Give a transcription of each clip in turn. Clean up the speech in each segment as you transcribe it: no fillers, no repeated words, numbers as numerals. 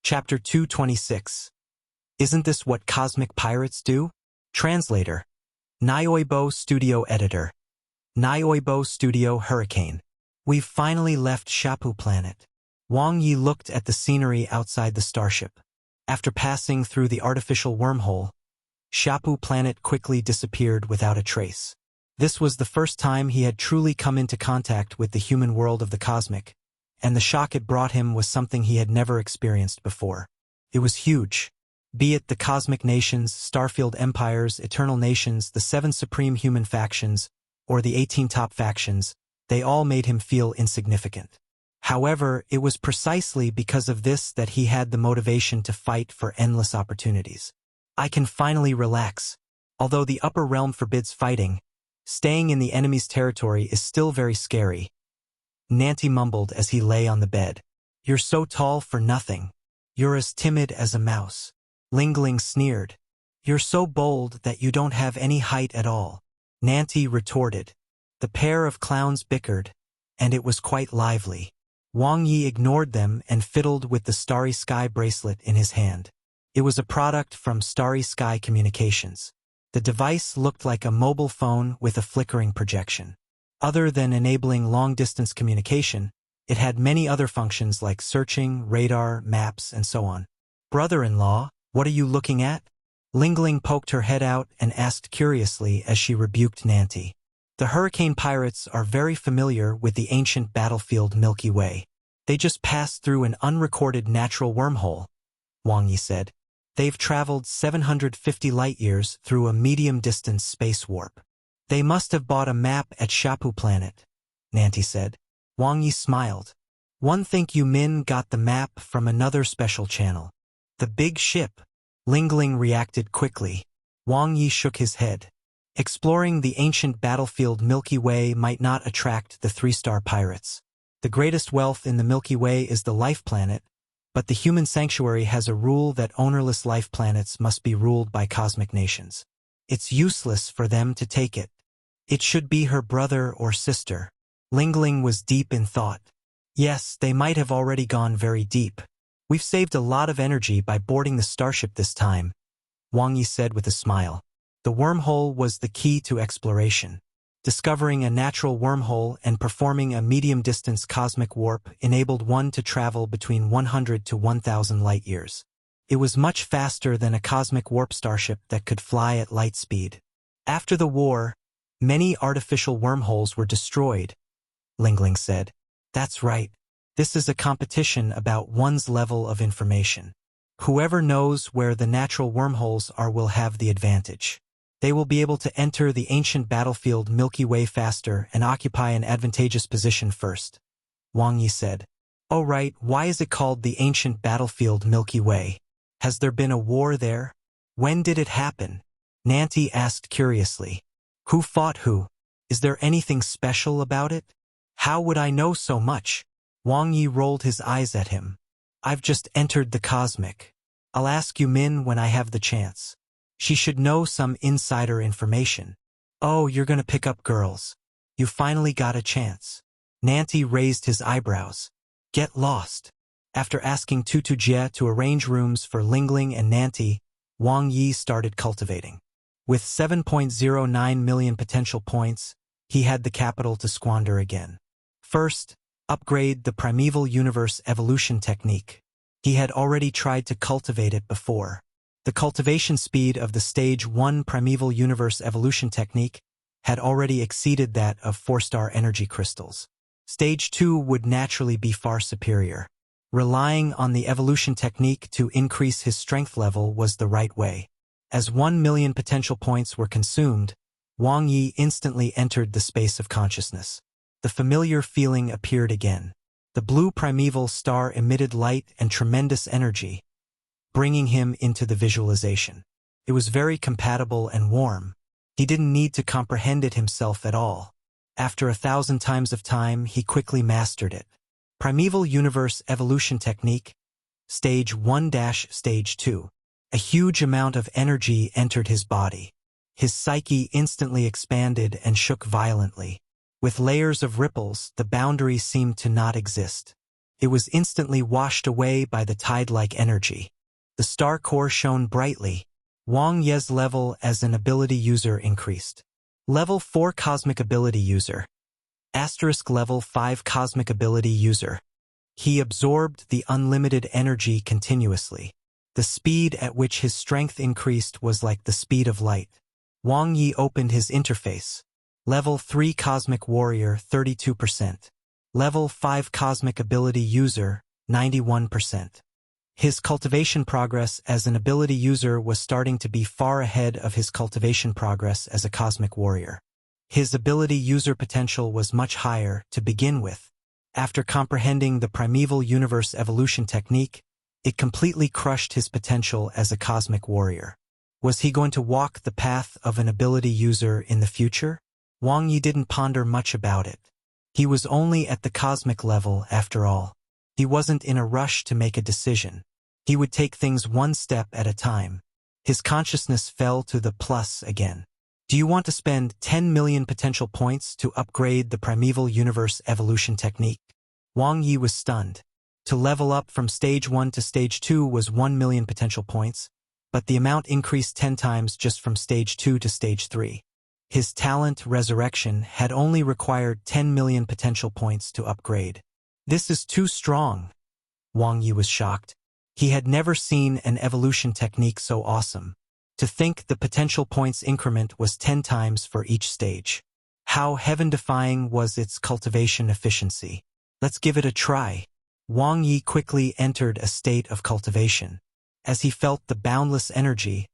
Chapter 226. Isn't this what cosmic pirates do? Translator. Nioibo Studio Editor. Nioibo Studio Hurricane. We've finally left Shapu Planet. Wang Ye looked at the scenery outside the starship. After passing through the artificial wormhole, Shapu Planet quickly disappeared without a trace. This was the first time he had truly come into contact with the human world of the cosmic, and the shock it brought him was something he had never experienced before. It was huge. Be it the cosmic nations, starfield empires, eternal nations, the 7 supreme human factions, or the 18 top factions, they all made him feel insignificant. However, it was precisely because of this that he had the motivation to fight for endless opportunities. I can finally relax. Although the upper realm forbids fighting, staying in the enemy's territory is still very scary. Nanti mumbled as he lay on the bed. You're so tall for nothing. You're as timid as a mouse. Lingling sneered. You're so bold that you don't have any height at all. Nanti retorted. The pair of clowns bickered, and it was quite lively. Wang Ye ignored them and fiddled with the Starry Sky bracelet in his hand. It was a product from Starry Sky Communications. The device looked like a mobile phone with a flickering projection. Other than enabling long-distance communication, it had many other functions like searching, radar, maps, and so on. Brother-in-law, what are you looking at? Lingling poked her head out and asked curiously as she rebuked Nanti. The hurricane pirates are very familiar with the ancient battlefield Milky Way. They just passed through an unrecorded natural wormhole, Wang Ye said. They've traveled 750 light-years through a medium-distance space warp. They must have bought a map at Shapu Planet, Nanti said. Wang Ye smiled. One think you Min got the map from another special channel. The big ship. Lingling reacted quickly. Wang Ye shook his head. Exploring the ancient battlefield Milky Way might not attract the 3-star pirates. The greatest wealth in the Milky Way is the life planet, but the human sanctuary has a rule that ownerless life planets must be ruled by cosmic nations. It's useless for them to take it. It should be her brother or sister. Lingling was deep in thought. Yes, they might have already gone very deep. We've saved a lot of energy by boarding the starship this time, Wang Ye said with a smile. The wormhole was the key to exploration. Discovering a natural wormhole and performing a medium-distance cosmic warp enabled one to travel between 100 to 1,000 light-years. It was much faster than a cosmic warp starship that could fly at light speed. After the war, many artificial wormholes were destroyed, Lingling said. That's right. This is a competition about one's level of information. Whoever knows where the natural wormholes are will have the advantage. They will be able to enter the ancient battlefield Milky Way faster and occupy an advantageous position first, Wang Ye said. Oh right, why is it called the ancient battlefield Milky Way? Has there been a war there? When did it happen? Nanti asked curiously. Who fought who? Is there anything special about it? How would I know so much? Wang Ye rolled his eyes at him. I've just entered the cosmic. I'll ask you Min when I have the chance. She should know some insider information. Oh, you're gonna pick up girls. You finally got a chance. Nanti raised his eyebrows. Get lost. After asking Tutu Jie to arrange rooms for Lingling and Nanti, Wang Ye started cultivating. With 7.09 million potential points, he had the capital to squander again. First, upgrade the primeval universe evolution technique. He had already tried to cultivate it before. The cultivation speed of the Stage 1 primeval universe evolution technique had already exceeded that of 4-star energy crystals. Stage 2 would naturally be far superior. Relying on the evolution technique to increase his strength level was the right way. As 1 million potential points were consumed, Wang Ye instantly entered the space of consciousness. The familiar feeling appeared again. The blue primeval star emitted light and tremendous energy, bringing him into the visualization. It was very compatible and warm. He didn't need to comprehend it himself at all. After 1,000 times of time, he quickly mastered it. Primeval Universe Evolution Technique, Stage 1-Stage 2. A huge amount of energy entered his body. His psyche instantly expanded and shook violently. With layers of ripples, the boundary seemed to not exist. it was instantly washed away by the tide-like energy. The star core shone brightly. Wang Ye's level as an ability user increased. Level 4 Cosmic Ability User. Asterisk Level 5 Cosmic Ability User. He absorbed the unlimited energy continuously. The speed at which his strength increased was like the speed of light. Wang Ye opened his interface. Level 3 Cosmic Warrior 32%. Level 5 Cosmic Ability User 91%. His cultivation progress as an ability user was starting to be far ahead of his cultivation progress as a cosmic warrior. His ability user potential was much higher to begin with. After comprehending the primeval universe evolution technique, it completely crushed his potential as a cosmic warrior. Was he going to walk the path of an ability user in the future? Wang Ye didn't ponder much about it. He was only at the cosmic level after all. He wasn't in a rush to make a decision. He would take things one step at a time. His consciousness fell to the plus again. Do you want to spend 10 million potential points to upgrade the primeval universe evolution technique? Wang Ye was stunned. To level up from stage 1 to stage 2 was 1 million potential points, but the amount increased 10 times just from stage 2 to stage 3. His talent, Resurrection, had only required 10 million potential points to upgrade. This is too strong. Wang Ye was shocked. He had never seen an evolution technique so awesome. To think the potential points increment was 10 times for each stage. How heaven-defying was its cultivation efficiency? Let's give it a try. Wang Ye quickly entered a state of cultivation. As he felt the boundless energy,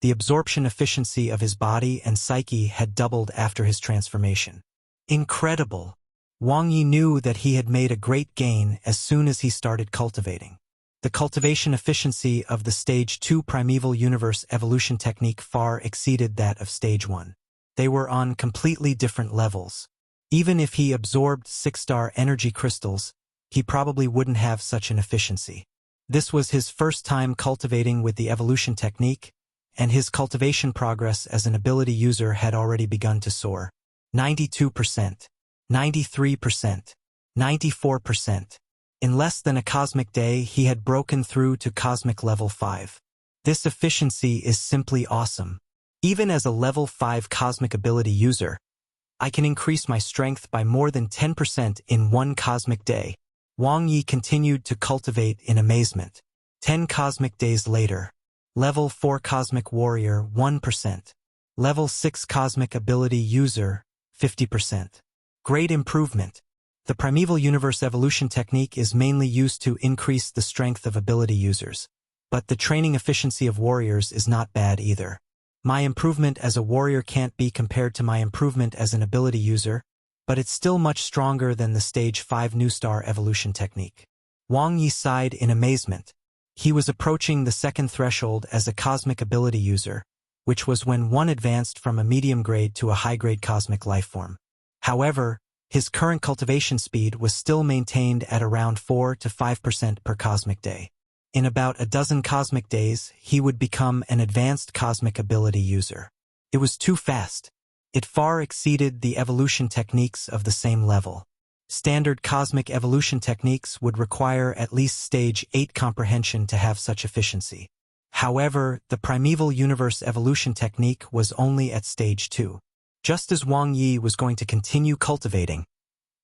the absorption efficiency of his body and psyche had doubled after his transformation. Incredible! Wang Ye knew that he had made a great gain as soon as he started cultivating. The cultivation efficiency of the Stage 2 Primeval Universe evolution technique far exceeded that of Stage 1. They were on completely different levels. Even if he absorbed 6-star energy crystals, he probably wouldn't have such an efficiency. This was his first time cultivating with the evolution technique, and his cultivation progress as an ability user had already begun to soar. 92%. 93%, 94%. In less than a cosmic day, he had broken through to cosmic level 5. This efficiency is simply awesome. Even as a level 5 cosmic ability user, I can increase my strength by more than 10% in one cosmic day. Wang Ye continued to cultivate in amazement. 10 cosmic days later. Level 4 Cosmic Warrior 1%. Level 6 Cosmic Ability User 50%. Great improvement. The Primeval Universe evolution technique is mainly used to increase the strength of ability users. But the training efficiency of warriors is not bad either. My improvement as a warrior can't be compared to my improvement as an ability user, but it's still much stronger than the Stage 5 New Star evolution technique. Wang Ye sighed in amazement. He was approaching the second threshold as a cosmic ability user, which was when one advanced from a medium grade to a high-grade cosmic lifeform. However, his current cultivation speed was still maintained at around 4 to 5% per cosmic day. In about a dozen cosmic days, he would become an advanced cosmic ability user. It was too fast. It far exceeded the evolution techniques of the same level. Standard cosmic evolution techniques would require at least Stage 8 comprehension to have such efficiency. However, the Primeval Universe evolution technique was only at Stage 2. Just as Wang Ye was going to continue cultivating,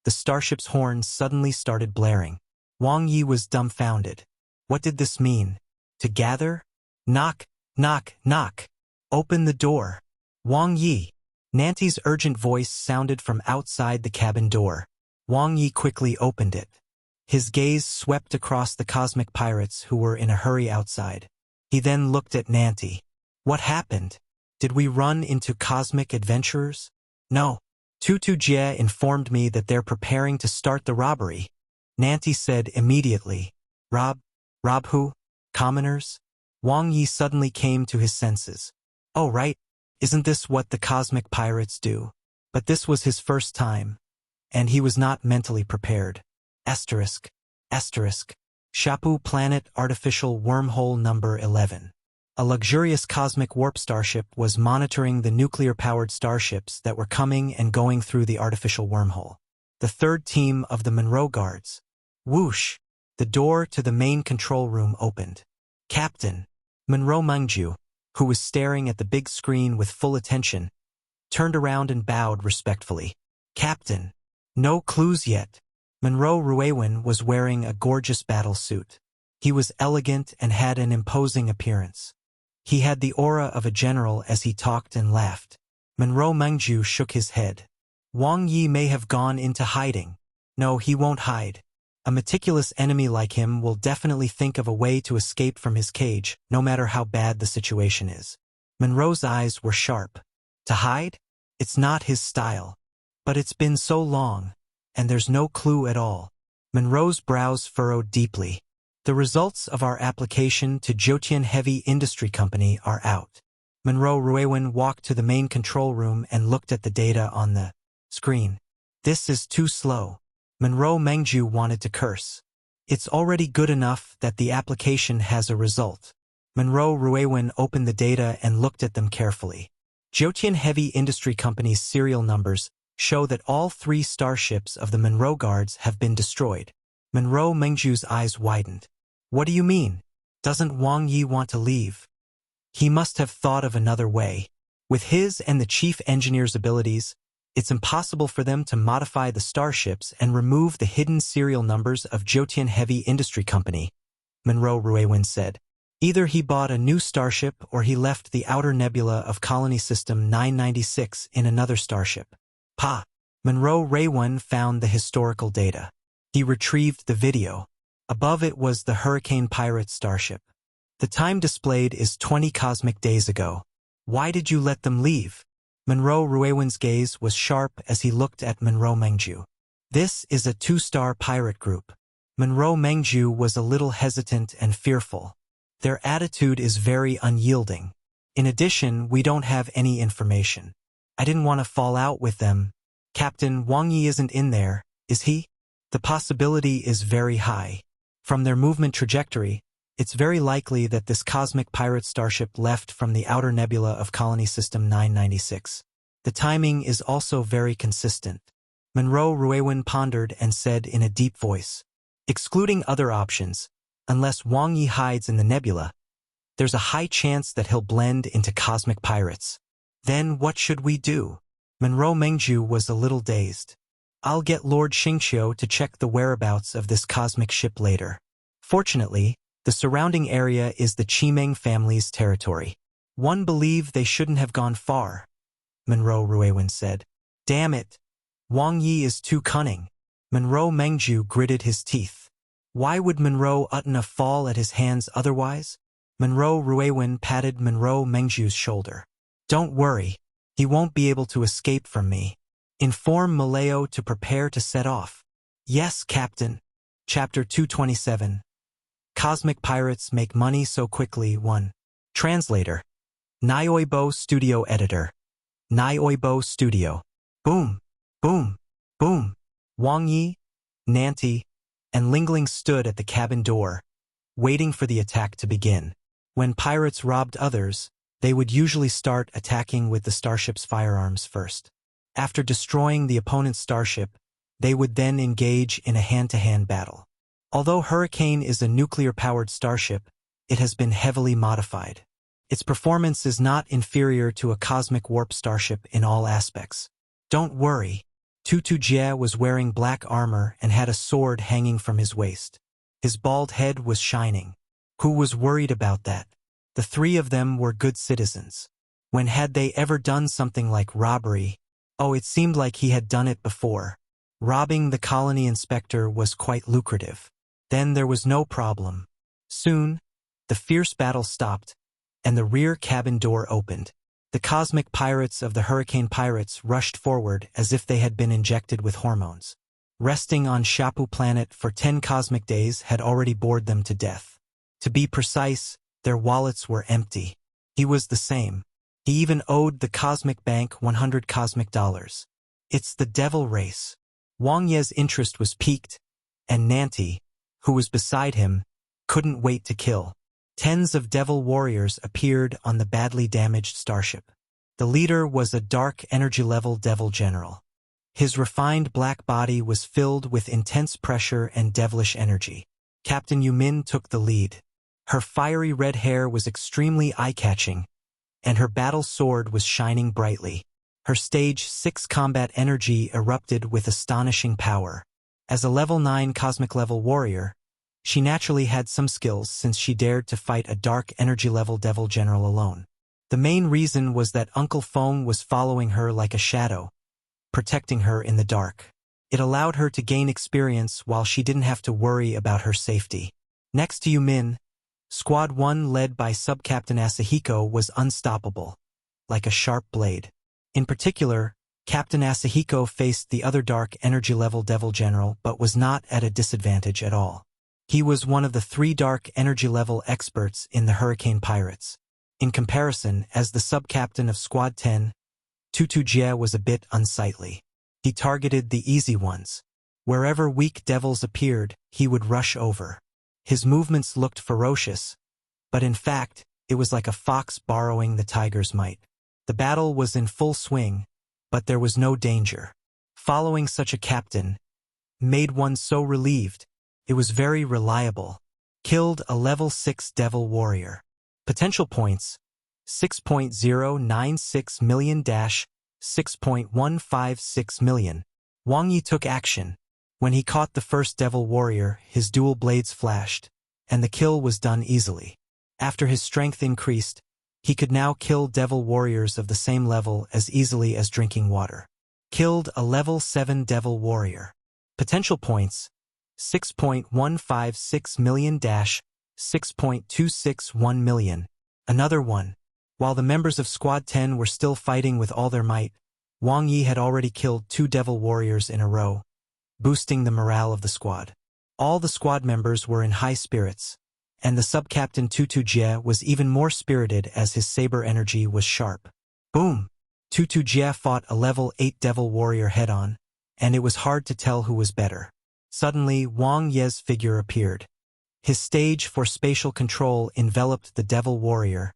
the starship's horns suddenly started blaring. Wang Ye was dumbfounded. What did this mean? To gather? Knock, knock, knock. Open the door. Wang Ye. Nanti's urgent voice sounded from outside the cabin door. Wang Ye quickly opened it. His gaze swept across the cosmic pirates who were in a hurry outside. He then looked at Nanti. What happened? Did we run into cosmic adventurers? No. Tutu Jie informed me that they're preparing to start the robbery. Nanti said immediately. Rob who? Commoners? Wang Ye suddenly came to his senses. Oh right, isn't this what the cosmic pirates do? But this was his first time, and he was not mentally prepared. Asterisk. Shapu Planet Artificial Wormhole Number 11. A luxurious cosmic warp starship was monitoring the nuclear-powered starships that were coming and going through the artificial wormhole. The third team of the Monroe Guards. Whoosh! The door to the main control room opened. Captain Monroe Mungju, who was staring at the big screen with full attention, turned around and bowed respectfully. Captain, no clues yet. Monroe Ruewin was wearing a gorgeous battle suit. He was elegant and had an imposing appearance. He had the aura of a general as he talked and laughed. Monroe Mungju shook his head. Wang Ye may have gone into hiding. No, he won't hide. A meticulous enemy like him will definitely think of a way to escape from his cage, no matter how bad the situation is. Monroe's eyes were sharp. To hide? It's not his style. But it's been so long, and there's no clue at all. Monroe's brows furrowed deeply. The results of our application to Jotian Heavy Industry Company are out. Monroe Ruewin walked to the main control room and looked at the data on the screen. This is too slow. Monroe Mengju wanted to curse. It's already good enough that the application has a result. Monroe Ruewin opened the data and looked at them carefully. Jotian Heavy Industry Company's serial numbers show that all 3 starships of the Monroe Guards have been destroyed. Monroe Mengju's eyes widened. What do you mean? Doesn't Wang Ye want to leave? He must have thought of another way. With his and the chief engineer's abilities, it's impossible for them to modify the starships and remove the hidden serial numbers of Jotian Heavy Industry Company, Monroe Ruewin said. Either he bought a new starship or he left the outer nebula of Colony System 996 in another starship. Monroe Ruewin found the historical data. He retrieved the video. Above it was the Hurricane Pirate starship. The time displayed is 20 cosmic days ago. Why did you let them leave? Monroe Ruewin's gaze was sharp as he looked at Monroe Mengju. This is a 2-star pirate group. Monroe Mengju was a little hesitant and fearful. Their attitude is very unyielding. In addition, we don't have any information. I didn't want to fall out with them. Captain Wang Ye isn't in there, is he? The possibility is very high. From their movement trajectory, it's very likely that this cosmic pirate starship left from the outer nebula of Colony System 996. The timing is also very consistent. Monroe Ruewin pondered and said in a deep voice, excluding other options, unless Wang Ye hides in the nebula, there's a high chance that he'll blend into cosmic pirates. Then what should we do? Monroe Mengju was a little dazed. I'll get Lord Xingqiu to check the whereabouts of this cosmic ship later. Fortunately, the surrounding area is the Chimeng family's territory. One believed they shouldn't have gone far, Monroe Ruewin said. Damn it. Wang Ye is too cunning. Monroe Mengju gritted his teeth. Why would Monroe Utna fall at his hands otherwise? Monroe Ruewin patted Monroe Mengju's shoulder. Don't worry. He won't be able to escape from me. Inform Maleo to prepare to set off. Yes, Captain. Chapter 227. Cosmic Pirates Make Money So Quickly 1. Translator. Nioibo Studio Editor. Nioibo Studio. Boom, boom, boom. Wang Ye, Nanti, and Lingling stood at the cabin door, waiting for the attack to begin. When pirates robbed others, they would usually start attacking with the starship's firearms first. After destroying the opponent's starship, they would then engage in a hand-to-hand battle. Although Hurricane is a nuclear-powered starship, it has been heavily modified. Its performance is not inferior to a cosmic warp starship in all aspects. Don't worry. Tutu Jie was wearing black armor and had a sword hanging from his waist. His bald head was shining. Who was worried about that? The 3 of them were good citizens. When had they ever done something like robbery? Oh, it seemed like he had done it before. Robbing the colony inspector was quite lucrative. Then there was no problem. Soon, the fierce battle stopped, and the rear cabin door opened. The cosmic pirates of the Hurricane Pirates rushed forward as if they had been injected with hormones. Resting on Shapu planet for 10 cosmic days had already bored them to death. To be precise, their wallets were empty. He was the same. He even owed the Cosmic Bank 100 cosmic dollars. It's the devil race. Wang Ye's interest was piqued, and Nanti, who was beside him, couldn't wait to kill. Tens of devil warriors appeared on the badly damaged starship. The leader was a dark energy-level devil general. His refined black body was filled with intense pressure and devilish energy. Captain Yumin took the lead. Her fiery red hair was extremely eye-catching, and her battle sword was shining brightly. Her Stage 6 combat energy erupted with astonishing power. As a level 9 cosmic level warrior, she naturally had some skills since she dared to fight a dark energy level devil general alone. The main reason was that Uncle Feng was following her like a shadow, protecting her in the dark. It allowed her to gain experience while she didn't have to worry about her safety. Next to Yumin, Squad 1 led by Sub-Captain Asahiko was unstoppable, like a sharp blade. In particular, Captain Asahiko faced the other dark energy level devil general but was not at a disadvantage at all. He was one of the 3 dark energy level experts in the Hurricane Pirates. In comparison, as the sub-captain of Squad 10, Tutu Jie was a bit unsightly. He targeted the easy ones. Wherever weak devils appeared, he would rush over. His movements looked ferocious, but in fact, it was like a fox borrowing the tiger's might. The battle was in full swing, but there was no danger. Following such a captain made one so relieved. It was very reliable. Killed a level 6 devil warrior. Potential points 6.096 million - 6.156 million. Wang Ye took action. When he caught the first devil warrior, his dual blades flashed, and the kill was done easily. After his strength increased, he could now kill devil warriors of the same level as easily as drinking water. Killed a level 7 devil warrior. Potential points 6.156 million - 6.261 million. Another one. While the members of Squad 10 were still fighting with all their might, Wang Ye had already killed 2 devil warriors in a row, boosting the morale of the squad. All the squad members were in high spirits, and the sub-captain Tutu Jie was even more spirited as his saber energy was sharp. Boom! Tutu Jie fought a level 8 devil warrior head-on, and it was hard to tell who was better. Suddenly, Wang Ye's figure appeared. His stage for spatial control enveloped the devil warrior,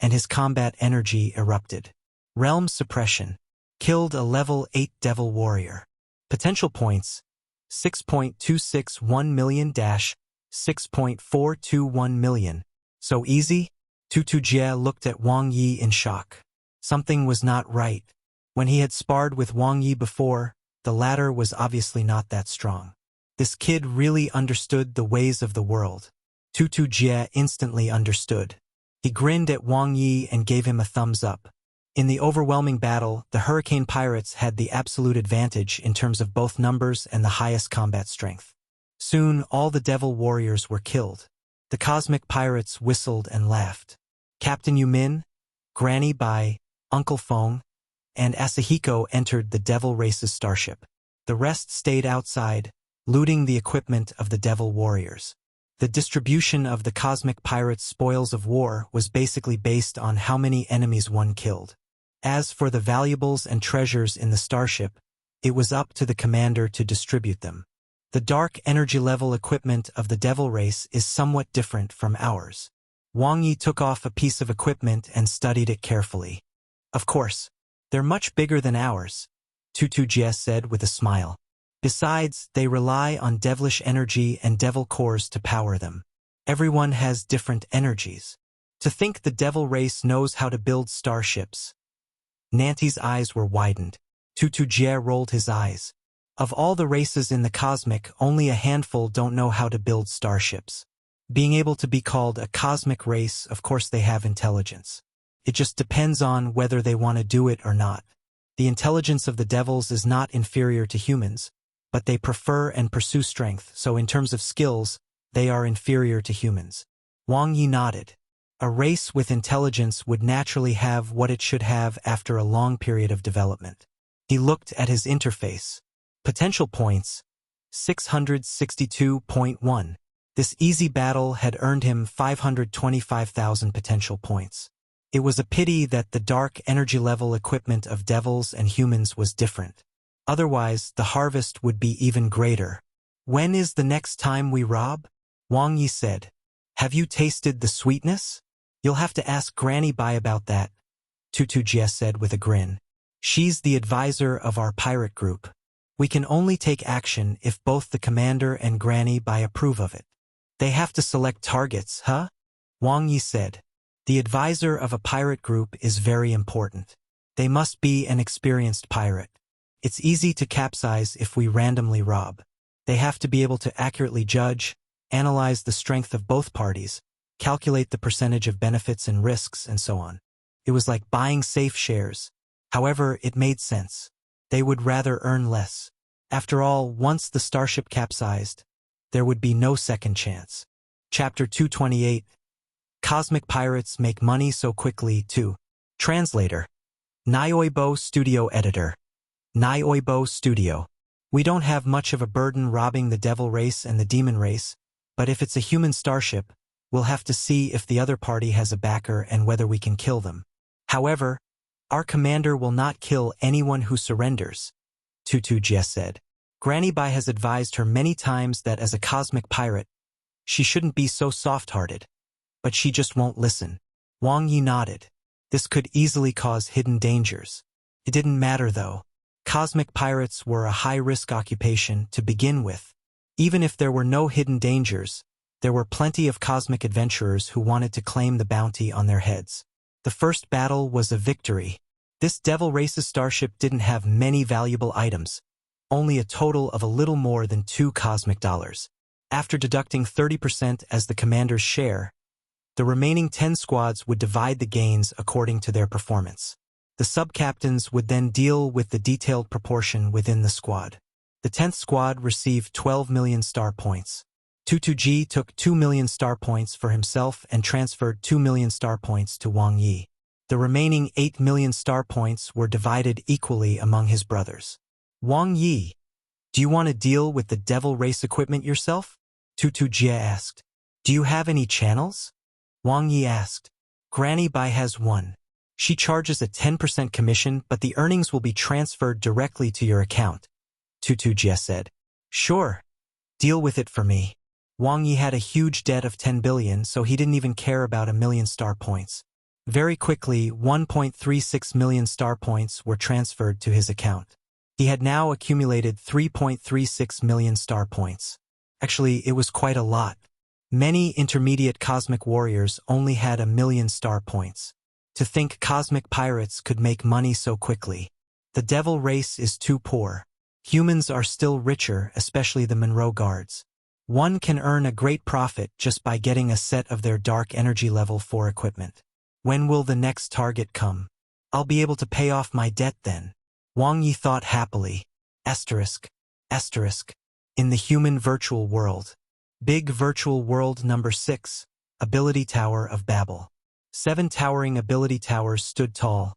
and his combat energy erupted. Realm suppression. Killed a level 8 devil warrior. Potential points 6.261 million - 6.421 million. So easy? Tutu Jie looked at Wang Ye in shock. Something was not right. When he had sparred with Wang Ye before, the latter was obviously not that strong. This kid really understood the ways of the world. Tutu Jie instantly understood. He grinned at Wang Ye and gave him a thumbs up. In the overwhelming battle, the Hurricane Pirates had the absolute advantage in terms of both numbers and the highest combat strength. Soon, all the devil warriors were killed. The cosmic pirates whistled and laughed. Captain Yumin, Granny Bai, Uncle Feng, and Asahiko entered the devil race's starship. The rest stayed outside, looting the equipment of the devil warriors. The distribution of the cosmic pirates' spoils of war was basically based on how many enemies one killed. As for the valuables and treasures in the starship, it was up to the commander to distribute them. The dark energy level equipment of the devil race is somewhat different from ours. Wang Ye took off a piece of equipment and studied it carefully. Of course, they're much bigger than ours, Tutu Jie said with a smile. Besides, they rely on devilish energy and devil cores to power them. Everyone has different energies. To think the devil race knows how to build starships. Nanti's eyes were widened. Tutu Jie rolled his eyes. Of all the races in the cosmic, only a handful don't know how to build starships. Being able to be called a cosmic race, of course they have intelligence. It just depends on whether they want to do it or not. The intelligence of the devils is not inferior to humans, but they prefer and pursue strength, so in terms of skills, they are inferior to humans. Wang Ye nodded. A race with intelligence would naturally have what it should have after a long period of development. He looked at his interface. Potential points 662.1. This easy battle had earned him 525,000 potential points. It was a pity that the dark energy level equipment of devils and humans was different. Otherwise, the harvest would be even greater. When is the next time we rob? Wang Yi said. Have you tasted the sweetness? You'll have to ask Granny Bai about that, Tutu Jie said with a grin. She's the advisor of our pirate group. We can only take action if both the commander and Granny Bai approve of it. They have to select targets, huh? Wang Ye said. The advisor of a pirate group is very important. They must be an experienced pirate. It's easy to capsize if we randomly rob. They have to be able to accurately judge, analyze the strength of both parties, calculate the percentage of benefits and risks, and so on. It was like buying safe shares. However, it made sense. They would rather earn less. After all, once the starship capsized, there would be no second chance. Chapter 228. Cosmic Pirates Make Money So Quickly too. Translator. Nioibo Studio Editor. Nioibo Studio. We don't have much of a burden robbing the devil race and the demon race, but if it's a human starship, we'll have to see if the other party has a backer and whether we can kill them. However, our commander will not kill anyone who surrenders, Tutu Jie said. Granny Bai has advised her many times that as a cosmic pirate, she shouldn't be so soft-hearted. But she just won't listen. Wang Ye nodded. This could easily cause hidden dangers. It didn't matter though. Cosmic pirates were a high-risk occupation to begin with. Even if there were no hidden dangers, there were plenty of cosmic adventurers who wanted to claim the bounty on their heads. The first battle was a victory. This Devil Race's starship didn't have many valuable items, only a total of a little more than $2 cosmic dollars. After deducting 30% as the commander's share, the remaining 10 squads would divide the gains according to their performance. The sub-captains would then deal with the detailed proportion within the squad. The 10th squad received 12 million star points. Tutu Ji took 2 million star points for himself and transferred 2 million star points to Wang Ye. The remaining 8 million star points were divided equally among his brothers. Wang Ye, do you want to deal with the Devil Race equipment yourself? Tutu Jie asked. Do you have any channels? Wang Ye asked. Granny Bai has one. She charges a 10% commission, but the earnings will be transferred directly to your account, Tutu Jie said. Sure. Deal with it for me. Wang Ye had a huge debt of 10 billion, so he didn't even care about a million star points. Very quickly, 1.36 million star points were transferred to his account. He had now accumulated 3.36 million star points. Actually, it was quite a lot. Many intermediate cosmic warriors only had 1 million star points. To think cosmic pirates could make money so quickly. The devil race is too poor. Humans are still richer, especially the Monroe guards. One can earn a great profit just by getting a set of their dark energy level 4 equipment. When will the next target come? I'll be able to pay off my debt then. Wang Ye thought happily. Asterisk. Asterisk. In the human virtual world. Big virtual world number 6. Ability Tower of Babel. 7 towering ability towers stood tall,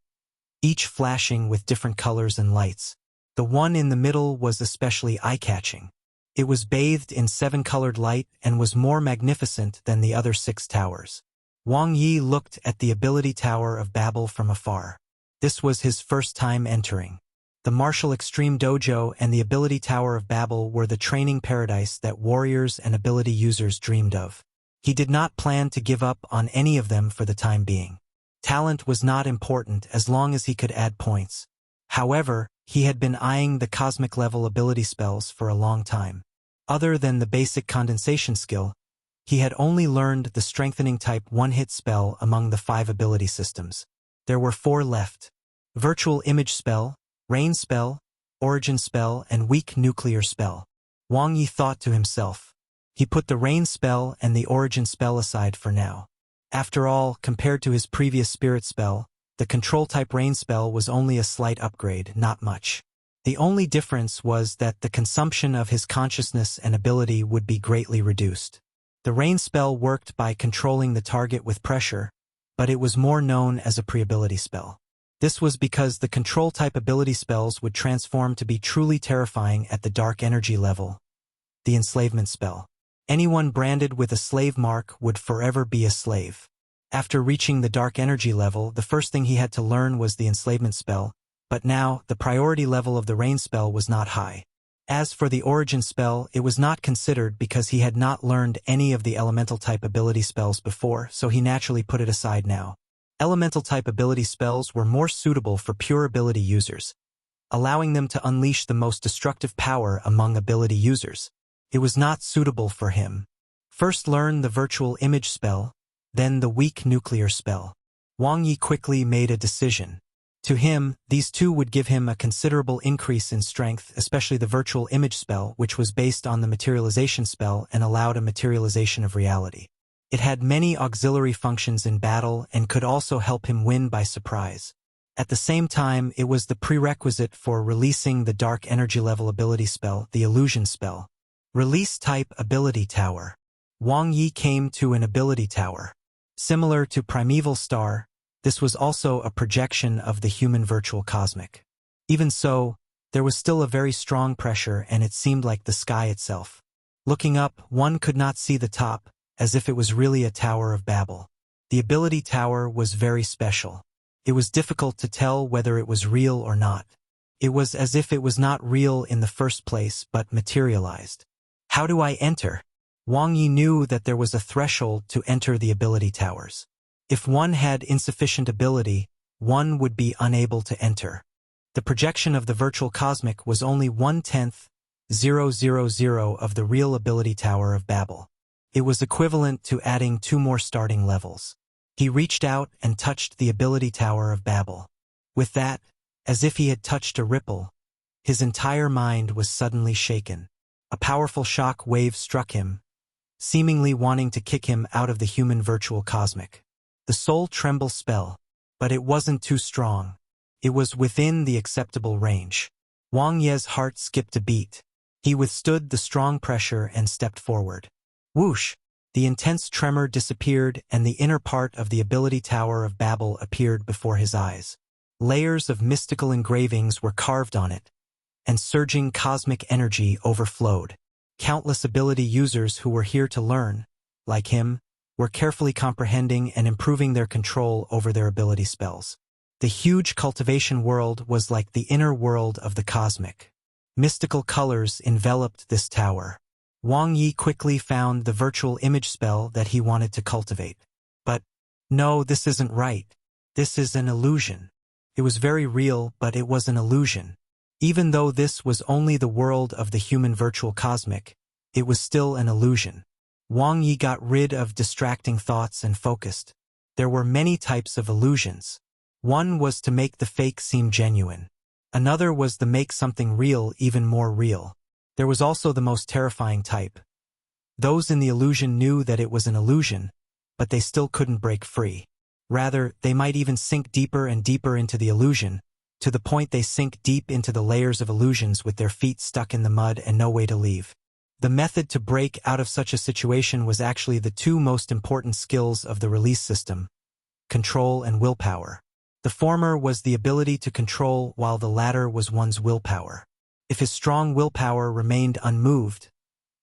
each flashing with different colors and lights. The one in the middle was especially eye-catching. It was bathed in 7-colored light and was more magnificent than the other 6 towers. Wang Ye looked at the ability tower of Babel from afar. This was his first time entering. The Martial Extreme Dojo and the ability tower of Babel were the training paradise that warriors and ability users dreamed of. He did not plan to give up on any of them for the time being. Talent was not important as long as he could add points. However, he had been eyeing the cosmic level ability spells for a long time. Other than the basic condensation skill, he had only learned the strengthening type one-hit spell among the 5 ability systems. There were 4 left. Virtual Image Spell, Rain Spell, Origin Spell, and Weak Nuclear Spell. Wang Ye thought to himself. He put the Rain Spell and the Origin Spell aside for now. After all, compared to his previous Spirit Spell, the Control-type Rain Spell was only a slight upgrade, not much. The only difference was that the consumption of his consciousness and ability would be greatly reduced. The Rain Spell worked by controlling the target with pressure, but it was more known as a pre-ability spell. This was because the Control-type ability spells would transform to be truly terrifying at the dark energy level. The Enslavement Spell. Anyone branded with a slave mark would forever be a slave. After reaching the dark energy level, the first thing he had to learn was the enslavement spell, but now, the priority level of the rain spell was not high. As for the origin spell, it was not considered because he had not learned any of the elemental-type ability spells before, so he naturally put it aside now. Elemental-type ability spells were more suitable for pure ability users, allowing them to unleash the most destructive power among ability users. It was not suitable for him. First learn the virtual image spell, then the weak nuclear spell. Wang Ye quickly made a decision. To him, these two would give him a considerable increase in strength, especially the virtual image spell, which was based on the materialization spell and allowed a materialization of reality. It had many auxiliary functions in battle and could also help him win by surprise. At the same time, it was the prerequisite for releasing the dark energy level ability spell, the illusion spell. Release type ability tower. Wang Ye came to an ability tower. Similar to Primeval Star, this was also a projection of the human virtual cosmic. Even so, there was still a very strong pressure and it seemed like the sky itself. Looking up, one could not see the top, as if it was really a Tower of Babel. The ability tower was very special. It was difficult to tell whether it was real or not. It was as if it was not real in the first place but materialized. How do I enter? Wang Ye knew that there was a threshold to enter the ability towers. If one had insufficient ability, one would be unable to enter. The projection of the virtual cosmic was only 1/10,000 of the real ability tower of Babel. It was equivalent to adding 2 more starting levels. He reached out and touched the ability tower of Babel. With that, as if he had touched a ripple, his entire mind was suddenly shaken. A powerful shock wave struck him, seemingly wanting to kick him out of the human virtual cosmic. The soul tremble spell, but it wasn't too strong. It was within the acceptable range. Wang Ye's heart skipped a beat. He withstood the strong pressure and stepped forward. Whoosh! The intense tremor disappeared and the inner part of the ability tower of Babel appeared before his eyes. Layers of mystical engravings were carved on it, and surging cosmic energy overflowed. Countless ability users who were here to learn, like him, were carefully comprehending and improving their control over their ability spells. The huge cultivation world was like the inner world of the cosmic. Mystical colors enveloped this tower. Wang Ye quickly found the virtual image spell that he wanted to cultivate. But, no, this isn't right. This is an illusion. It was very real, but it was an illusion. Even though this was only the world of the human virtual cosmic, it was still an illusion. Wang Ye got rid of distracting thoughts and focused. There were many types of illusions. One was to make the fake seem genuine. Another was to make something real even more real. There was also the most terrifying type. Those in the illusion knew that it was an illusion, but they still couldn't break free. Rather, they might even sink deeper and deeper into the illusion, to the point they sink deep into the layers of illusions with their feet stuck in the mud and no way to leave. The method to break out of such a situation was actually the 2 most important skills of the release system: control and willpower. The former was the ability to control, while the latter was one's willpower. If his strong willpower remained unmoved,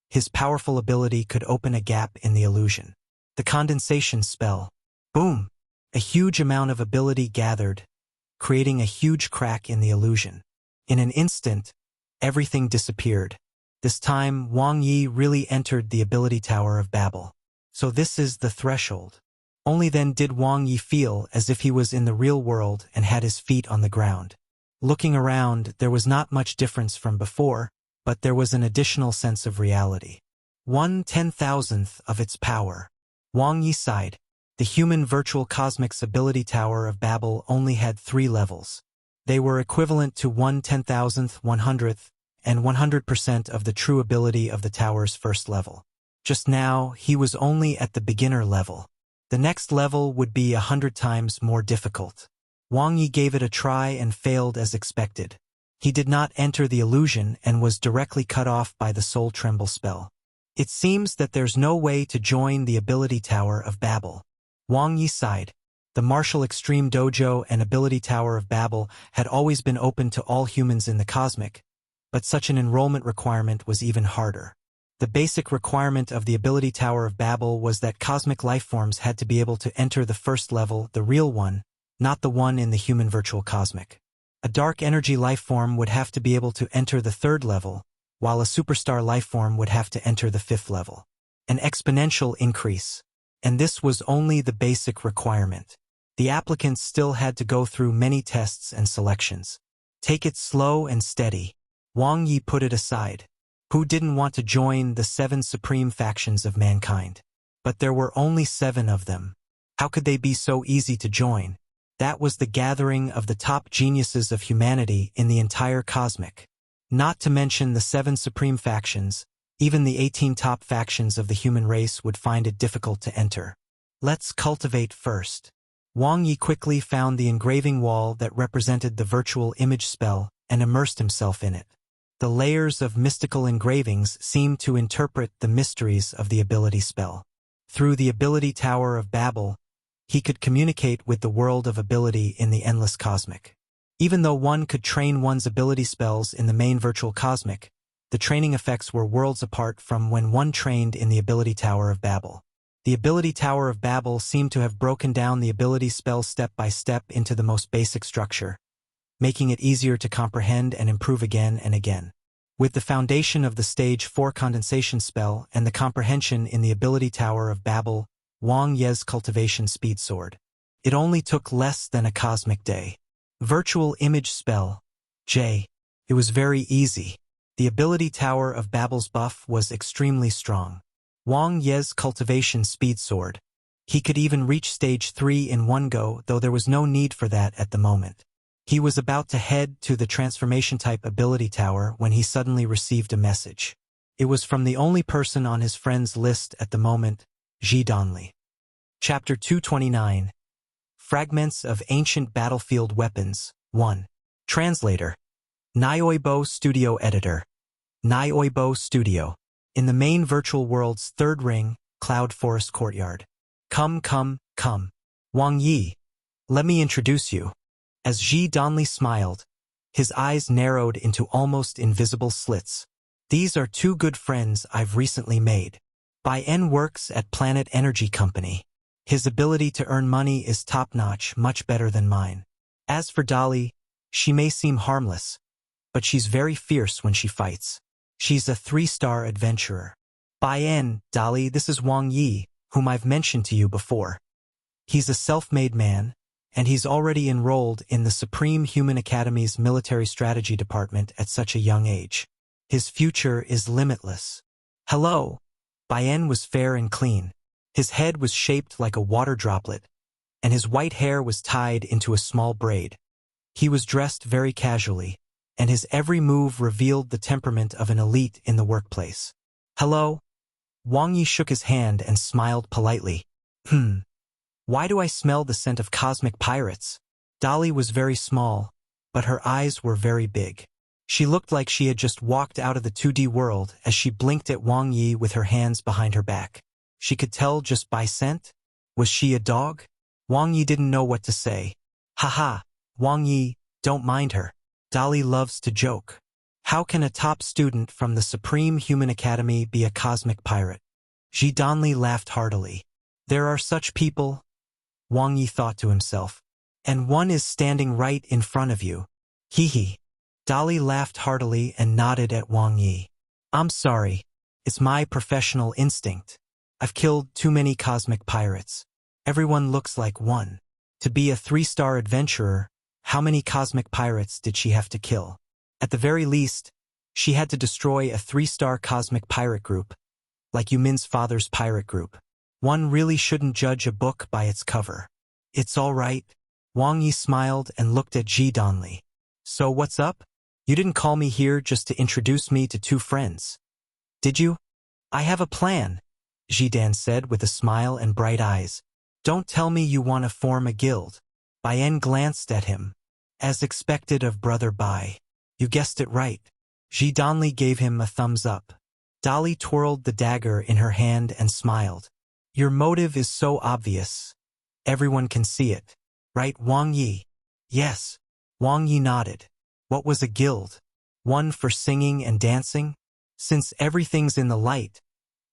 his powerful ability could open a gap in the illusion. The condensation spell. Boom! A huge amount of ability gathered, creating a huge crack in the illusion. In an instant, everything disappeared. This time, Wang Ye really entered the ability tower of Babel. So this is the threshold. Only then did Wang Ye feel as if he was in the real world and had his feet on the ground. Looking around, there was not much difference from before, but there was an additional sense of reality. 1/10,000th of its power. Wang Ye sighed. The human virtual cosmic's ability tower of Babel only had 3 levels. They were equivalent to 1/10,000th, 100th, and 100% of the true ability of the tower's first level. Just now, he was only at the beginner level. The next level would be 100 times more difficult. Wang Ye gave it a try and failed as expected. He did not enter the illusion and was directly cut off by the soul tremble spell. It seems that there's no way to join the ability tower of Babel. Wang Ye sighed. The Martial Extreme Dojo and Ability Tower of Babel had always been open to all humans in the cosmic, but such an enrollment requirement was even harder. The basic requirement of the Ability Tower of Babel was that cosmic lifeforms had to be able to enter the first level, the real one, not the one in the human virtual cosmic. A dark energy lifeform would have to be able to enter the 3rd level, while a superstar lifeform would have to enter the 5th level. An exponential increase. And this was only the basic requirement. The applicants still had to go through many tests and selections. Take it slow and steady. Wang Ye put it aside. Who didn't want to join the 7 supreme factions of mankind? But there were only 7 of them. How could they be so easy to join? That was the gathering of the top geniuses of humanity in the entire cosmic. Not to mention the 7 supreme factions, even the 18 top factions of the human race would find it difficult to enter. Let's cultivate first. Wang Ye quickly found the engraving wall that represented the virtual image spell and immersed himself in it. The layers of mystical engravings seemed to interpret the mysteries of the ability spell. Through the ability tower of Babel, he could communicate with the world of ability in the endless cosmic. Even though one could train one's ability spells in the main virtual cosmic, the training effects were worlds apart from when one trained in the ability tower of Babel. The ability tower of Babel seemed to have broken down the ability spell step by step into the most basic structure, making it easier to comprehend and improve again and again. With the foundation of the stage 4 condensation spell and the comprehension in the ability tower of Babel, Wang Ye's cultivation speed soared. It only took less than a cosmic day. Virtual image spell, J. It was very easy. The ability tower of Babel's buff was extremely strong. Wang Ye's cultivation speed soared. He could even reach stage 3 in one go, though there was no need for that at the moment. He was about to head to the transformation-type ability tower when he suddenly received a message. It was from the only person on his friends list at the moment, Ji Donli. Chapter 229. Fragments of Ancient Battlefield Weapons, 1. Translator. Nioibo Studio Editor. Nioibo Studio. In the main virtual world's 3rd ring, Cloud Forest Courtyard. Come, come, come. Wang Ye. Let me introduce you. As Ji Donli smiled, his eyes narrowed into almost invisible slits. These are 2 good friends I've recently made. Bai En works at Planet Energy Company. His ability to earn money is top-notch, much better than mine. As for Dali, she may seem harmless, but she's very fierce when she fights. She's a 3-star adventurer. Bai En, Dali, this is Wang Ye, whom I've mentioned to you before. He's a self-made man, and he's already enrolled in the Supreme Human Academy's Military Strategy Department at such a young age. His future is limitless. Hello. Bai En was fair and clean. His head was shaped like a water droplet, and his white hair was tied into a small braid. He was dressed very casually, and his every move revealed the temperament of an elite in the workplace. Hello? Wang Ye shook his hand and smiled politely. Why do I smell the scent of cosmic pirates? Dali was very small, but her eyes were very big. She looked like she had just walked out of the 2D world as she blinked at Wang Ye with her hands behind her back. She could tell just by scent. Was she a dog? Wang Ye didn't know what to say. Haha, Wang Ye, don't mind her. Dali loves to joke. How can a top student from the Supreme Human Academy be a cosmic pirate? Ji Donli laughed heartily. There are such people, Wang Ye thought to himself, and one is standing right in front of you. Hee. Dali laughed heartily and nodded at Wang Ye. I'm sorry. It's my professional instinct. I've killed too many cosmic pirates. Everyone looks like one. To be a 3-star adventurer, how many cosmic pirates did she have to kill? At the very least, she had to destroy a 3-star cosmic pirate group, like Yumin's father's pirate group. One really shouldn't judge a book by its cover. It's all right. Wang Ye smiled and looked at Ji Donli. So what's up? You didn't call me here just to introduce me to 2 friends. Did you? I have a plan, Ji Dan said with a smile and bright eyes. Don't tell me you want to form a guild. Bai En glanced at him. As expected of Brother Bai. You guessed it right. Ji Donli gave him a thumbs up. Dali twirled the dagger in her hand and smiled. Your motive is so obvious. Everyone can see it. Right, Wang Ye? Yes. Wang Ye nodded. What was a guild? One for singing and dancing? Since everything's in the light,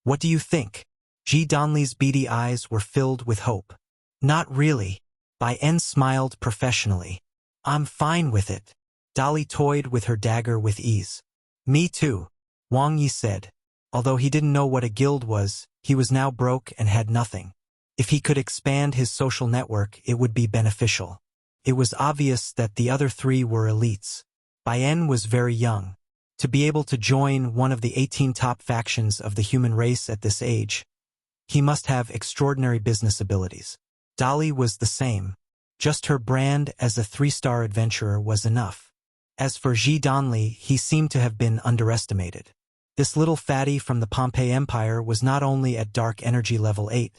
what do you think? Ji Donli's beady eyes were filled with hope. Not really. Bai En smiled professionally. I'm fine with it. Dali toyed with her dagger with ease. Me too, Wang Ye said. Although he didn't know what a guild was, he was now broke and had nothing. If he could expand his social network, it would be beneficial. It was obvious that the other 3 were elites. Bai En was very young. To be able to join one of the 18 top factions of the human race at this age, he must have extraordinary business abilities. Dali was the same. Just her brand as a 3-star adventurer was enough. As for Ji Donli, he seemed to have been underestimated. This little fatty from the Pompeii Empire was not only at dark energy level 8,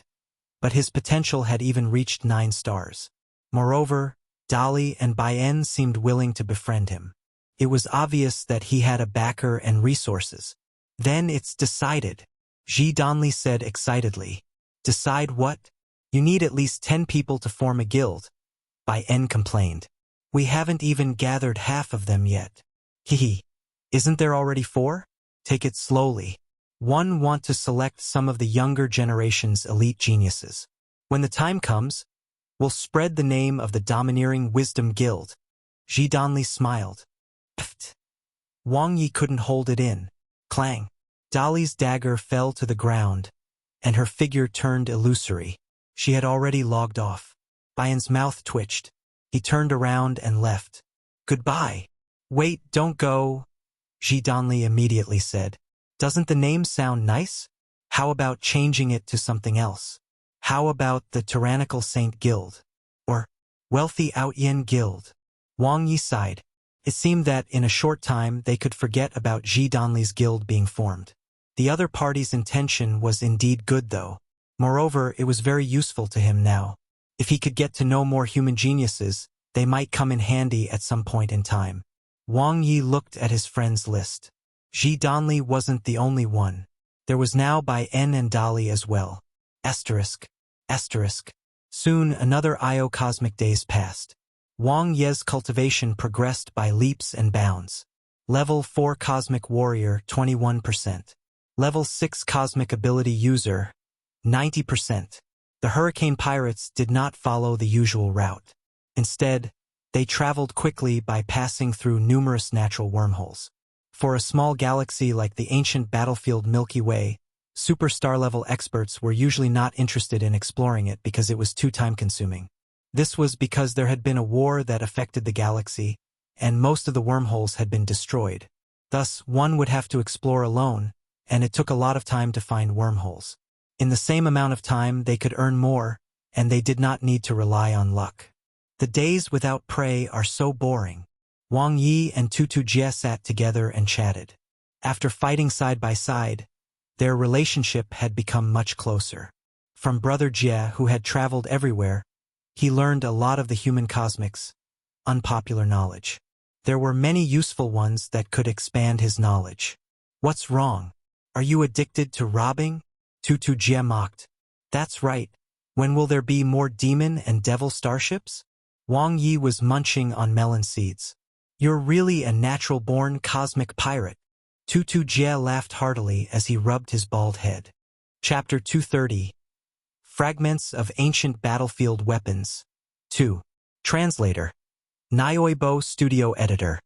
but his potential had even reached 9 stars. Moreover, Dali and Baien seemed willing to befriend him. It was obvious that he had a backer and resources. Then it's decided, Ji Donli said excitedly. Decide what? You need at least 10 people to form a guild. Baien complained. We haven't even gathered half of them yet. Hehe. Isn't there already 4? Take it slowly. One want to select some of the younger generation's elite geniuses. When the time comes, we'll spread the name of the domineering Wisdom Guild. Ji Donli smiled. Pfft. Wang Ye couldn't hold it in. Clang. Dali's dagger fell to the ground, and her figure turned illusory. She had already logged off. Baien's mouth twitched. He turned around and left. Goodbye. Wait, don't go, Ji Donli immediately said. Doesn't the name sound nice? How about changing it to something else? How about the Tyrannical Saint Guild? Or Wealthy Outyen Guild? Wang Yi sighed. It seemed that in a short time they could forget about Ji Donli's guild being formed. The other party's intention was indeed good though. Moreover, it was very useful to him now. If he could get to know more human geniuses, they might come in handy at some point in time. Wang Yi looked at his friends' list. Ji Donli wasn't the only one. There was now Baien and Dali as well. Asterisk. Asterisk. Soon another IO cosmic days passed. Wang Ye's cultivation progressed by leaps and bounds. Level 4 Cosmic Warrior, 21%. Level 6 Cosmic Ability User, 90%. The Hurricane Pirates did not follow the usual route. Instead, they traveled quickly by passing through numerous natural wormholes. For a small galaxy like the ancient battlefield Milky Way, superstar-level experts were usually not interested in exploring it because it was too time-consuming. This was because there had been a war that affected the galaxy, and most of the wormholes had been destroyed. Thus, one would have to explore alone, and it took a lot of time to find wormholes. In the same amount of time, they could earn more, and they did not need to rely on luck. The days without prey are so boring. Wang Yi and Tutu Jie sat together and chatted. After fighting side by side, their relationship had become much closer. From Brother Jie, who had traveled everywhere, he learned a lot of the human cosmics, unpopular knowledge. There were many useful ones that could expand his knowledge. What's wrong? Are you addicted to robbing? Tutu Jie mocked. That's right. When will there be more demon and devil starships? Wang Yi was munching on melon seeds. You're really a natural-born cosmic pirate. Tutu Jie laughed heartily as he rubbed his bald head. Chapter 230. Fragments of Ancient Battlefield Weapons. 2. Translator. Nioibo Studio Editor.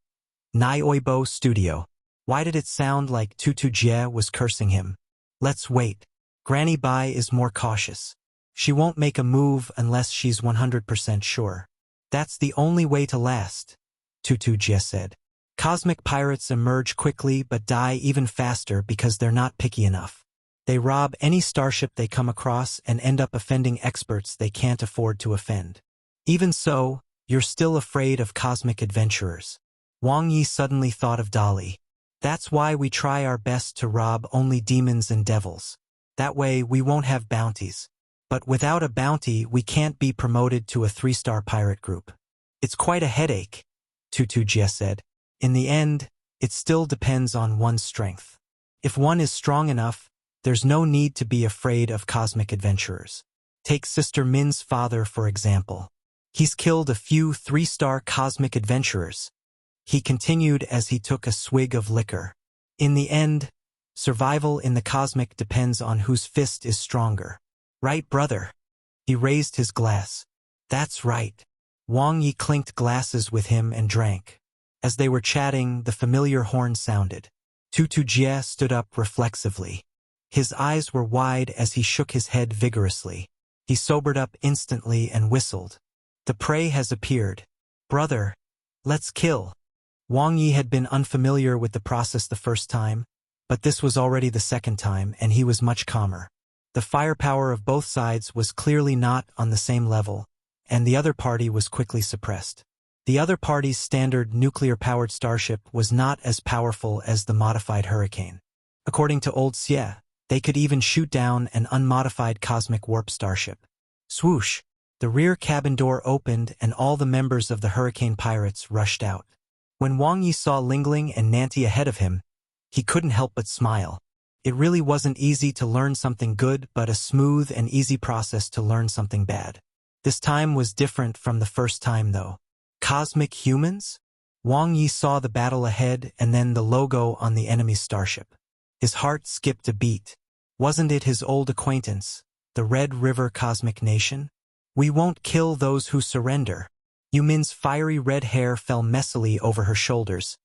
Nioibo Studio. Why did it sound like Tutu Jie was cursing him? Let's wait. Granny Bai is more cautious. She won't make a move unless she's 100% sure. That's the only way to last, Tutu Jie said. Cosmic pirates emerge quickly but die even faster because they're not picky enough. They rob any starship they come across and end up offending experts they can't afford to offend. Even so, you're still afraid of cosmic adventurers. Wang Yi suddenly thought of Dali. That's why we try our best to rob only demons and devils. That way we won't have bounties. But without a bounty, we can't be promoted to a 3-star pirate group. It's quite a headache, Tutu Jie said. In the end, it still depends on one's strength. If one is strong enough, there's no need to be afraid of cosmic adventurers. Take Sister Min's father, for example. He's killed a few 3-star cosmic adventurers. He continued as he took a swig of liquor. In the end, survival in the cosmic depends on whose fist is stronger. Right, brother? He raised his glass. That's right. Wang Yi clinked glasses with him and drank. As they were chatting, the familiar horn sounded. Tutu Jie stood up reflexively. His eyes were wide as he shook his head vigorously. He sobered up instantly and whistled. The prey has appeared. Brother, let's kill. Wang Ye had been unfamiliar with the process the first time, but this was already the second time, and he was much calmer. The firepower of both sides was clearly not on the same level, and the other party was quickly suppressed. The other party's standard nuclear-powered starship was not as powerful as the modified Hurricane. According to Old Xie, they could even shoot down an unmodified cosmic warp starship. Swoosh! The rear cabin door opened and all the members of the Hurricane pirates rushed out. When Wang Ye saw Lingling and Nanti ahead of him, he couldn't help but smile. It really wasn't easy to learn something good, but a smooth and easy process to learn something bad. This time was different from the first time, though. Cosmic humans? Wang Ye saw the battle ahead and then the logo on the enemy's starship. His heart skipped a beat. Wasn't it his old acquaintance, the Red River Cosmic Nation? We won't kill those who surrender. Yumin's fiery red hair fell messily over her shoulders,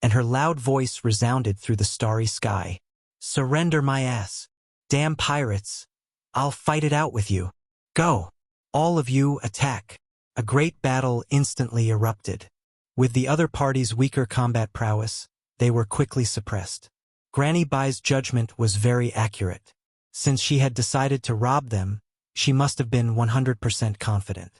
and her loud voice resounded through the starry sky. Surrender my ass. Damn pirates. I'll fight it out with you. Go. All of you attack. A great battle instantly erupted. With the other party's weaker combat prowess, they were quickly suppressed. Granny Bai's judgment was very accurate. Since she had decided to rob them, she must have been 100% confident.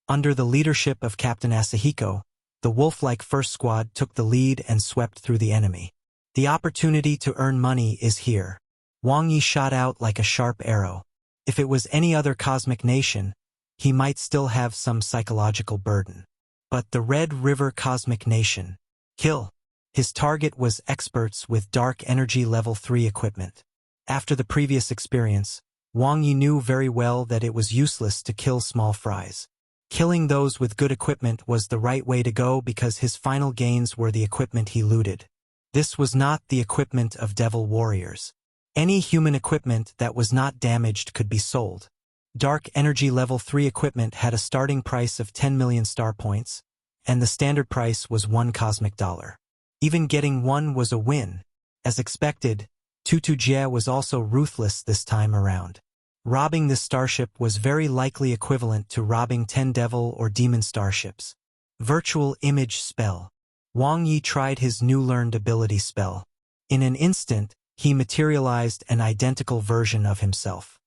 Under the leadership of Captain Asahiko, the wolf-like first squad took the lead and swept through the enemy. The opportunity to earn money is here. Wang Ye shot out like a sharp arrow. If it was any other cosmic nation, he might still have some psychological burden. But the Red River Cosmic Nation. Kill. His target was experts with dark energy level 3 equipment. After the previous experience, Wang Ye knew very well that it was useless to kill small fries. Killing those with good equipment was the right way to go because his final gains were the equipment he looted. This was not the equipment of devil warriors. Any human equipment that was not damaged could be sold. Dark energy level 3 equipment had a starting price of 10 million star points, and the standard price was $1 cosmic dollar. Even getting one was a win. As expected, Tutu Jie was also ruthless this time around. Robbing this starship was very likely equivalent to robbing 10 devil or demon starships. Virtual image spell. Wang Ye tried his new learned ability spell. In an instant, he materialized an identical version of himself.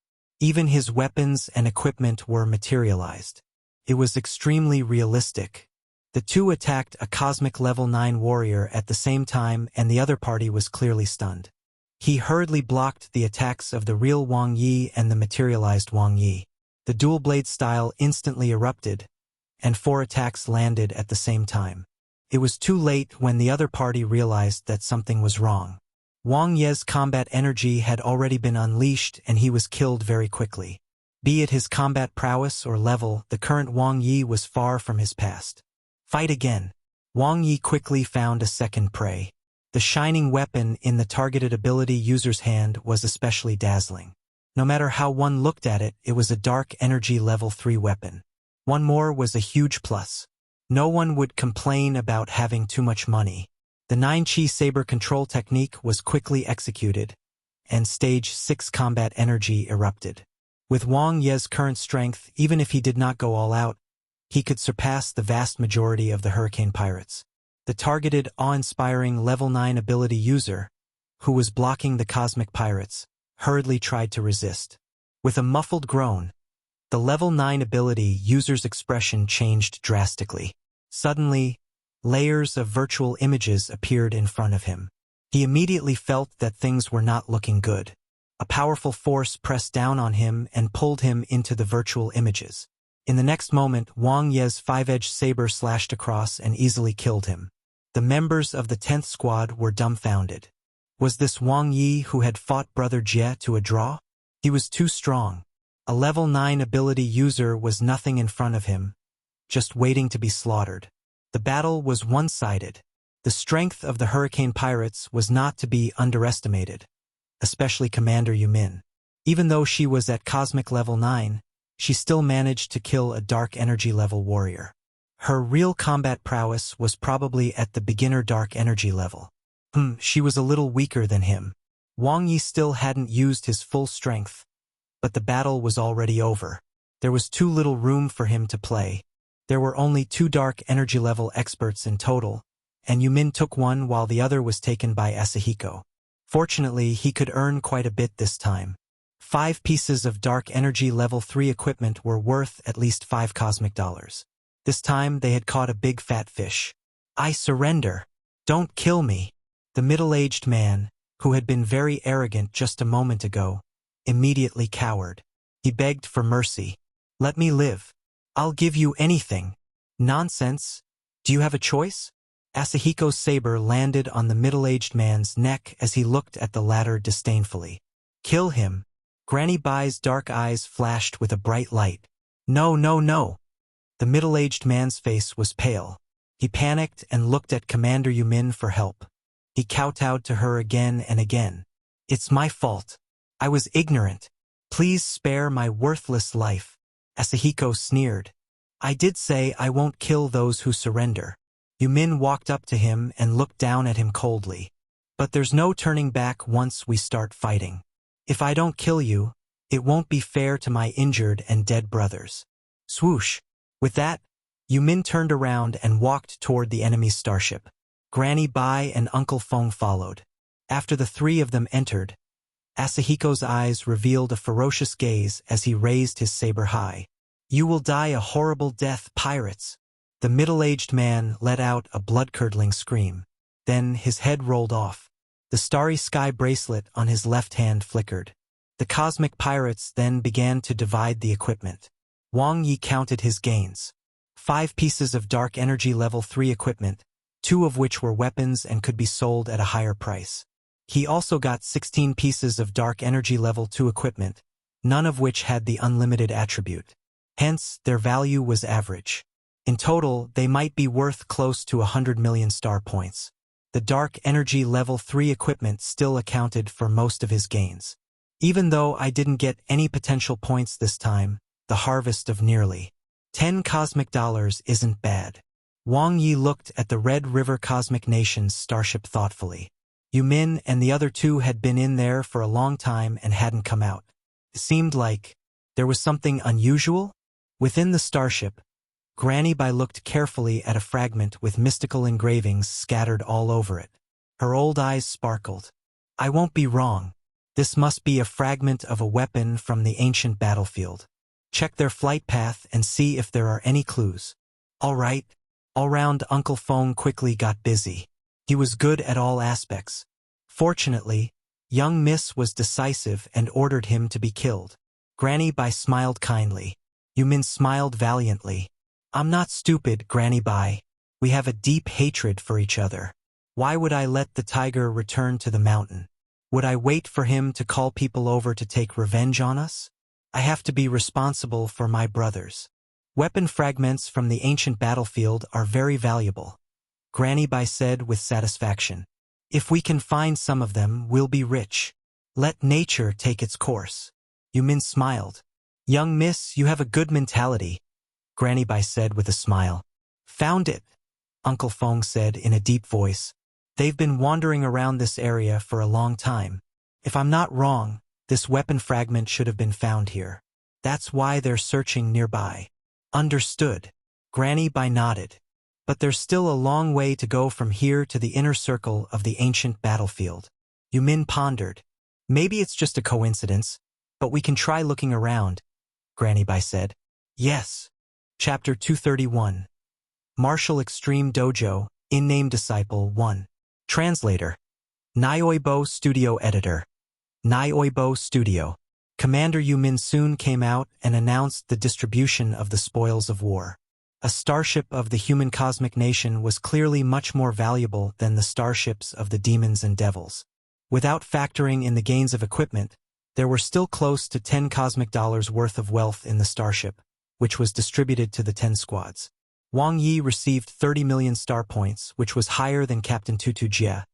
Even his weapons and equipment were materialized. It was extremely realistic. The two attacked a cosmic level 9 warrior at the same time and the other party was clearly stunned. He hurriedly blocked the attacks of the real Wang Ye and the materialized Wang Ye. The dual blade style instantly erupted, and 4 attacks landed at the same time. It was too late when the other party realized that something was wrong. Wang Ye's combat energy had already been unleashed and he was killed very quickly. Be it his combat prowess or level, the current Wang Ye was far from his past. Fight again. Wang Ye quickly found a second prey. The shining weapon in the targeted ability user's hand was especially dazzling. No matter how one looked at it, it was a dark energy level 3 weapon. One more was a huge plus. No one would complain about having too much money. The 9-chi saber control technique was quickly executed, and stage 6 combat energy erupted. With Wang Ye's current strength, even if he did not go all out, he could surpass the vast majority of the Hurricane pirates. The targeted, awe-inspiring level 9 ability user, who was blocking the cosmic pirates, hurriedly tried to resist. With a muffled groan, the level 9 ability user's expression changed drastically. Suddenly, layers of virtual images appeared in front of him. He immediately felt that things were not looking good. A powerful force pressed down on him and pulled him into the virtual images. In the next moment, Wang Ye's 5-edged saber slashed across and easily killed him. The members of the 10th squad were dumbfounded. Was this Wang Ye who had fought Brother Jie to a draw? He was too strong. A level 9 ability user was nothing in front of him, just waiting to be slaughtered. The battle was one-sided. The strength of the Hurricane pirates was not to be underestimated, especially Commander Yumin. Even though she was at cosmic level 9, she still managed to kill a dark energy level warrior. Her real combat prowess was probably at the beginner dark energy level. She was a little weaker than him. Wang Ye still hadn't used his full strength, but the battle was already over. There was too little room for him to play. There were only 2 dark energy level experts in total, and Yumin took one while the other was taken by Asahiko. Fortunately, he could earn quite a bit this time. 5 pieces of dark energy level 3 equipment were worth at least 5 cosmic dollars. This time they had caught a big fat fish. "I surrender. Don't kill me." The middle-aged man, who had been very arrogant just a moment ago, immediately cowered. He begged for mercy. "Let me live. I'll give you anything." "Nonsense. Do you have a choice?" Asahiko's saber landed on the middle-aged man's neck as he looked at the latter disdainfully. "Kill him." Granny Bai's dark eyes flashed with a bright light. "No, no, no." The middle-aged man's face was pale. He panicked and looked at Commander Yumin for help. He kowtowed to her again and again. "It's my fault. I was ignorant. Please spare my worthless life." Asahiko sneered. "I did say I won't kill those who surrender." Yumin walked up to him and looked down at him coldly. "But there's no turning back once we start fighting. If I don't kill you, it won't be fair to my injured and dead brothers." Swoosh! With that, Yumin turned around and walked toward the enemy's starship. Granny Bai and Uncle Feng followed. After the 3 of them entered, Asahiko's eyes revealed a ferocious gaze as he raised his saber high. "You will die a horrible death, pirates." The middle-aged man let out a blood-curdling scream. Then his head rolled off. The starry sky bracelet on his left hand flickered. The cosmic pirates then began to divide the equipment. Wang Ye counted his gains. 5 pieces of dark energy level 3 equipment, 2 of which were weapons and could be sold at a higher price. He also got 16 pieces of dark energy level 2 equipment, none of which had the unlimited attribute. Hence, their value was average. In total, they might be worth close to 100 million star points. The dark energy level 3 equipment still accounted for most of his gains. Even though I didn't get any potential points this time, the harvest of nearly 10 cosmic dollars isn't bad. Wang Ye looked at the Red River Cosmic Nation's starship thoughtfully. Yumin and the other 2 had been in there for a long time and hadn't come out. It seemed like there was something unusual within the starship. Granny Bai looked carefully at a fragment with mystical engravings scattered all over it. Her old eyes sparkled. "I won't be wrong. This must be a fragment of a weapon from the ancient battlefield. Check their flight path and see if there are any clues." "All right." All-round Uncle Feng quickly got busy. He was good at all aspects. Fortunately, young Miss was decisive and ordered him to be killed. Granny Bai smiled kindly. Yumin smiled valiantly. "I'm not stupid, Granny Bai. We have a deep hatred for each other. Why would I let the tiger return to the mountain? Would I wait for him to call people over to take revenge on us? I have to be responsible for my brothers." "Weapon fragments from the ancient battlefield are very valuable," Granny Bai said with satisfaction. "If we can find some of them, we'll be rich. Let nature take its course." Yumin smiled. "Young Miss, you have a good mentality," Granny Bai said with a smile. "Found it," Uncle Feng said in a deep voice. "They've been wandering around this area for a long time. If I'm not wrong, this weapon fragment should have been found here. That's why they're searching nearby." "Understood." Granny Bai nodded. "But there's still a long way to go from here to the inner circle of the ancient battlefield." Yumin pondered. "Maybe it's just a coincidence, but we can try looking around," Granny Bai said. "Yes." Chapter 231. Martial Extreme Dojo, In-Name Disciple 1. Translator. Nioibo Studio Editor. Nioibo Studio. Commander Yumin soon came out and announced the distribution of the spoils of war. A starship of the human cosmic nation was clearly much more valuable than the starships of the demons and devils. Without factoring in the gains of equipment, there were still close to 10 cosmic dollars worth of wealth in the starship, which was distributed to the 10 squads. Wang Ye received 30 million star points, which was higher than Captain Tutu Jia,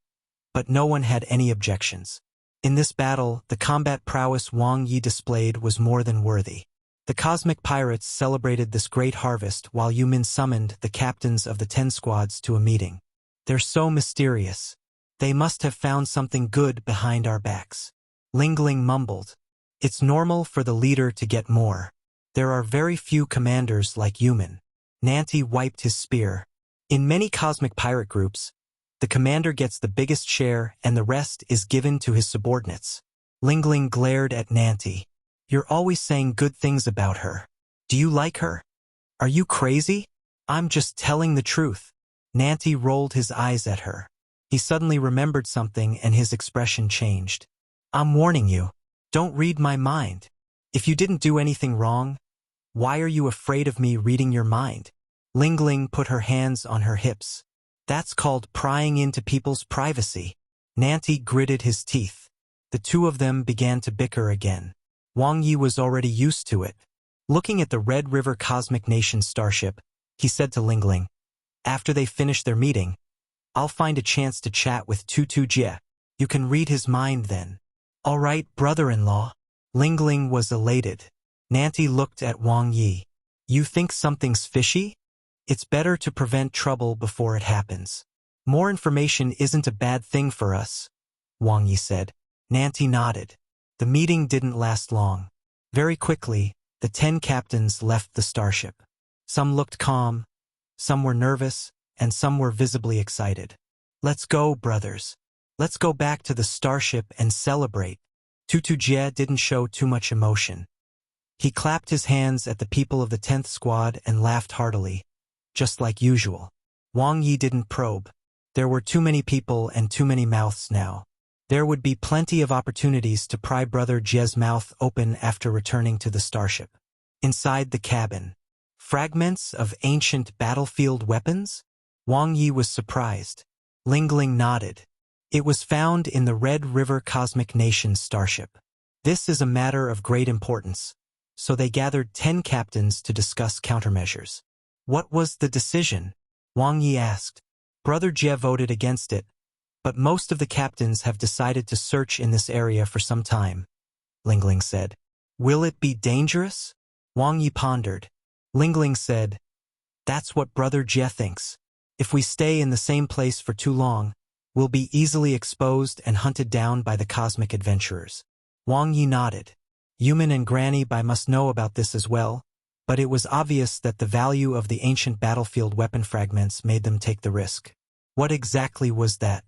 but no one had any objections. In this battle, the combat prowess Wang Ye displayed was more than worthy. The cosmic pirates celebrated this great harvest while Yumin summoned the captains of the 10 squads to a meeting. "They're so mysterious. They must have found something good behind our backs," Lingling mumbled. "It's normal for the leader to get more. There are very few commanders like Yumin." Nanti wiped his spear. In many cosmic pirate groups, The commander gets the biggest share and the rest is given to his subordinates. Lingling glared at Nanti. You're always saying good things about her. Do you like her? Are you crazy? I'm just telling the truth. Nanti rolled his eyes at her. He suddenly remembered something and his expression changed. I'm warning you. Don't read my mind. If you didn't do anything wrong, why are you afraid of me reading your mind? Lingling put her hands on her hips. That's called prying into people's privacy. Nanti gritted his teeth. The two of them began to bicker again. Wang Ye was already used to it. Looking at the Red River Cosmic Nation starship, he said to Lingling, after they finish their meeting, I'll find a chance to chat with Jie. You can read his mind then. All right, brother-in-law. Lingling was elated. Nanti looked at Wang Ye. You think something's fishy? It's better to prevent trouble before it happens. More information isn't a bad thing for us, Wang Ye said. Nanti nodded. The meeting didn't last long. Very quickly, the 10 captains left the starship. Some looked calm, some were nervous, and some were visibly excited. Let's go, brothers. Let's go back to the starship and celebrate. Jie didn't show too much emotion. He clapped his hands at the people of the 10th squad and laughed heartily, just like usual. Wang Ye didn't probe. There were too many people and too many mouths now. There would be plenty of opportunities to pry Brother Jie's mouth open after returning to the starship. Inside the cabin, fragments of ancient battlefield weapons? Wang Ye was surprised. Lingling nodded. It was found in the Red River Cosmic Nation starship. This is a matter of great importance, so they gathered 10 captains to discuss countermeasures. What was the decision? Wang Ye asked. Brother Jie voted against it, but most of the captains have decided to search in this area for some time, Lingling said. Will it be dangerous? Wang Ye pondered. Lingling said, that's what Brother Jie thinks. If we stay in the same place for too long, we'll be easily exposed and hunted down by the cosmic adventurers. Wang Ye nodded. Yuman and Granny Bai must know about this as well, but it was obvious that the value of the ancient battlefield weapon fragments made them take the risk. What exactly was that?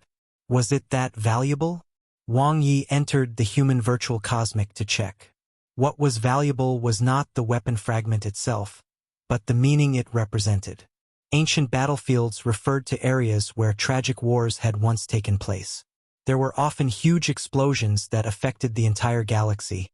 Was it that valuable? Wang Ye entered the human virtual cosmic to check. What was valuable was not the weapon fragment itself, but the meaning it represented. Ancient battlefields referred to areas where tragic wars had once taken place. There were often huge explosions that affected the entire galaxy,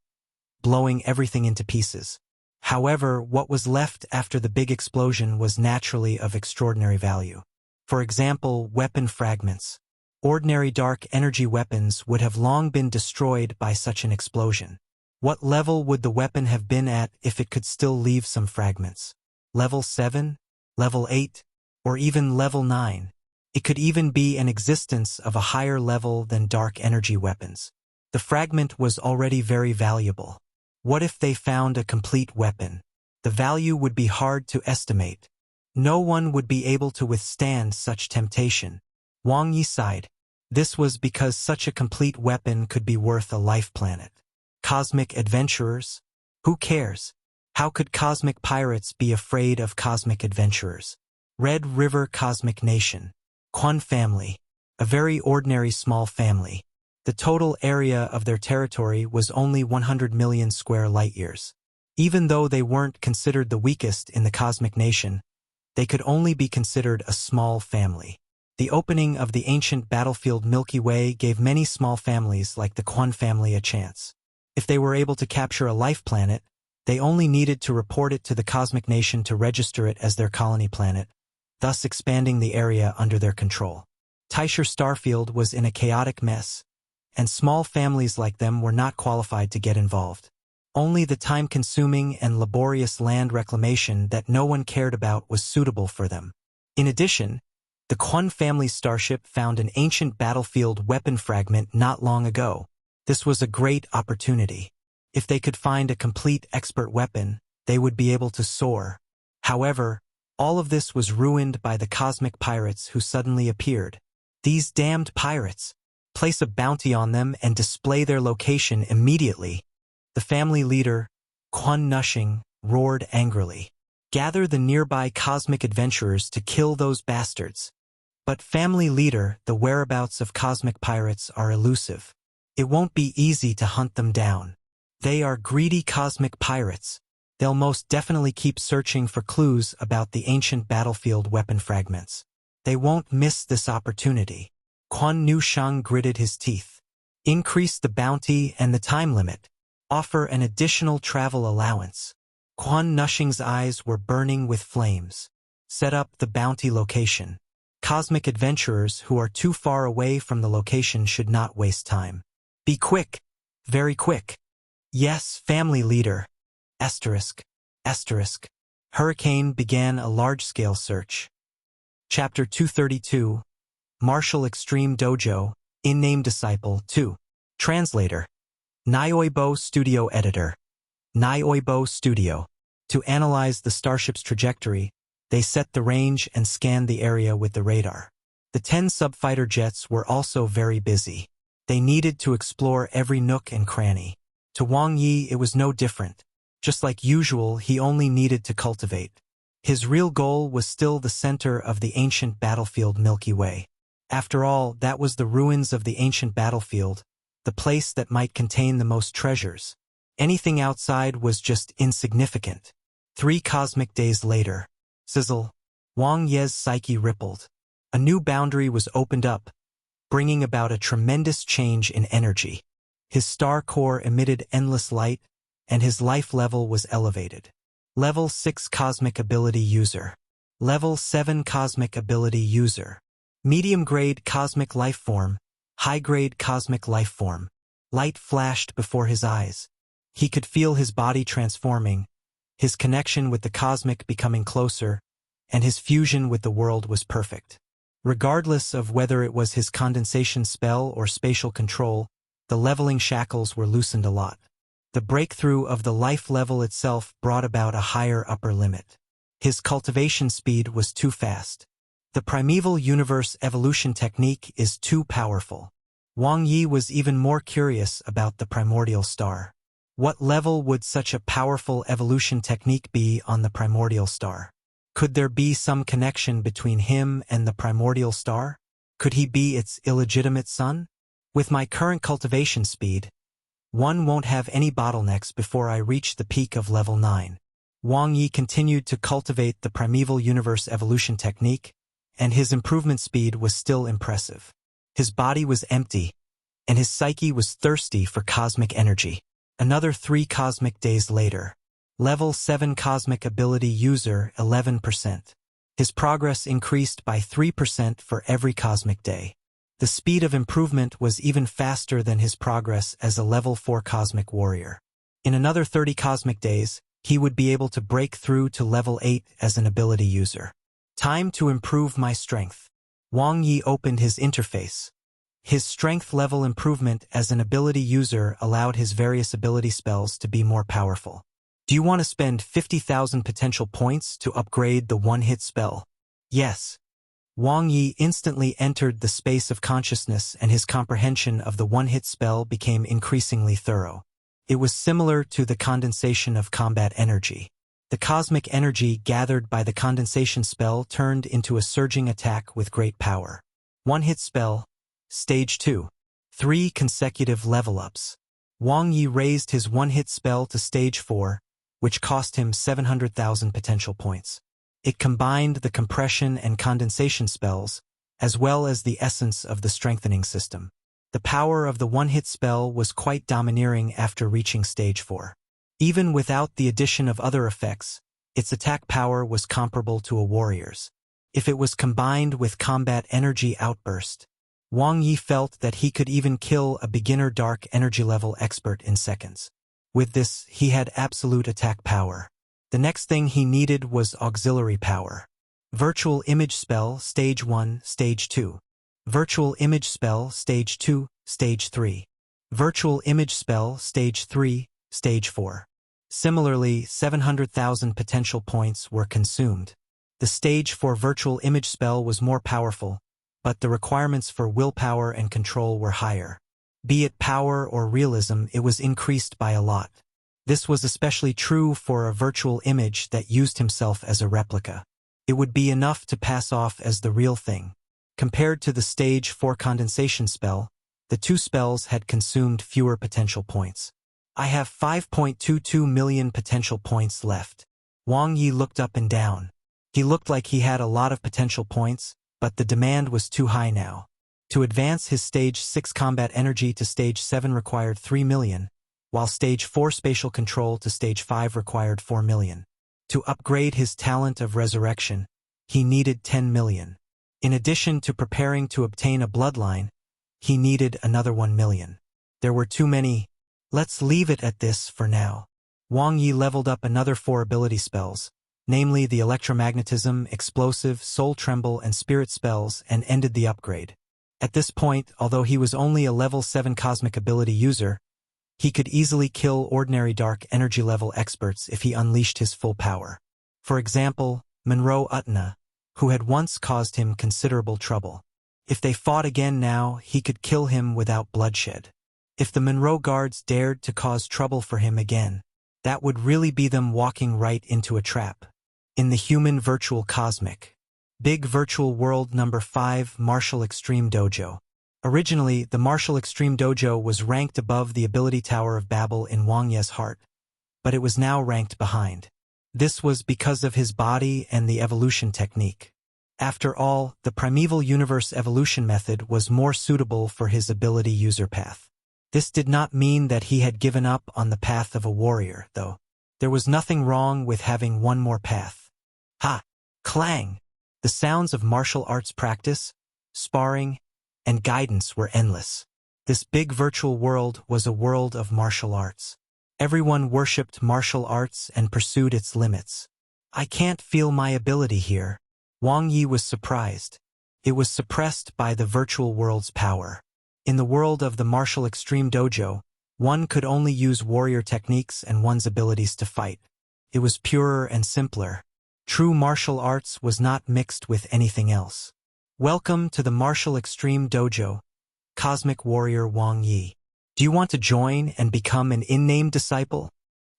blowing everything into pieces. However, what was left after the big explosion was naturally of extraordinary value. For example, weapon fragments. Ordinary dark energy weapons would have long been destroyed by such an explosion. What level would the weapon have been at if it could still leave some fragments? Level 7? Level 8? Or even level 9? It could even be an existence of a higher level than dark energy weapons. The fragment was already very valuable. What if they found a complete weapon? The value would be hard to estimate. No one would be able to withstand such temptation. Wang Ye sighed. This was because such a complete weapon could be worth a life planet. Cosmic adventurers? Who cares? How could cosmic pirates be afraid of cosmic adventurers? Red River Cosmic Nation. Quan family. A very ordinary small family. The total area of their territory was only 100 million square light-years. Even though they weren't considered the weakest in the Cosmic Nation, they could only be considered a small family. The opening of the ancient battlefield Milky Way gave many small families like the Quan family a chance. If they were able to capture a life planet, they only needed to report it to the Cosmic Nation to register it as their colony planet, thus expanding the area under their control. Teicher Starfield was in a chaotic mess, and small families like them were not qualified to get involved. Only the time-consuming and laborious land reclamation that no one cared about was suitable for them. In addition, the Quan family starship found an ancient battlefield weapon fragment not long ago. This was a great opportunity. If they could find a complete expert weapon, they would be able to soar. However, all of this was ruined by the cosmic pirates who suddenly appeared. These damned pirates! Place a bounty on them and display their location immediately. The family leader, Quan Nushing, roared angrily. Gather the nearby cosmic adventurers to kill those bastards. But family leader, the whereabouts of cosmic pirates are elusive. It won't be easy to hunt them down. They are greedy cosmic pirates. They'll most definitely keep searching for clues about the ancient battlefield weapon fragments. They won't miss this opportunity. Quan Nu Shang gritted his teeth. Increase the bounty and the time limit. Offer an additional travel allowance. Quan Nushing's eyes were burning with flames. Set up the bounty location. Cosmic adventurers who are too far away from the location should not waste time. Be quick. Very quick. Yes, family leader. Asterisk. Asterisk. Hurricane began a large-scale search. Chapter 232. Martial Extreme Dojo, In-Name Disciple 2. Translator. Nioibo Studio Editor. Nioibo Studio. To analyze the starship's trajectory, they set the range and scanned the area with the radar. The 10 subfighter jets were also very busy. They needed to explore every nook and cranny. To Wang Ye it was no different. Just like usual, he only needed to cultivate. His real goal was still the center of the ancient battlefield Milky Way. After all, that was the ruins of the ancient battlefield, the place that might contain the most treasures. Anything outside was just insignificant. 3 cosmic days later. Sizzle. Wang Ye's psyche rippled. A new boundary was opened up, bringing about a tremendous change in energy. His star core emitted endless light, and his life level was elevated. Level 6 Cosmic Ability User. Level 7 Cosmic Ability User. Medium-grade Cosmic Lifeform. High-grade Cosmic Lifeform. Light flashed before his eyes. He could feel his body transforming, his connection with the cosmic becoming closer, and his fusion with the world was perfect. Regardless of whether it was his condensation spell or spatial control, the leveling shackles were loosened a lot. The breakthrough of the life level itself brought about a higher upper limit. His cultivation speed was too fast. The primeval universe evolution technique is too powerful. Wang Ye was even more curious about the primordial star. What level would such a powerful evolution technique be on the primordial star? Could there be some connection between him and the primordial star? Could he be its illegitimate son? With my current cultivation speed, one won't have any bottlenecks before I reach the peak of level 9. Wang Ye continued to cultivate the primeval universe evolution technique, and his improvement speed was still impressive. His body was empty, and his psyche was thirsty for cosmic energy. Another 3 cosmic days later. Level 7 Cosmic Ability User 11%. His progress increased by 3% for every cosmic day. The speed of improvement was even faster than his progress as a level 4 Cosmic Warrior. In another 30 cosmic days, he would be able to break through to level 8 as an ability user. Time to improve my strength. Wang Ye opened his interface. His strength level improvement as an ability user allowed his various ability spells to be more powerful. Do you want to spend 50,000 potential points to upgrade the one-hit spell? Yes. Wang Ye instantly entered the space of consciousness and his comprehension of the one-hit spell became increasingly thorough. It was similar to the condensation of combat energy. The cosmic energy gathered by the condensation spell turned into a surging attack with great power. One-hit spell. Stage 2. 3 consecutive level-ups. Wang Ye raised his one-hit spell to Stage 4, which cost him 700,000 potential points. It combined the compression and condensation spells, as well as the essence of the strengthening system. The power of the one-hit spell was quite domineering after reaching Stage 4. Even without the addition of other effects, its attack power was comparable to a warrior's. If it was combined with combat energy outburst, Wang Ye felt that he could even kill a beginner dark energy level expert in seconds. With this, he had absolute attack power. The next thing he needed was auxiliary power. Virtual Image Spell Stage 1, Stage 2. Virtual Image Spell Stage 2, Stage 3. Virtual Image Spell Stage 3, Stage 4. Similarly, 700,000 potential points were consumed. The Stage 4 Virtual Image Spell was more powerful, but the requirements for willpower and control were higher. Be it power or realism, it was increased by a lot. This was especially true for a virtual image that used himself as a replica. It would be enough to pass off as the real thing. Compared to the stage 4 condensation spell, the two spells had consumed fewer potential points. I have 5.22 million potential points left. Wang Ye looked up and down. He looked like he had a lot of potential points, but the demand was too high now. To advance his stage 6 combat energy to stage 7 required 3 million, while stage 4 spatial control to stage 5 required 4 million. To upgrade his talent of resurrection, he needed 10 million. In addition to preparing to obtain a bloodline, he needed another 1 million. There were too many. Let's leave it at this for now. Wang Ye leveled up another 4 ability spells, namely the electromagnetism, explosive, soul tremble, and spirit spells, and ended the upgrade. At this point, although he was only a level 7 cosmic ability user, he could easily kill ordinary dark energy level experts if he unleashed his full power. For example, Monroe Utna, who had once caused him considerable trouble. If they fought again now, he could kill him without bloodshed. If the Monroe guards dared to cause trouble for him again, that would really be them walking right into a trap. In the human virtual cosmic, Big Virtual World number 5 Martial Extreme Dojo. Originally, the Martial Extreme Dojo was ranked above the Ability Tower of Babel in Wang Ye's heart, but it was now ranked behind. This was because of his body and the evolution technique. After all, the primeval universe evolution method was more suitable for his ability user path. This did not mean that he had given up on the path of a warrior, though. There was nothing wrong with having one more path. Ha! Clang! The sounds of martial arts practice, sparring, and guidance were endless. This big virtual world was a world of martial arts. Everyone worshipped martial arts and pursued its limits. I can't feel my ability here. Wang Ye was surprised. It was suppressed by the virtual world's power. In the world of the Martial Extreme Dojo, one could only use warrior techniques and one's abilities to fight. It was purer and simpler. True martial arts was not mixed with anything else. Welcome to the Martial Extreme Dojo, Cosmic Warrior Wang Ye. Do you want to join and become an in-name disciple?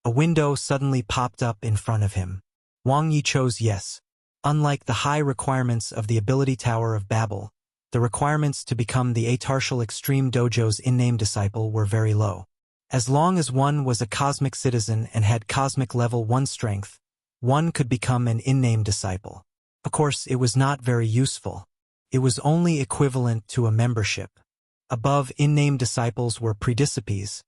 A window suddenly popped up in front of him. Wang Ye chose yes. Unlike the high requirements of the Ability Tower of Babel, the requirements to become the Atartial Extreme Dojo's in-name disciple were very low. As long as one was a cosmic citizen and had cosmic level 1 strength, one could become an in-name disciple. Of course, it was not very useful. It was only equivalent to a membership. Above in-name disciples were predisciples,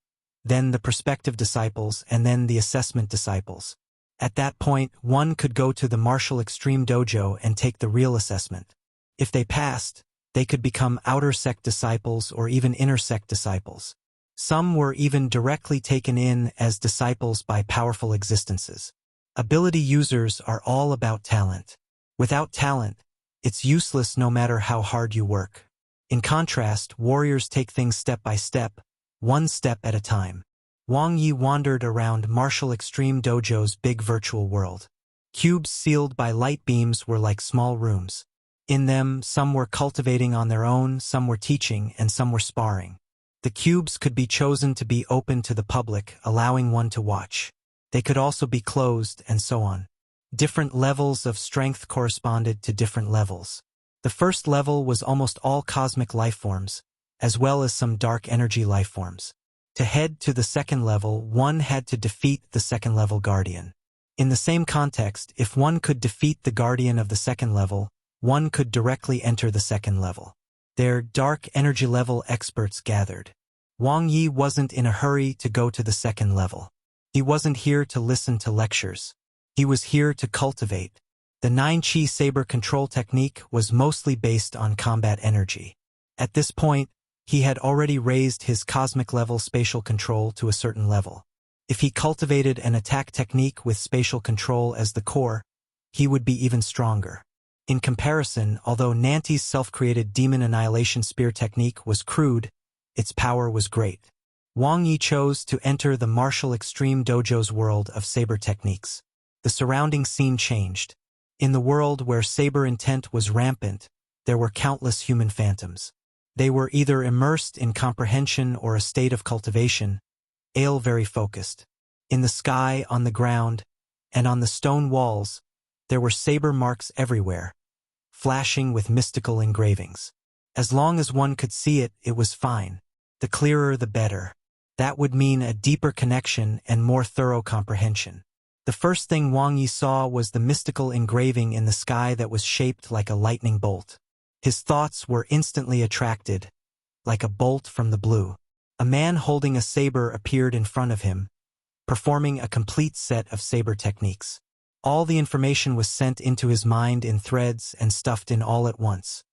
then the prospective disciples, and then the assessment disciples. At that point, one could go to the Martial Extreme Dojo and take the real assessment. If they passed, they could become outer sect disciples or even inner sect disciples. Some were even directly taken in as disciples by powerful existences. Ability users are all about talent. Without talent, it's useless no matter how hard you work. In contrast, warriors take things step by step, one step at a time. Wang Ye wandered around Martial Extreme Dojo's big virtual world. Cubes sealed by light beams were like small rooms. In them, some were cultivating on their own, some were teaching, and some were sparring. The cubes could be chosen to be open to the public, allowing one to watch. They could also be closed, and so on. Different levels of strength corresponded to different levels. The first level was almost all cosmic lifeforms, as well as some dark energy lifeforms. To head to the second level, one had to defeat the second level guardian. In the same context, if one could defeat the guardian of the second level, one could directly enter the second level. There, dark energy level experts gathered. Wang Ye wasn't in a hurry to go to the second level. He wasn't here to listen to lectures. He was here to cultivate. The 9-chi saber control technique was mostly based on combat energy. At this point, he had already raised his cosmic level spatial control to a certain level. If he cultivated an attack technique with spatial control as the core, he would be even stronger. In comparison, although Nanti's self-created demon annihilation spear technique was crude, its power was great. Wang Ye chose to enter the Martial Extreme Dojo's world of saber techniques. The surrounding scene changed. In the world where saber intent was rampant, there were countless human phantoms. They were either immersed in comprehension or a state of cultivation, very focused. In the sky, on the ground, and on the stone walls, there were saber marks everywhere. flashing with mystical engravings. As long as one could see it, it was fine. The clearer the better. That would mean a deeper connection and more thorough comprehension. The first thing Wang Ye saw was the mystical engraving in the sky that was shaped like a lightning bolt. His thoughts were instantly attracted, like a bolt from the blue. A man holding a saber appeared in front of him, performing a complete set of saber techniques. All the information was sent into his mind in threads and stuffed in all at once.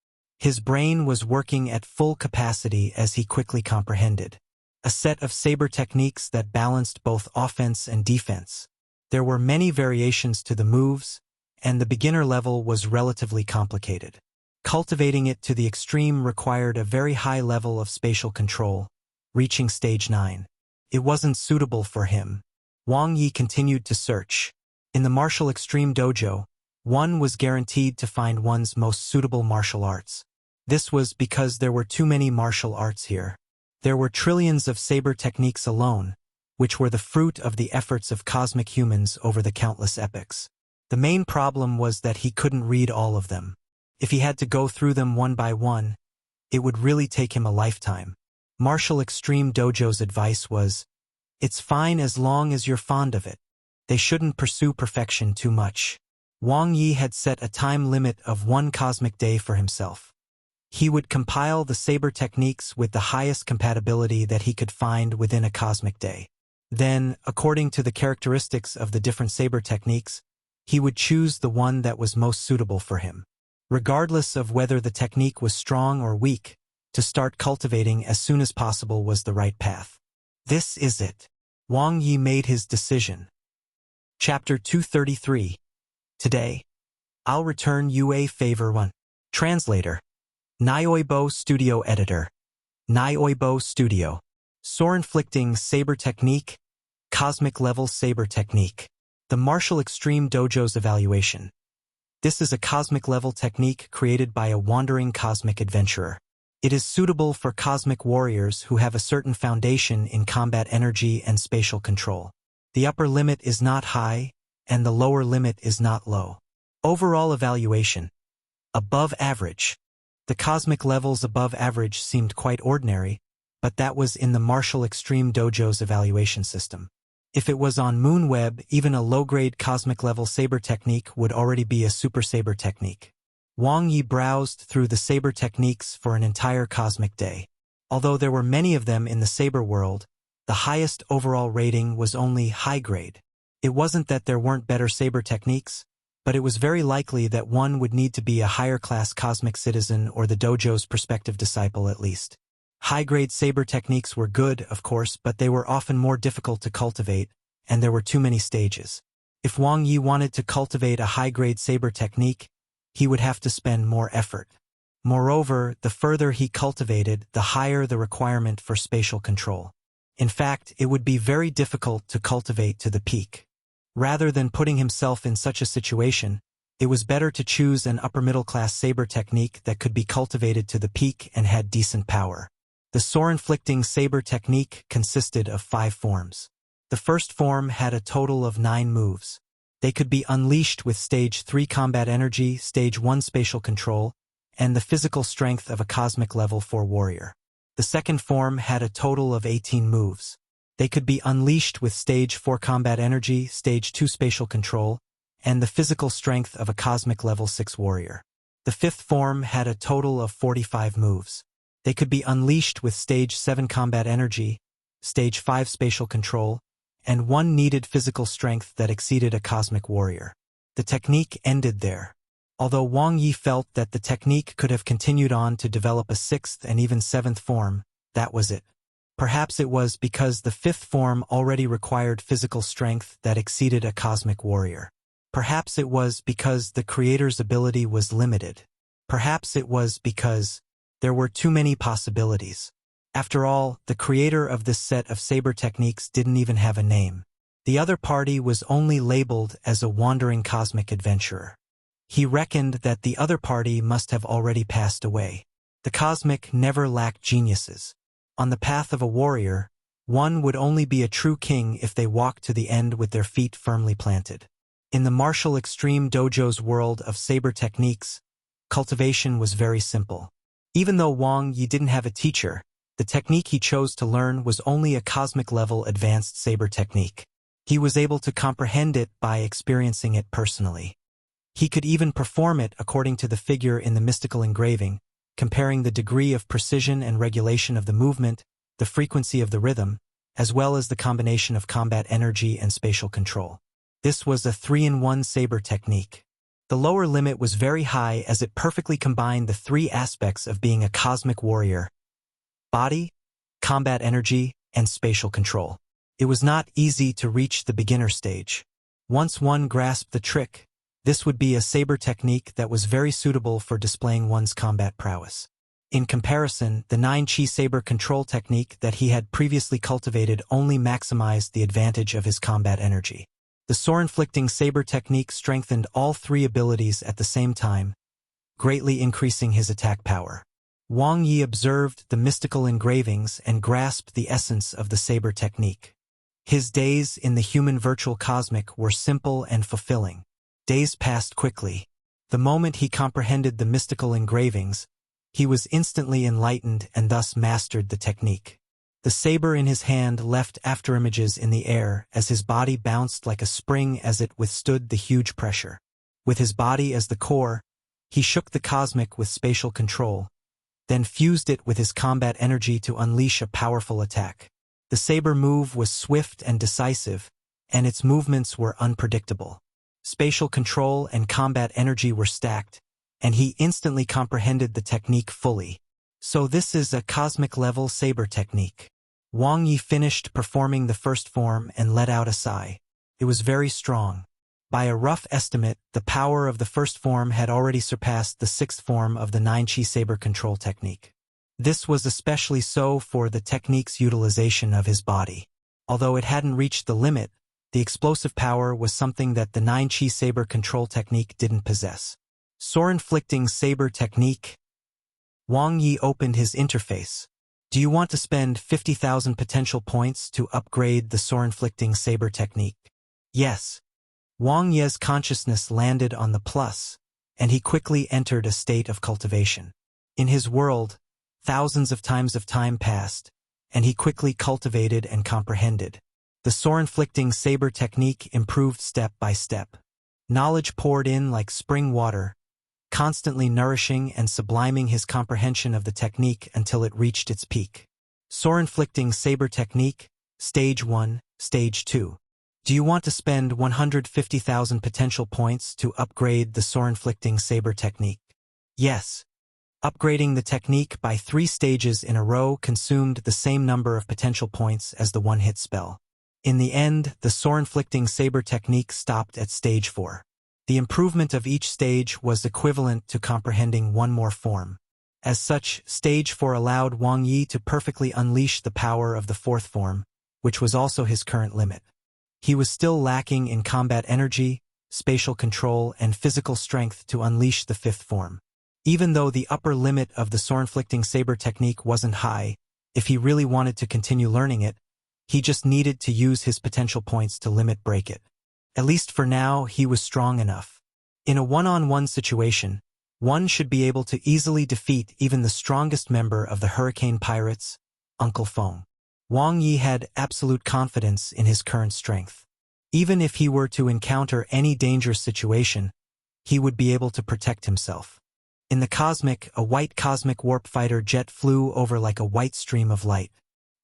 His brain was working at full capacity as he quickly comprehended. A set of saber techniques that balanced both offense and defense. There were many variations to the moves, and the beginner level was relatively complicated. Cultivating it to the extreme required a very high level of spatial control, reaching stage 9. It wasn't suitable for him. Wang Ye continued to search. In the martial extreme dojo, one was guaranteed to find one's most suitable martial arts. This was because there were too many martial arts here. There were trillions of saber techniques alone, which were the fruit of the efforts of cosmic humans over the countless epochs. The main problem was that he couldn't read all of them. If he had to go through them one by one, it would really take him a lifetime. Martial Extreme Dojo's advice was, "It's fine as long as you're fond of it. They shouldn't pursue perfection too much." Wang Ye had set a time limit of 1 cosmic day for himself. He would compile the saber techniques with the highest compatibility that he could find within a cosmic day. Then, according to the characteristics of the different saber techniques, he would choose the one that was most suitable for him. Regardless of whether the technique was strong or weak, to start cultivating as soon as possible was the right path. This is it. Wang Ye made his decision. Chapter 233. Today, I'll return you a favor. 1. Translator. Nioibo Studio Editor. Nioibo Studio. Sword-inflicting saber technique. Cosmic level saber technique. The Martial Extreme Dojo's evaluation. This is a cosmic level technique created by a wandering cosmic adventurer. It is suitable for cosmic warriors who have a certain foundation in combat energy and spatial control. The upper limit is not high, and the lower limit is not low. Overall evaluation. Above average. The cosmic levels above average seemed quite ordinary, but that was in the Martial Extreme Dojo's evaluation system. If it was on Moonweb, even a low-grade cosmic level saber technique would already be a super saber technique. Wang Ye browsed through the saber techniques for an entire cosmic day. Although there were many of them in the saber world, the highest overall rating was only high grade. It wasn't that there weren't better saber techniques, but it was very likely that one would need to be a higher-class cosmic citizen or the dojo's prospective disciple at least. High-grade saber techniques were good, of course, but they were often more difficult to cultivate, and there were too many stages. If Wang Ye wanted to cultivate a high-grade saber technique, he would have to spend more effort. Moreover, the further he cultivated, the higher the requirement for spatial control. In fact, it would be very difficult to cultivate to the peak. Rather than putting himself in such a situation, it was better to choose an upper-middle-class saber technique that could be cultivated to the peak and had decent power. The sword-inflicting saber technique consisted of 5 forms. The first form had a total of 9 moves. They could be unleashed with Stage 3 combat energy, Stage 1 spatial control, and the physical strength of a cosmic level 4 warrior. The second form had a total of 18 moves. They could be unleashed with Stage 4 combat energy, Stage 2 spatial control, and the physical strength of a cosmic level 6 warrior. The fifth form had a total of 45 moves. They could be unleashed with Stage 7 combat energy, Stage 5 spatial control, and 1 needed physical strength that exceeded a cosmic warrior. The technique ended there. Although Wang Ye felt that the technique could have continued on to develop a 6th and even 7th form, that was it. Perhaps it was because the 5th form already required physical strength that exceeded a cosmic warrior. Perhaps it was because the creator's ability was limited. Perhaps it was because there were too many possibilities. After all, the creator of this set of saber techniques didn't even have a name. The other party was only labeled as a wandering cosmic adventurer. He reckoned that the other party must have already passed away. The cosmic never lacked geniuses. On the path of a warrior, one would only be a true king if they walked to the end with their feet firmly planted. In the Martial Extreme Dojo's world of saber techniques, cultivation was very simple. Even though Wang Ye didn't have a teacher, the technique he chose to learn was only a cosmic-level advanced saber technique. He was able to comprehend it by experiencing it personally. He could even perform it according to the figure in the mystical engraving, comparing the degree of precision and regulation of the movement, the frequency of the rhythm, as well as the combination of combat energy and spatial control. This was a 3-in-1 saber technique. The lower limit was very high as it perfectly combined the three aspects of being a cosmic warrior: body, combat energy, and spatial control. It was not easy to reach the beginner stage. Once one grasped the trick, this would be a saber technique that was very suitable for displaying one's combat prowess. In comparison, the 9-chi saber control technique that he had previously cultivated only maximized the advantage of his combat energy. The sword-inflicting saber technique strengthened all three abilities at the same time, greatly increasing his attack power. Wang Ye observed the mystical engravings and grasped the essence of the saber technique. His days in the human virtual cosmic were simple and fulfilling. Days passed quickly. The moment he comprehended the mystical engravings, he was instantly enlightened and thus mastered the technique. The saber in his hand left afterimages in the air as his body bounced like a spring as it withstood the huge pressure. With his body as the core, he shook the cosmic with spatial control, then fused it with his combat energy to unleash a powerful attack. The saber move was swift and decisive, and its movements were unpredictable. Spatial control and combat energy were stacked, and he instantly comprehended the technique fully. So this is a cosmic-level saber technique. Wang Ye finished performing the first form and let out a sigh. It was very strong. By a rough estimate, the power of the first form had already surpassed the 6th form of the 9-chi saber control technique. This was especially so for the technique's utilization of his body. Although it hadn't reached the limit, the explosive power was something that the 9-chi saber control technique didn't possess. Sword-inflicting saber technique. Wang Ye opened his interface. Do you want to spend 50,000 potential points to upgrade the sword-inflicting saber technique? Yes. Wang Ye's consciousness landed on the plus, and he quickly entered a state of cultivation. In his world, thousands of time passed, and he quickly cultivated and comprehended. The sword-inflicting saber technique improved step by step. Knowledge poured in like spring water, constantly nourishing and subliming his comprehension of the technique until it reached its peak. Sword-inflicting saber technique, Stage 1, Stage 2. Do you want to spend 150,000 potential points to upgrade the sword-inflicting saber technique? Yes. Upgrading the technique by 3 stages in a row consumed the same number of potential points as the one-hit spell. In the end, the sword-inflicting saber technique stopped at Stage 4. The improvement of each stage was equivalent to comprehending one more form. As such, Stage 4 allowed Wang Ye to perfectly unleash the power of the 4th form, which was also his current limit. He was still lacking in combat energy, spatial control, and physical strength to unleash the 5th form. Even though the upper limit of the sword-inflicting saber technique wasn't high, if he really wanted to continue learning it, he just needed to use his potential points to limit break it. At least for now, he was strong enough. In a one-on-one situation, one should be able to easily defeat even the strongest member of the Hurricane Pirates, Uncle Feng. Wang Ye had absolute confidence in his current strength. Even if he were to encounter any dangerous situation, he would be able to protect himself. In the cosmic, a white cosmic warp fighter jet flew over like a white stream of light.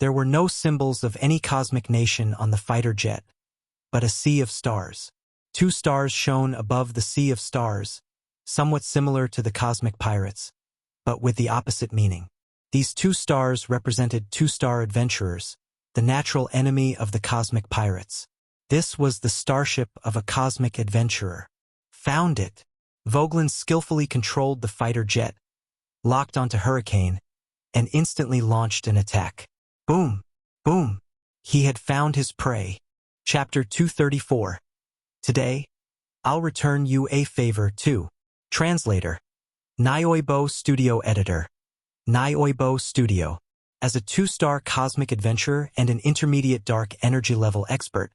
There were no symbols of any cosmic nation on the fighter jet, but a sea of stars. 2 stars shone above the sea of stars, somewhat similar to the cosmic pirates, but with the opposite meaning. These 2 stars represented 2-star adventurers, the natural enemy of the cosmic pirates. This was the starship of a cosmic adventurer. Found it. Vogelin skillfully controlled the fighter jet, locked onto Hurricane, and instantly launched an attack. Boom! Boom! He had found his prey. Chapter 234. Today, I'll return you a favor too. Translator. Nioibo Studio Editor. Nioibo Studio. As a 2-star cosmic adventurer and an intermediate dark energy level expert,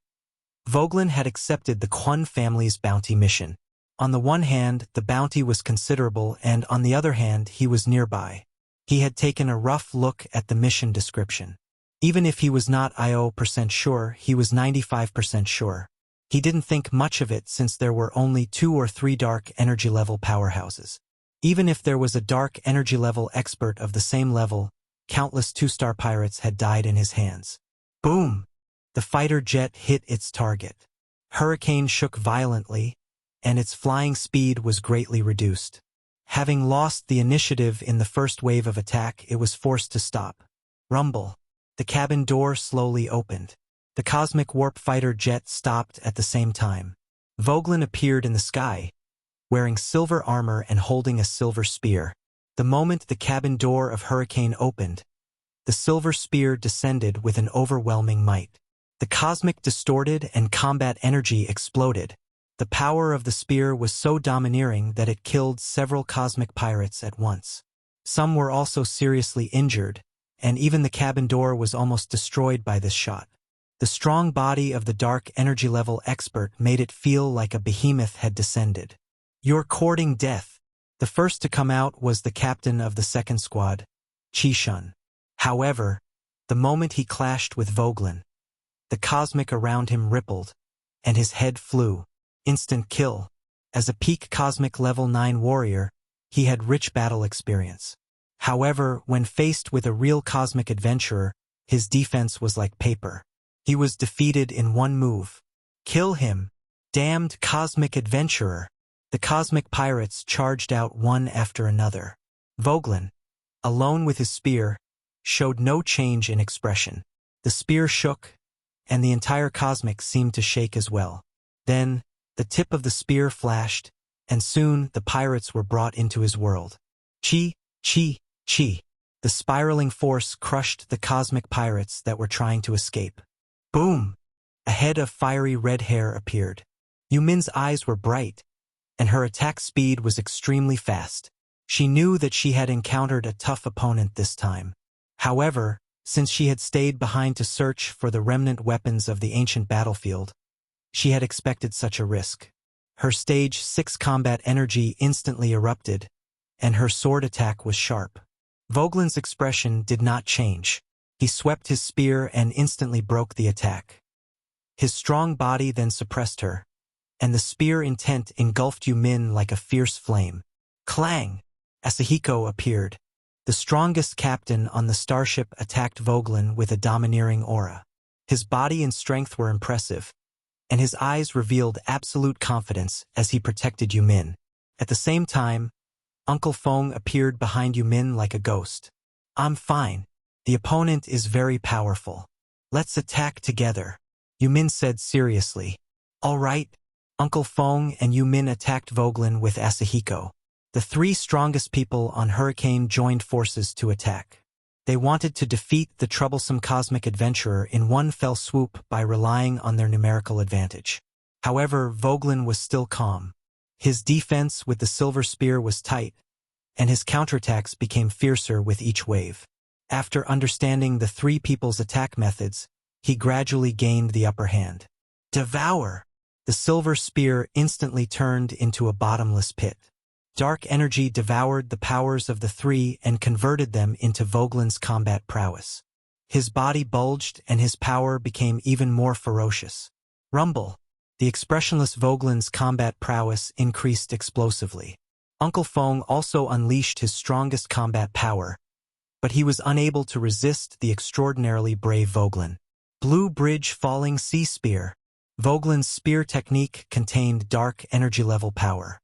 Vogelin had accepted the Kwon family's bounty mission. On the one hand, the bounty was considerable, and on the other hand, he was nearby. He had taken a rough look at the mission description. Even if he was not IO% sure, he was 95% sure. He didn't think much of it since there were only 2 or 3 dark energy level powerhouses. Even if there was a dark energy level expert of the same level, countless 2-star pirates had died in his hands. Boom! The fighter jet hit its target. Hurricane shook violently, and its flying speed was greatly reduced. Having lost the initiative in the first wave of attack, it was forced to stop. Rumble. The cabin door slowly opened. The cosmic warp fighter jet stopped at the same time. Vogelin appeared in the sky, wearing silver armor and holding a silver spear. The moment the cabin door of Hurricane opened, the silver spear descended with an overwhelming might. The cosmic distorted and combat energy exploded. The power of the spear was so domineering that it killed several cosmic pirates at once. Some were also seriously injured, and even the cabin door was almost destroyed by this shot. The strong body of the dark energy level expert made it feel like a behemoth had descended. "You're courting death." The first to come out was the captain of the second squad, Chi-shun. However, the moment he clashed with Vogelin, the cosmic around him rippled, and his head flew. Instant kill. As a peak cosmic level 9 warrior, he had rich battle experience. However, when faced with a real cosmic adventurer, his defense was like paper. He was defeated in one move. Kill him, damned cosmic adventurer. The cosmic pirates charged out one after another. Vogelin, alone with his spear, showed no change in expression. The spear shook, and the entire cosmic seemed to shake as well. Then, the tip of the spear flashed, and soon the pirates were brought into his world. Chi, chi, chi. The spiraling force crushed the cosmic pirates that were trying to escape. Boom! A head of fiery red hair appeared. Yumin's eyes were bright, and her attack speed was extremely fast. She knew that she had encountered a tough opponent this time. However, since she had stayed behind to search for the remnant weapons of the ancient battlefield, she had expected such a risk. Her stage 6 combat energy instantly erupted, and her sword attack was sharp. Vogelin's expression did not change. He swept his spear and instantly broke the attack. His strong body then suppressed her, and the spear intent engulfed Yumin like a fierce flame. Clang! Asahiko appeared. The strongest captain on the starship attacked Vogelin with a domineering aura. His body and strength were impressive, and his eyes revealed absolute confidence as he protected Yumin. At the same time, Uncle Fong appeared behind Yumin like a ghost. "I'm fine. The opponent is very powerful. Let's attack together," Yumin said seriously. "All right." Uncle Fong and Yumin attacked Vogelin with Asahiko. The 3 strongest people on Hurricane joined forces to attack. They wanted to defeat the troublesome cosmic adventurer in one fell swoop by relying on their numerical advantage. However, Vogelin was still calm. His defense with the silver spear was tight, and his counterattacks became fiercer with each wave. After understanding the 3 people's attack methods, he gradually gained the upper hand. Devour! The silver spear instantly turned into a bottomless pit. Dark energy devoured the powers of the 3 and converted them into Vogelin's combat prowess. His body bulged and his power became even more ferocious. Rumble! The expressionless Vogelin's combat prowess increased explosively. Uncle Fong also unleashed his strongest combat power, but he was unable to resist the extraordinarily brave Vogelin. Blue Bridge Falling Sea Spear. Vogelin's spear technique contained dark energy level power.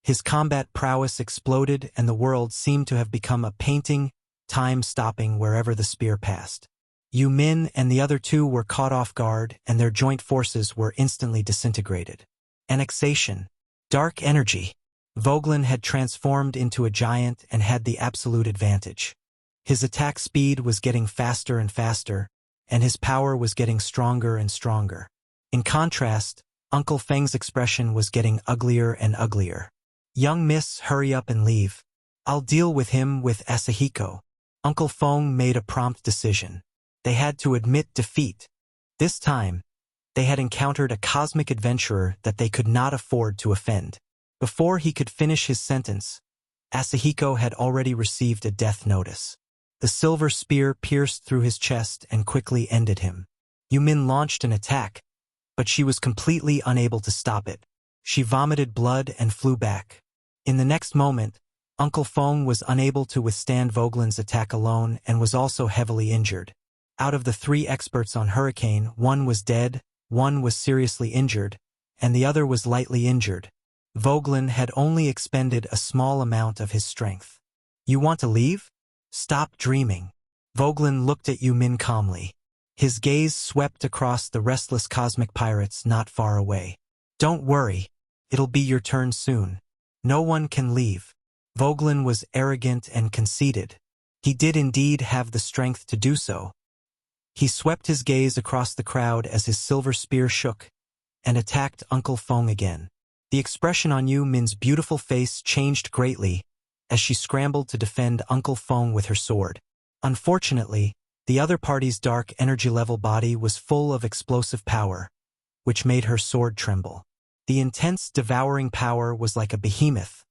His combat prowess exploded and the world seemed to have become a painting, time stopping wherever the spear passed. Yumin and the other 2 were caught off guard and their joint forces were instantly disintegrated. Annexation. Dark energy. Vogelin had transformed into a giant and had the absolute advantage. His attack speed was getting faster and faster, and his power was getting stronger and stronger. In contrast, Uncle Feng's expression was getting uglier and uglier. "Young miss, hurry up and leave. I'll deal with him with Asahiko." Uncle Fong made a prompt decision. They had to admit defeat. This time, they had encountered a cosmic adventurer that they could not afford to offend. Before he could finish his sentence, Asahiko had already received a death notice. The silver spear pierced through his chest and quickly ended him. Yumin launched an attack, but she was completely unable to stop it. She vomited blood and flew back. In the next moment, Uncle Feng was unable to withstand Voglin's attack alone and was also heavily injured. Out of the 3 experts on Hurricane, 1 was dead, 1 was seriously injured, and the other was lightly injured. Vogelin had only expended a small amount of his strength. You want to leave? Stop dreaming. Vogelin looked at Yumin calmly. His gaze swept across the restless cosmic pirates not far away. Don't worry. It'll be your turn soon. No one can leave. Vogelin was arrogant and conceited. He did indeed have the strength to do so. He swept his gaze across the crowd as his silver spear shook and attacked Uncle Feng again. The expression on Yumin's beautiful face changed greatly as she scrambled to defend Uncle Feng with her sword. Unfortunately, the other party's dark energy-level body was full of explosive power, which made her sword tremble. The intense devouring power was like a behemoth,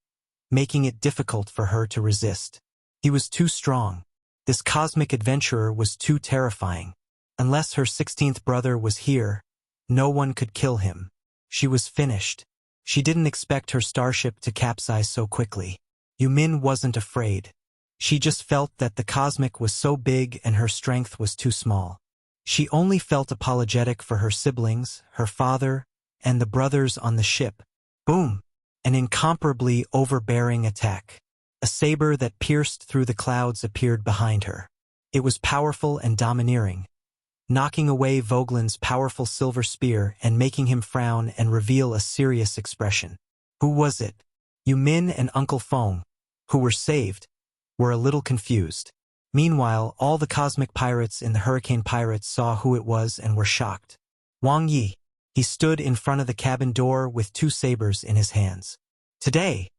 making it difficult for her to resist. He was too strong. This cosmic adventurer was too terrifying. Unless her 16th brother was here, no one could kill him. She was finished. She didn't expect her starship to capsize so quickly. Yumin wasn't afraid. She just felt that the cosmic was so big and her strength was too small. She only felt apologetic for her siblings, her father, and the brothers on the ship. Boom! An incomparably overbearing attack. A saber that pierced through the clouds appeared behind her. It was powerful and domineering, knocking away Voglin's powerful silver spear and making him frown and reveal a serious expression. Who was it? Yumin and Uncle Feng, who were saved, were a little confused. Meanwhile, all the cosmic pirates in the Hurricane Pirates saw who it was and were shocked. Wang Ye. He stood in front of the cabin door with 2 sabers in his hands. Today,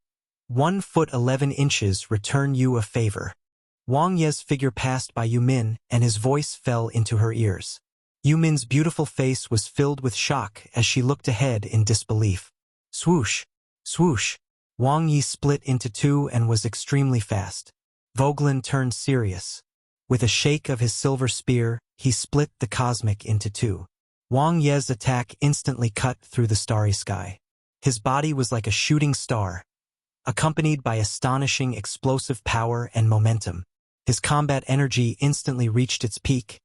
1 foot 11 inches return you a favor. Wang Ye's figure passed by Yumin and his voice fell into her ears. Yumin's beautiful face was filled with shock as she looked ahead in disbelief. Swoosh! Swoosh! Wang Ye split into 2 and was extremely fast. Vogelin turned serious. With a shake of his silver spear, he split the cosmic into 2. Wang Ye's attack instantly cut through the starry sky. His body was like a shooting star, accompanied by astonishing explosive power and momentum. His combat energy instantly reached its peak,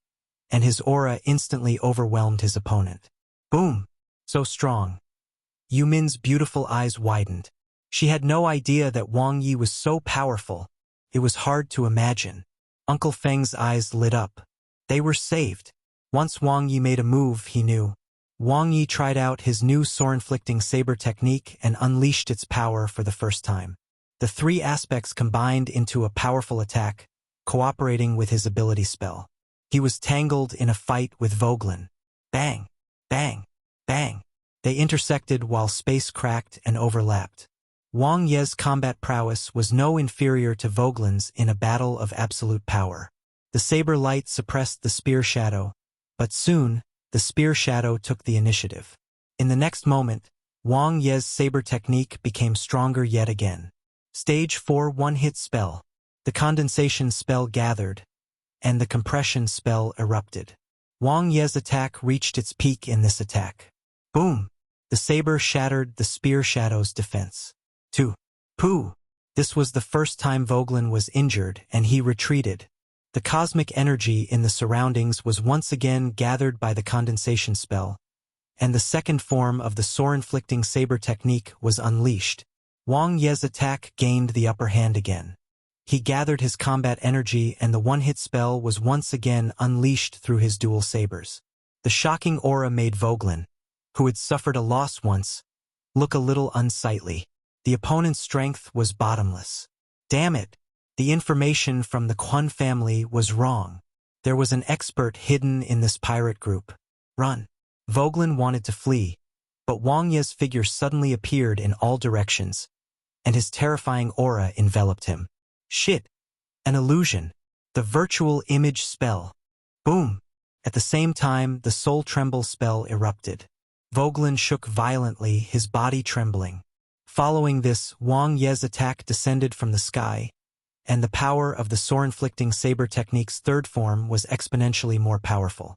and his aura instantly overwhelmed his opponent. Boom! So strong. Yumin's beautiful eyes widened. She had no idea that Wang Ye was so powerful. It was hard to imagine. Uncle Feng's eyes lit up. They were saved. Once Wang Ye made a move, he knew. Wang Ye tried out his new sword-inflicting saber technique and unleashed its power for the first time. The 3 aspects combined into a powerful attack, cooperating with his ability spell. He was tangled in a fight with Vogelin. Bang! Bang! Bang! They intersected while space cracked and overlapped. Wang Ye's combat prowess was no inferior to Vogelin's in a battle of absolute power. The saber light suppressed the spear shadow, but soon, the spear shadow took the initiative. In the next moment, Wang Ye's saber technique became stronger yet again. Stage 4 one-hit spell. The condensation spell gathered, and the compression spell erupted. Wang Ye's attack reached its peak in this attack. Boom! The saber shattered the spear shadow's defense. 2. Pooh! This was the first time Vogelin was injured, and he retreated. The cosmic energy in the surroundings was once again gathered by the condensation spell, and the second form of the sword-inflicting saber technique was unleashed. Wang Ye's attack gained the upper hand again. He gathered his combat energy and the one-hit spell was once again unleashed through his dual sabers. The shocking aura made Vogelin, who had suffered a loss once, look a little unsightly. The opponent's strength was bottomless. Damn it! The information from the Quan family was wrong. There was an expert hidden in this pirate group. Run! Vogelin wanted to flee, but Wang Ye's figure suddenly appeared in all directions, and his terrifying aura enveloped him. Shit! An illusion. The virtual image spell. Boom! At the same time, the soul tremble spell erupted. Vogelin shook violently, his body trembling. Following this, Wang Ye's attack descended from the sky, and the power of the sword-inflicting saber technique's third form was exponentially more powerful.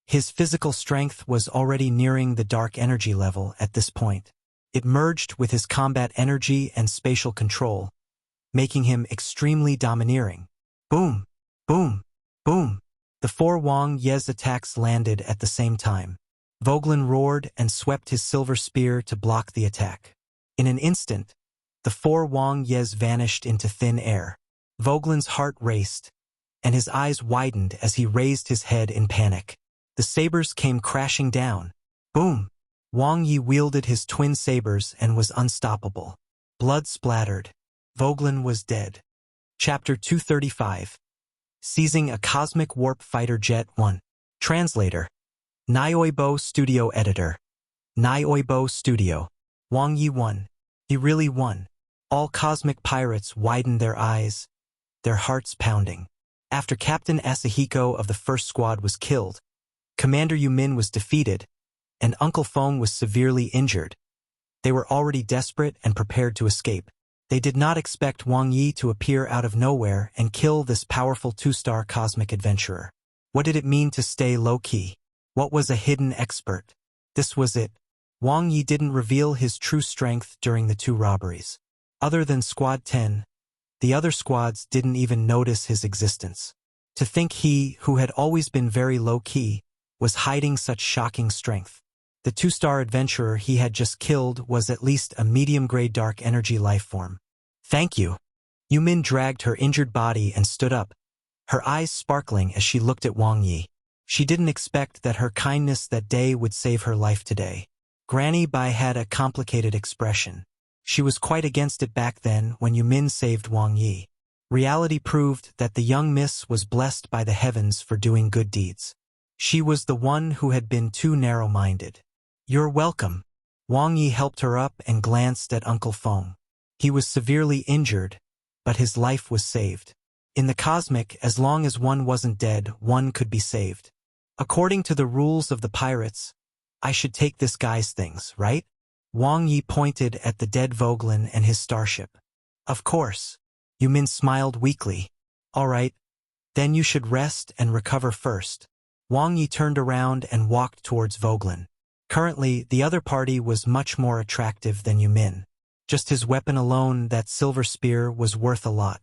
His physical strength was already nearing the dark energy level at this point. It merged with his combat energy and spatial control, making him extremely domineering. Boom! Boom! Boom! The four Wang Ye's attacks landed at the same time. Vogelin roared and swept his silver spear to block the attack. In an instant, the four Wang Ye's vanished into thin air. Vogelin's heart raced, and his eyes widened as he raised his head in panic. The sabers came crashing down. Boom! Wang Ye wielded his twin sabers and was unstoppable. Blood splattered. Vogelin was dead. Chapter 235. Seizing a Cosmic Warp Fighter Jet 1. Translator. Nioibo Studio Editor. Nioibo Studio. Wang Ye won. He really won. All cosmic pirates widened their eyes, their hearts pounding. After Captain Asahiko of the first squad was killed, Commander Yumin was defeated, and Uncle Feng was severely injured. They were already desperate and prepared to escape. They did not expect Wang Ye to appear out of nowhere and kill this powerful two-star cosmic adventurer. What did it mean to stay low-key? What was a hidden expert? This was it. Wang Ye didn't reveal his true strength during the two robberies. Other than Squad 10, the other squads didn't even notice his existence. To think he, who had always been very low-key, was hiding such shocking strength. The two-star adventurer he had just killed was at least a medium-grade dark energy lifeform. Thank you. Yumin dragged her injured body and stood up, her eyes sparkling as she looked at Wang Ye. She didn't expect that her kindness that day would save her life today. Granny Bai had a complicated expression. She was quite against it back then when Yumin saved Wang Ye. Reality proved that the young miss was blessed by the heavens for doing good deeds. She was the one who had been too narrow-minded. You're welcome. Wang Ye helped her up and glanced at Uncle Feng. He was severely injured, but his life was saved. In the cosmic, as long as one wasn't dead, one could be saved. According to the rules of the pirates, I should take this guy's things, right? Wang Ye pointed at the dead Vogelin and his starship. Of course. Yumin smiled weakly. All right, then you should rest and recover first. Wang Ye turned around and walked towards Vogelin. Currently, the other party was much more attractive than Yumin. Just his weapon alone, that silver spear, was worth a lot.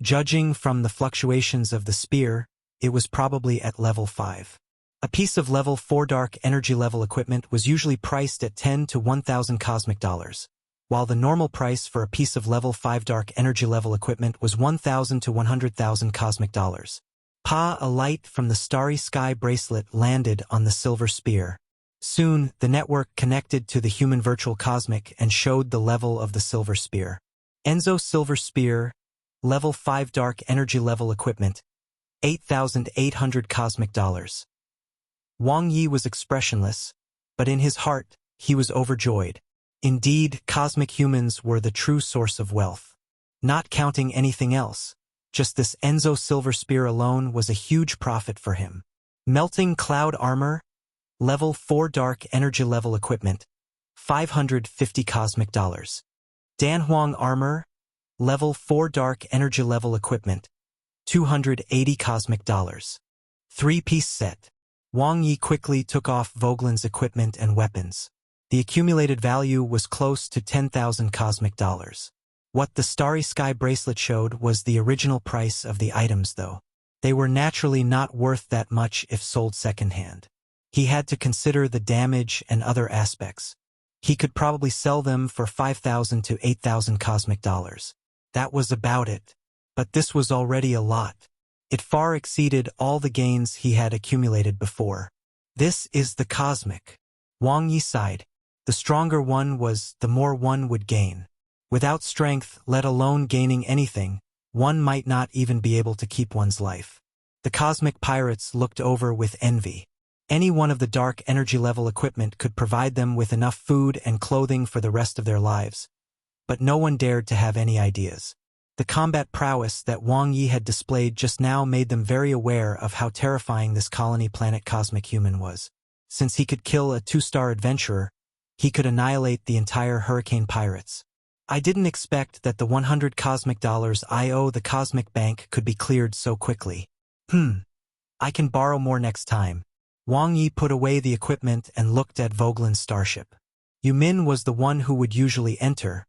Judging from the fluctuations of the spear, it was probably at level 5. A piece of level 4 dark energy level equipment was usually priced at 10 to 1,000 cosmic dollars, while the normal price for a piece of level 5 dark energy level equipment was 1,000 to 100,000 cosmic dollars. A light from the starry sky bracelet landed on the silver spear. Soon, the network connected to the human virtual cosmic and showed the level of the silver spear. Enzo Silver Spear, level 5 dark energy level equipment, 8,800 cosmic dollars. Wang Ye was expressionless, but in his heart, he was overjoyed. Indeed, cosmic humans were the true source of wealth. Not counting anything else, just this Enzo Silver Spear alone was a huge profit for him. Melting Cloud Armor, level 4 dark energy level equipment, 550 cosmic dollars. Danhuang Armor, level 4 dark energy level equipment, 280 cosmic dollars. 3-piece set. Wang Ye quickly took off Vogelin's equipment and weapons. The accumulated value was close to 10,000 cosmic dollars. What the Starry Sky bracelet showed was the original price of the items, though. They were naturally not worth that much if sold secondhand. He had to consider the damage and other aspects. He could probably sell them for 5,000 to 8,000 cosmic dollars. That was about it. But this was already a lot. It far exceeded all the gains he had accumulated before. This is the cosmic. Wang Ye sighed. The stronger one was, the more one would gain. Without strength, let alone gaining anything, one might not even be able to keep one's life. The cosmic pirates looked over with envy. Any one of the dark energy level equipment could provide them with enough food and clothing for the rest of their lives. But no one dared to have any ideas. The combat prowess that Wang Ye had displayed just now made them very aware of how terrifying this colony planet cosmic human was. Since he could kill a 2-star adventurer, he could annihilate the entire hurricane pirates. I didn't expect that the 100 cosmic dollars I owe the cosmic bank could be cleared so quickly. I can borrow more next time. Wang Ye put away the equipment and looked at Vogelin's starship. Yumin was the one who would usually enter,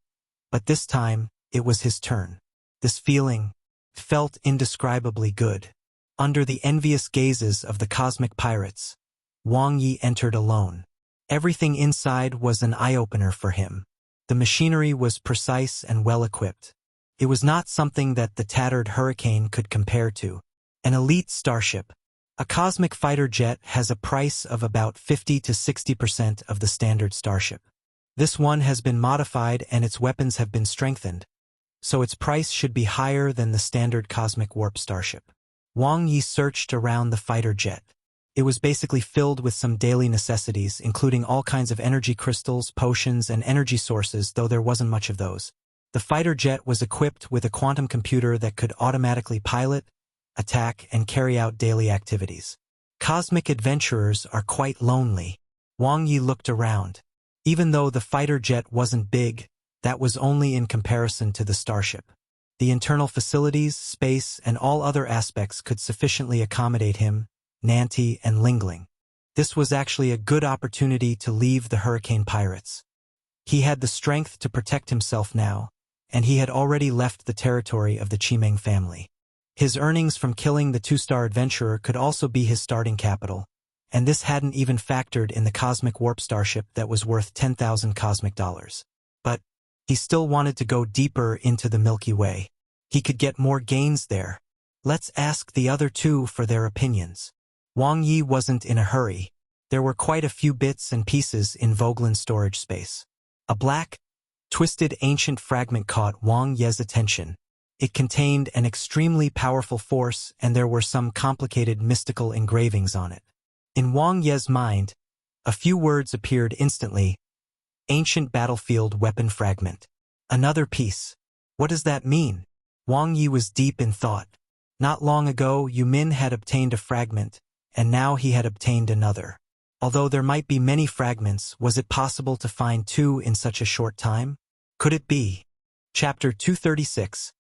but this time, it was his turn. This feeling felt indescribably good. Under the envious gazes of the cosmic pirates, Wang Ye entered alone. Everything inside was an eye-opener for him. The machinery was precise and well-equipped. It was not something that the tattered Hurricane could compare to. An elite starship. A cosmic fighter jet has a price of about 50 to 60% of the standard starship. This one has been modified and its weapons have been strengthened, so its price should be higher than the standard cosmic warp starship. Wang Ye searched around the fighter jet. It was basically filled with some daily necessities, including all kinds of energy crystals, potions, and energy sources, though there wasn't much of those. The fighter jet was equipped with a quantum computer that could automatically pilot, attack, and carry out daily activities. Cosmic adventurers are quite lonely. Wang Ye looked around. Even though the fighter jet wasn't big, that was only in comparison to the starship. The internal facilities, space, and all other aspects could sufficiently accommodate him, Nanti, and Lingling. This was actually a good opportunity to leave the Hurricane pirates. He had the strength to protect himself now, and he had already left the territory of the Chimeng family. His earnings from killing the two-star adventurer could also be his starting capital, and this hadn't even factored in the cosmic warp starship that was worth 10,000 cosmic dollars. But he still wanted to go deeper into the Milky Way. He could get more gains there. Let's ask the other two for their opinions. Wang Ye wasn't in a hurry. There were quite a few bits and pieces in Vogelin's storage space. A black, twisted ancient fragment caught Wang Ye's attention. It contained an extremely powerful force, and there were some complicated mystical engravings on it. In Wang Ye's mind, a few words appeared instantly. Ancient battlefield weapon fragment. Another piece. What does that mean? Wang Ye was deep in thought. Not long ago, Yumin had obtained a fragment, and now he had obtained another. Although there might be many fragments, was it possible to find two in such a short time? Could it be? Chapter 236.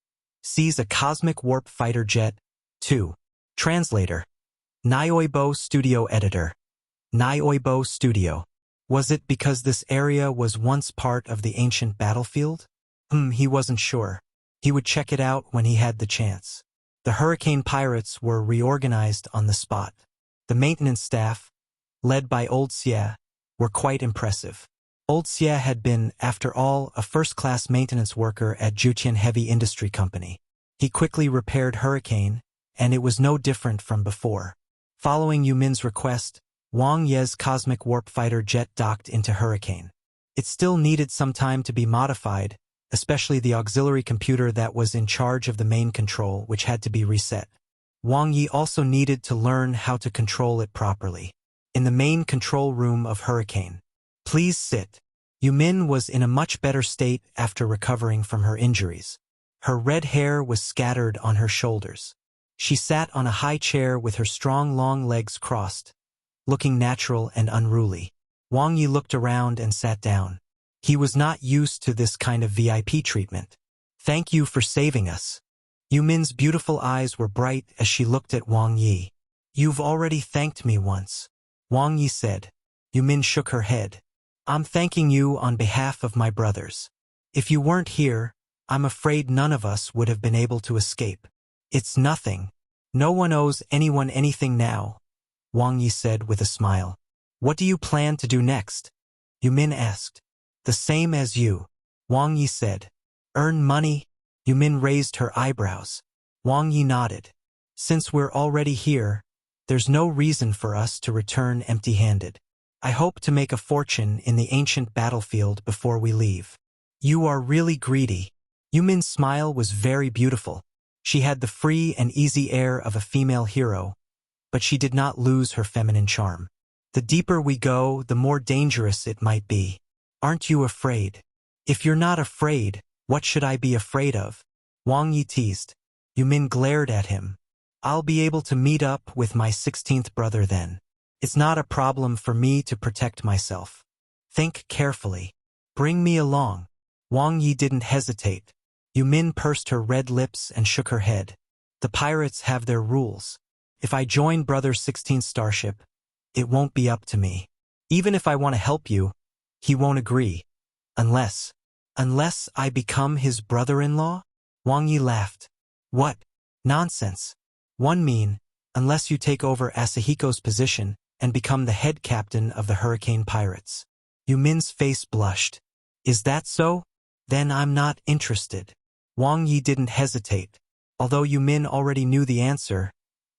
Sees a cosmic warp fighter jet. 2. Translator. Nioibo Studio Editor. Nioibo Studio. Was it because this area was once part of the ancient battlefield? He wasn't sure. He would check it out when he had the chance. The Hurricane pirates were reorganized on the spot. The maintenance staff, led by Old Xie, were quite impressive. Old Xie had been, after all, a first-class maintenance worker at Jutian Heavy Industry Company. He quickly repaired Hurricane, and it was no different from before. Following Yumin's request, Wang Ye's cosmic warp fighter jet docked into Hurricane. It still needed some time to be modified, especially the auxiliary computer that was in charge of the main control, which had to be reset. Wang Ye also needed to learn how to control it properly. In the main control room of Hurricane. Please sit. Yumin was in a much better state after recovering from her injuries. Her red hair was scattered on her shoulders. She sat on a high chair with her strong long legs crossed, looking natural and unruly. Wang Ye looked around and sat down. He was not used to this kind of VIP treatment. Thank you for saving us. Yumin's beautiful eyes were bright as she looked at Wang Ye. You've already thanked me once, Wang Ye said. Yumin shook her head. I'm thanking you on behalf of my brothers. If you weren't here, I'm afraid none of us would have been able to escape. It's nothing. No one owes anyone anything now, Wang Ye said with a smile. What do you plan to do next? Yumin asked. The same as you, Wang Ye said. Earn money? Yumin raised her eyebrows. Wang Ye nodded. Since we're already here, there's no reason for us to return empty-handed. I hope to make a fortune in the ancient battlefield before we leave. You are really greedy. Yumin's smile was very beautiful. She had the free and easy air of a female hero, but she did not lose her feminine charm. The deeper we go, the more dangerous it might be. Aren't you afraid? If you're not afraid, what should I be afraid of? Wang Ye teased. Yumin glared at him. I'll be able to meet up with my 16th brother then. It's not a problem for me to protect myself. Think carefully. Bring me along. Wang Ye didn't hesitate. Yumin pursed her red lips and shook her head. The pirates have their rules. If I join Brother's 16th starship, it won't be up to me. Even if I want to help you, he won't agree. Unless I become his brother-in-law? Wang Ye laughed. What? Nonsense. One mean, unless you take over Asahiko's position and become the head captain of the Hurricane Pirates. Yumin's face blushed. Is that so? Then I'm not interested. Wang Ye didn't hesitate. Although Yumin already knew the answer,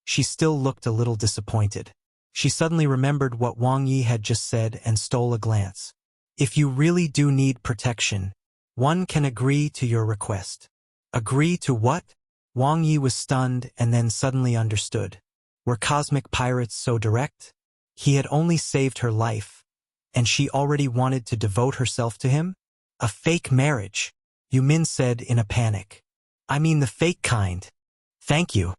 she still looked a little disappointed. She suddenly remembered what Wang Ye had just said and stole a glance. If you really do need protection, one can agree to your request. Agree to what? Wang Ye was stunned and then suddenly understood. Were cosmic pirates so direct? He had only saved her life, and she already wanted to devote herself to him? A fake marriage, Yumin said in a panic. I mean the fake kind. Thank you.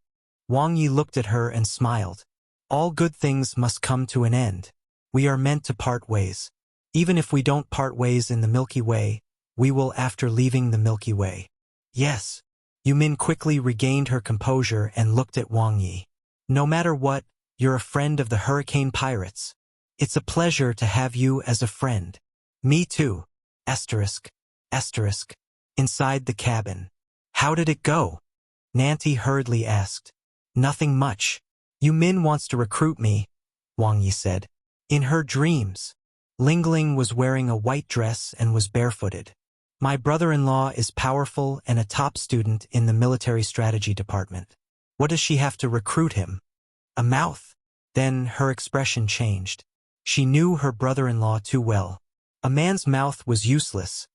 Wang Ye looked at her and smiled. All good things must come to an end. We are meant to part ways. Even if we don't part ways in the Milky Way, we will after leaving the Milky Way. Yes. Yumin quickly regained her composure and looked at Wang Ye. No matter what, you're a friend of the Hurricane Pirates. It's a pleasure to have you as a friend. Me too. Asterisk. Inside the cabin. How did it go? Nanti hurriedly asked. Nothing much. Yumin wants to recruit me, Wang Ye said. In her dreams. Lingling was wearing a white dress and was barefooted. My brother-in-law is powerful and a top student in the military strategy department. What does she have to recruit him? A mouth. Then her expression changed. She knew her brother-in-law too well. A man's mouth was useless,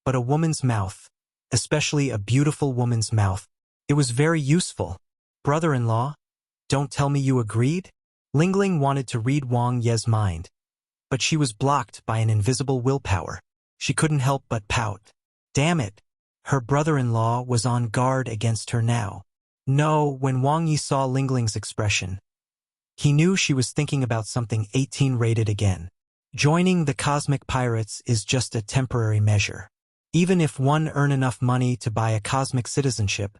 but a woman's mouth, especially a beautiful woman's mouth, it was very useful. Brother-in-law, don't tell me you agreed? Lingling wanted to read Wang Ye's mind, but she was blocked by an invisible willpower. She couldn't help but pout. Damn it! Her brother-in-law was on guard against her now. No, when Wang Ye saw Lingling's expression, he knew she was thinking about something 18-rated again. Joining the Cosmic Pirates is just a temporary measure. Even if one earn enough money to buy a cosmic citizenship,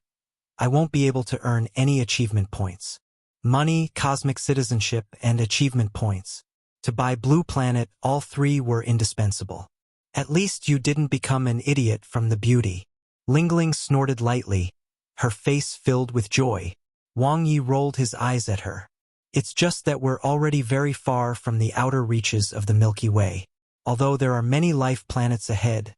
I won't be able to earn any achievement points. Money, cosmic citizenship, and achievement points. To buy Blue Planet, all three were indispensable. At least you didn't become an idiot from the beauty. Lingling snorted lightly, her face filled with joy. Wang Ye rolled his eyes at her. It's just that we're already very far from the outer reaches of the Milky Way. Although there are many life planets ahead,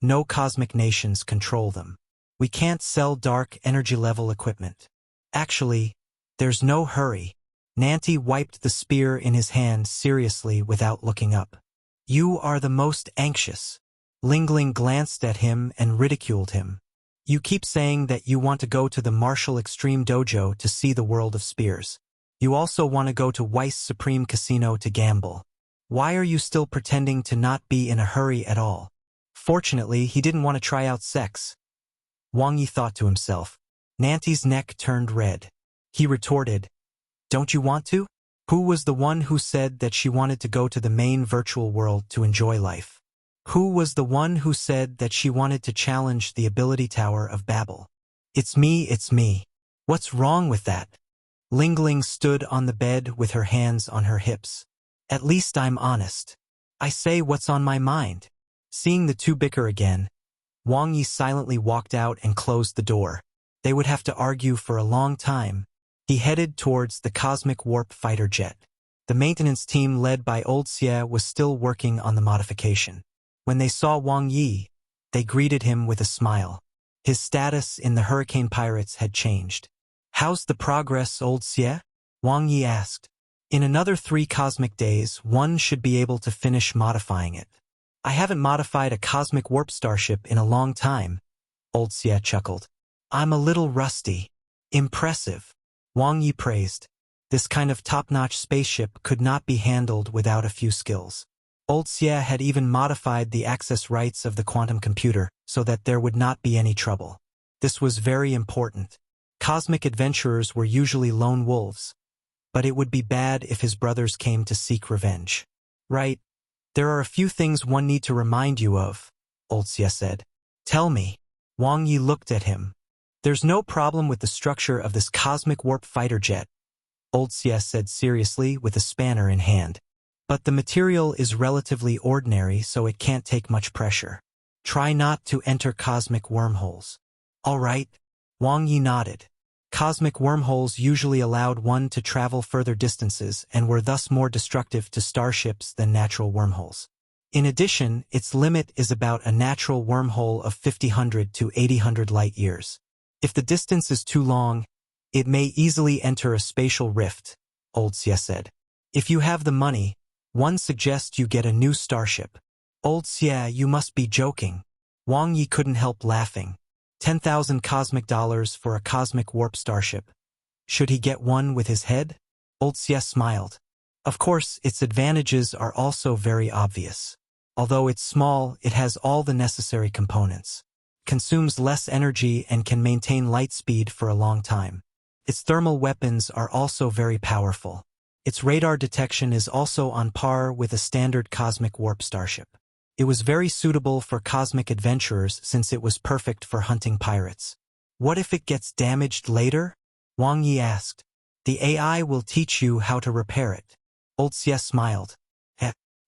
no cosmic nations control them. We can't sell dark energy level equipment. Actually, there's no hurry. Nanti wiped the spear in his hand seriously without looking up. You are the most anxious. Lingling glanced at him and ridiculed him. You keep saying that you want to go to the Martial Extreme Dojo to see the world of spears. You also want to go to Weiss Supreme Casino to gamble. Why are you still pretending to not be in a hurry at all? Fortunately, he didn't want to try out sex. Wang Ye thought to himself. Nanti's neck turned red. He retorted, Don't you want to? Who was the one who said that she wanted to go to the main virtual world to enjoy life? Who was the one who said that she wanted to challenge the ability tower of Babel? It's me. What's wrong with that? Lingling stood on the bed with her hands on her hips. At least I'm honest. I say what's on my mind. Seeing the two bicker again, Wang Ye silently walked out and closed the door. They would have to argue for a long time. He headed towards the Cosmic Warp fighter jet. The maintenance team led by Old Xie was still working on the modification. When they saw Wang Ye, they greeted him with a smile. His status in the Hurricane Pirates had changed. How's the progress, Old Xie? Wang Ye asked. In another 3 cosmic days, one should be able to finish modifying it. I haven't modified a cosmic warp starship in a long time, Old Xie chuckled. I'm a little rusty. Impressive. Wang Ye praised. This kind of top-notch spaceship could not be handled without a few skills. Old Xie had even modified the access rights of the quantum computer so that there would not be any trouble. This was very important. Cosmic adventurers were usually lone wolves, but it would be bad if his brothers came to seek revenge. Right. There are a few things one need to remind you of, Old Xie said. Tell me. Wang Ye looked at him. There's no problem with the structure of this cosmic warp fighter jet, Old Xie said seriously with a spanner in hand. But the material is relatively ordinary, so it can't take much pressure. Try not to enter cosmic wormholes. All right. Wang Ye nodded. Cosmic wormholes usually allowed one to travel further distances and were thus more destructive to starships than natural wormholes. In addition, its limit is about a natural wormhole of 50,000 to 80,000 light-years. If the distance is too long, it may easily enter a spatial rift, Old Xie said. If you have the money, one suggests you get a new starship. Old Xie, you must be joking. Wang Ye couldn't help laughing. 10,000 cosmic dollars for a cosmic warp starship. Should he get one with his head? Old Xie smiled. Of course, its advantages are also very obvious. Although it's small, it has all the necessary components. Consumes less energy and can maintain light speed for a long time. Its thermal weapons are also very powerful. Its radar detection is also on par with a standard cosmic warp starship. It was very suitable for cosmic adventurers since it was perfect for hunting pirates. What if it gets damaged later? Wang Ye asked. The AI will teach you how to repair it. Old Xie smiled.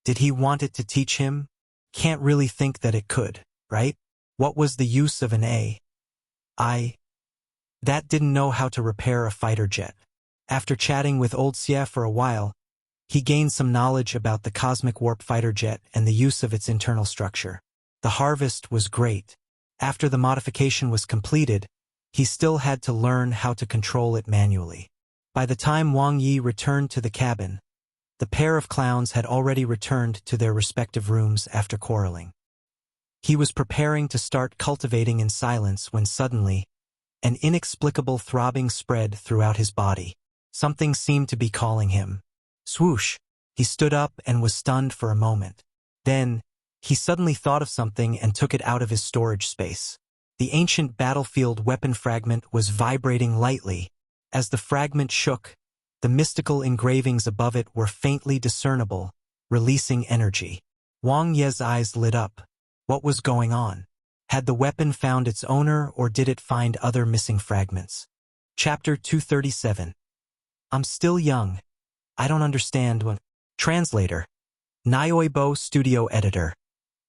Did he want it to teach him? Can't really think that it could, right? What was the use of an AI that didn't know how to repair a fighter jet? After chatting with Old Xie for a while, he gained some knowledge about the cosmic warp fighter jet and the use of its internal structure. The harvest was great. After the modification was completed, he still had to learn how to control it manually. By the time Wang Ye returned to the cabin, the pair of clowns had already returned to their respective rooms after quarreling. He was preparing to start cultivating in silence when suddenly, an inexplicable throbbing spread throughout his body. Something seemed to be calling him. Swoosh! He stood up and was stunned for a moment. Then, he suddenly thought of something and took it out of his storage space. The ancient battlefield weapon fragment was vibrating lightly. As the fragment shook, the mystical engravings above it were faintly discernible, releasing energy. Wang Ye's eyes lit up. What was going on? Had the weapon found its owner or did it find other missing fragments? Chapter 237. I'm still young. I don't understand what... Translator. Nioibo Studio Editor.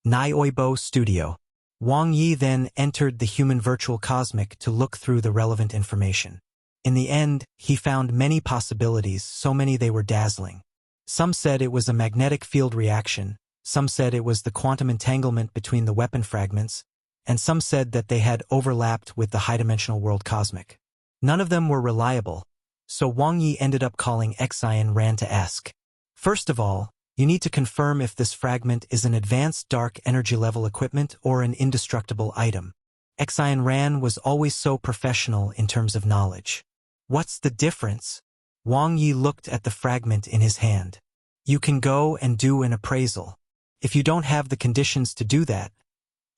Nioibo Studio. Wang Ye then entered the human virtual cosmic to look through the relevant information. In the end, he found many possibilities, so many they were dazzling. Some said it was a magnetic field reaction, some said it was the quantum entanglement between the weapon fragments, and some said that they had overlapped with the high-dimensional world cosmic. None of them were reliable, so Wang Ye ended up calling Xian Ran to ask. First of all, you need to confirm if this fragment is an advanced dark energy level equipment or an indestructible item. Xian Ran was always so professional in terms of knowledge. What's the difference? Wang Ye looked at the fragment in his hand. You can go and do an appraisal. If you don't have the conditions to do that,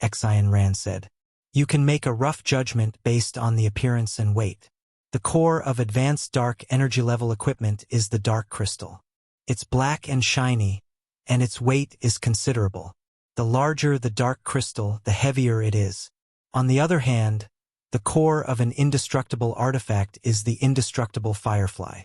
Xian Ran said, you can make a rough judgment based on the appearance and weight. The core of advanced dark energy level equipment is the dark crystal. It's black and shiny, and its weight is considerable. The larger the dark crystal, the heavier it is. On the other hand, the core of an indestructible artifact is the indestructible firefly.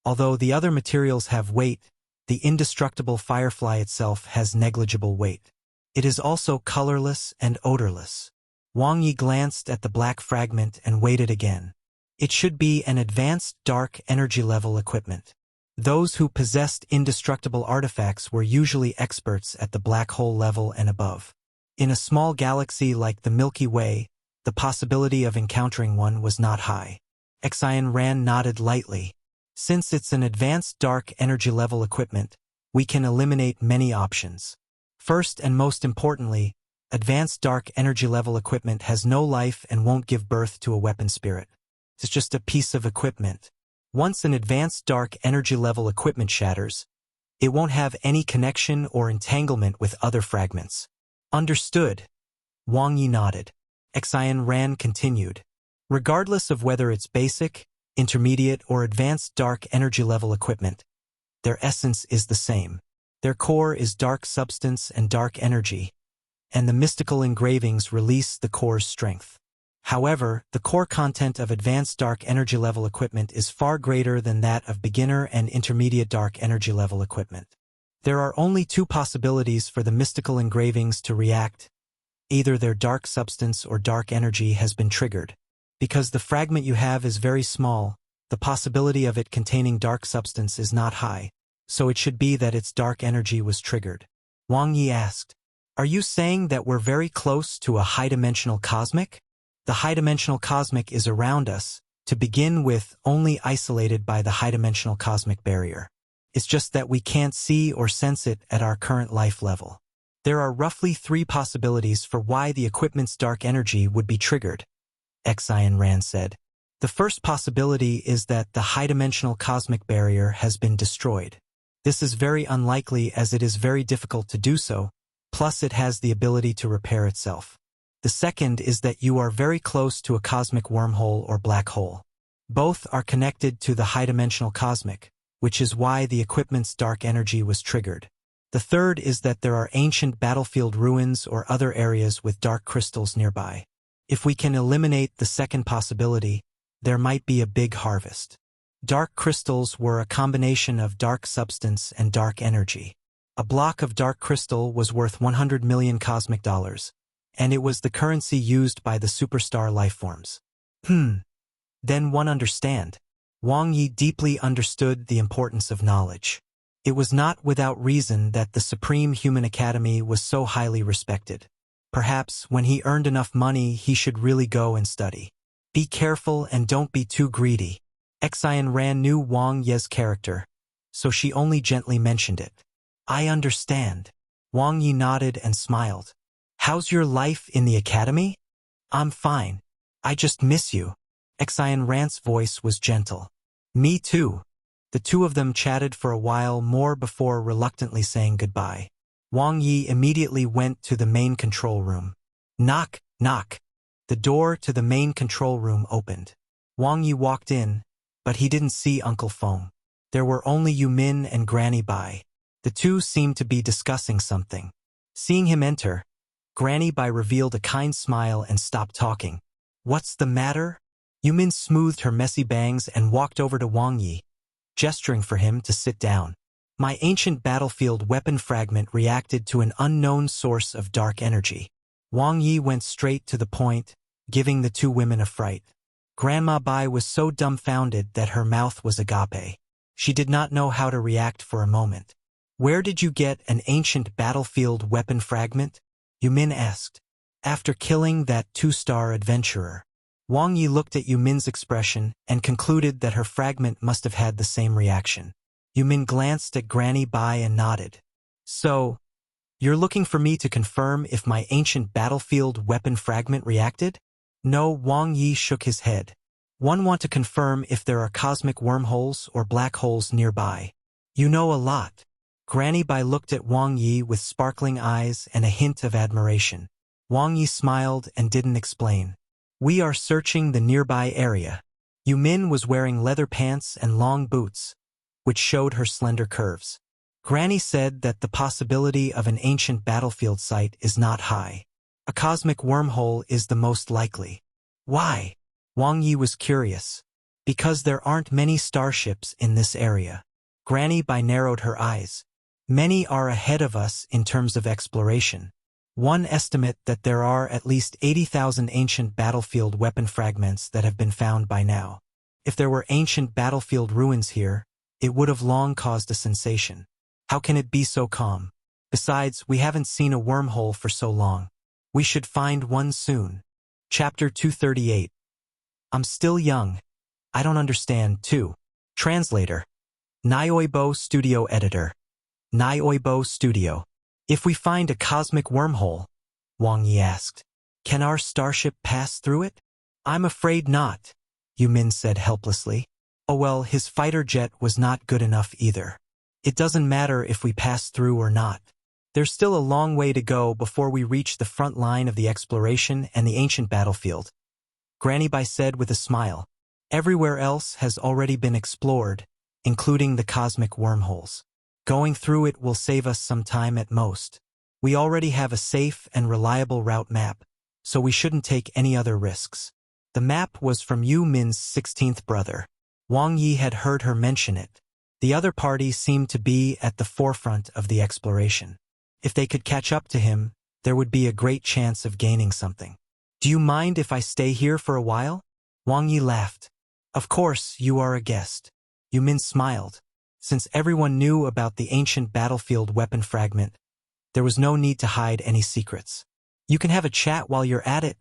Although the other materials have weight, the indestructible firefly itself has negligible weight. It is also colorless and odorless. Wang Ye glanced at the black fragment and weighed it again. It should be an advanced dark energy level equipment. Those who possessed indestructible artifacts were usually experts at the black hole level and above. In a small galaxy like the Milky Way, the possibility of encountering one was not high. Xian Ran nodded lightly. Since it's an advanced dark energy level equipment, we can eliminate many options. First and most importantly, advanced dark energy level equipment has no life and won't give birth to a weapon spirit. It's just a piece of equipment. Once an advanced dark energy level equipment shatters, it won't have any connection or entanglement with other fragments. Understood. Wang Ye nodded. Xian Ran continued. Regardless of whether it's basic, intermediate, or advanced dark energy level equipment, their essence is the same. Their core is dark substance and dark energy, and the mystical engravings release the core's strength. However, the core content of advanced dark energy level equipment is far greater than that of beginner and intermediate dark energy level equipment. There are only two possibilities for the mystical engravings to react. Either their dark substance or dark energy has been triggered. Because the fragment you have is very small, the possibility of it containing dark substance is not high, so it should be that its dark energy was triggered. Wang Ye asked, "Are you saying that we're very close to a high-dimensional cosmic?" The high-dimensional cosmic is around us, to begin with, only isolated by the high-dimensional cosmic barrier. It's just that we can't see or sense it at our current life level. There are roughly 3 possibilities for why the equipment's dark energy would be triggered, Xian Ran said. The first possibility is that the high-dimensional cosmic barrier has been destroyed. This is very unlikely as it is very difficult to do so, plus it has the ability to repair itself. The second is that you are very close to a cosmic wormhole or black hole. Both are connected to the high-dimensional cosmic, which is why the equipment's dark energy was triggered. The third is that there are ancient battlefield ruins or other areas with dark crystals nearby. If we can eliminate the second possibility, there might be a big harvest. Dark crystals were a combination of dark substance and dark energy. A block of dark crystal was worth 100 million cosmic dollars, and it was the currency used by the superstar lifeforms. Then one understand. Wang Ye deeply understood the importance of knowledge. It was not without reason that the Supreme Human Academy was so highly respected. Perhaps when he earned enough money he should really go and study. Be careful and don't be too greedy. Xian Ran knew Wang Ye's character, so she only gently mentioned it. I understand. Wang Ye nodded and smiled. How's your life in the academy? I'm fine. I just miss you. Xian Ran's voice was gentle. Me too. The two of them chatted for a while more before reluctantly saying goodbye. Wang Ye immediately went to the main control room. Knock, knock. The door to the main control room opened. Wang Ye walked in, but he didn't see Uncle Feng. There were only Yumin and Granny Bai. The two seemed to be discussing something. Seeing him enter, Granny Bai revealed a kind smile and stopped talking. What's the matter? Yumin smoothed her messy bangs and walked over to Wang Ye, gesturing for him to sit down. My ancient battlefield weapon fragment reacted to an unknown source of dark energy. Wang Ye went straight to the point, giving the two women a fright. Grandma Bai was so dumbfounded that her mouth was agape. She did not know how to react for a moment. Where did you get an ancient battlefield weapon fragment? Yumin asked. After killing that 2-star adventurer. Wang Ye looked at Yumin's expression and concluded that her fragment must have had the same reaction. Yumin glanced at Granny Bai and nodded. So, you're looking for me to confirm if my ancient battlefield weapon fragment reacted? No, Wang Ye shook his head. One want to confirm if there are cosmic wormholes or black holes nearby. You know a lot. Granny Bai looked at Wang Ye with sparkling eyes and a hint of admiration. Wang Ye smiled and didn't explain. We are searching the nearby area. Yumin was wearing leather pants and long boots, which showed her slender curves. Granny said that the possibility of an ancient battlefield site is not high. A cosmic wormhole is the most likely. Why? Wang Ye was curious. Because there aren't many starships in this area. Granny Bai narrowed her eyes. Many are ahead of us in terms of exploration. One estimate that there are at least 80,000 ancient battlefield weapon fragments that have been found by now. If there were ancient battlefield ruins here, it would have long caused a sensation. How can it be so calm? Besides, we haven't seen a wormhole for so long. We should find one soon. Chapter 238. I'm still young. I don't understand, too. Translator. Nioibo Studio Editor. Nioibo Studio. If we find a cosmic wormhole, Wang Ye asked, can our starship pass through it? I'm afraid not, Yumin said helplessly. Oh well, his fighter jet was not good enough either. It doesn't matter if we pass through or not. There's still a long way to go before we reach the front line of the exploration and the ancient battlefield. Granny Bai said with a smile. Everywhere else has already been explored, including the cosmic wormholes. Going through it will save us some time at most. We already have a safe and reliable route map, so we shouldn't take any other risks. The map was from Yu Min's 16th brother. Wang Ye had heard her mention it. The other party seemed to be at the forefront of the exploration. If they could catch up to him, there would be a great chance of gaining something. Do you mind if I stay here for a while? Wang Ye laughed. Of course, you are a guest. Yu Min smiled. Since everyone knew about the ancient battlefield weapon fragment, there was no need to hide any secrets. You can have a chat while you're at it,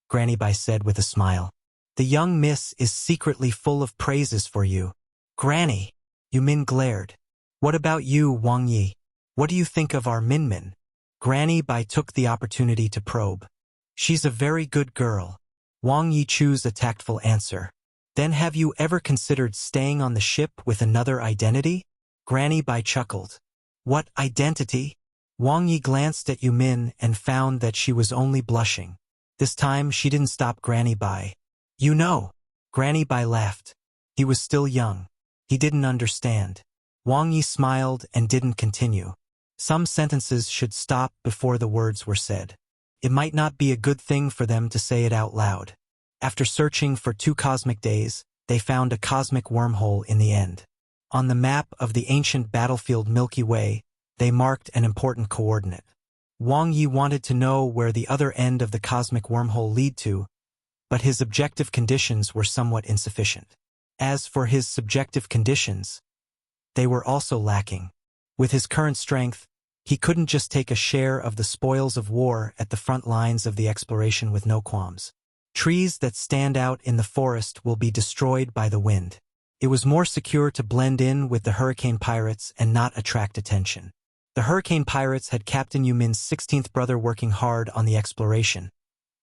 Granny Bai said with a smile. The young miss is secretly full of praises for you. Granny! Yu Min glared. What about you, Wang Ye? What do you think of our Min? Granny Bai took the opportunity to probe. She's a very good girl. Wang Ye chose a tactful answer. Then have you ever considered staying on the ship with another identity? Granny Bai chuckled. What identity? Wang Ye glanced at Yu Min and found that she was only blushing. This time she didn't stop Granny Bai. You know. Granny Bai laughed. He was still young. He didn't understand. Wang Ye smiled and didn't continue. Some sentences should stop before the words were said. It might not be a good thing for them to say it out loud. After searching for 2 cosmic days, they found a cosmic wormhole in the end. On the map of the ancient battlefield Milky Way, they marked an important coordinate. Wang Ye wanted to know where the other end of the cosmic wormhole lead to, but his objective conditions were somewhat insufficient. As for his subjective conditions, they were also lacking. With his current strength, he couldn't just take a share of the spoils of war at the front lines of the exploration with no qualms. Trees that stand out in the forest will be destroyed by the wind. It was more secure to blend in with the hurricane pirates and not attract attention. The hurricane pirates had Captain Yu Min's 16th brother working hard on the exploration,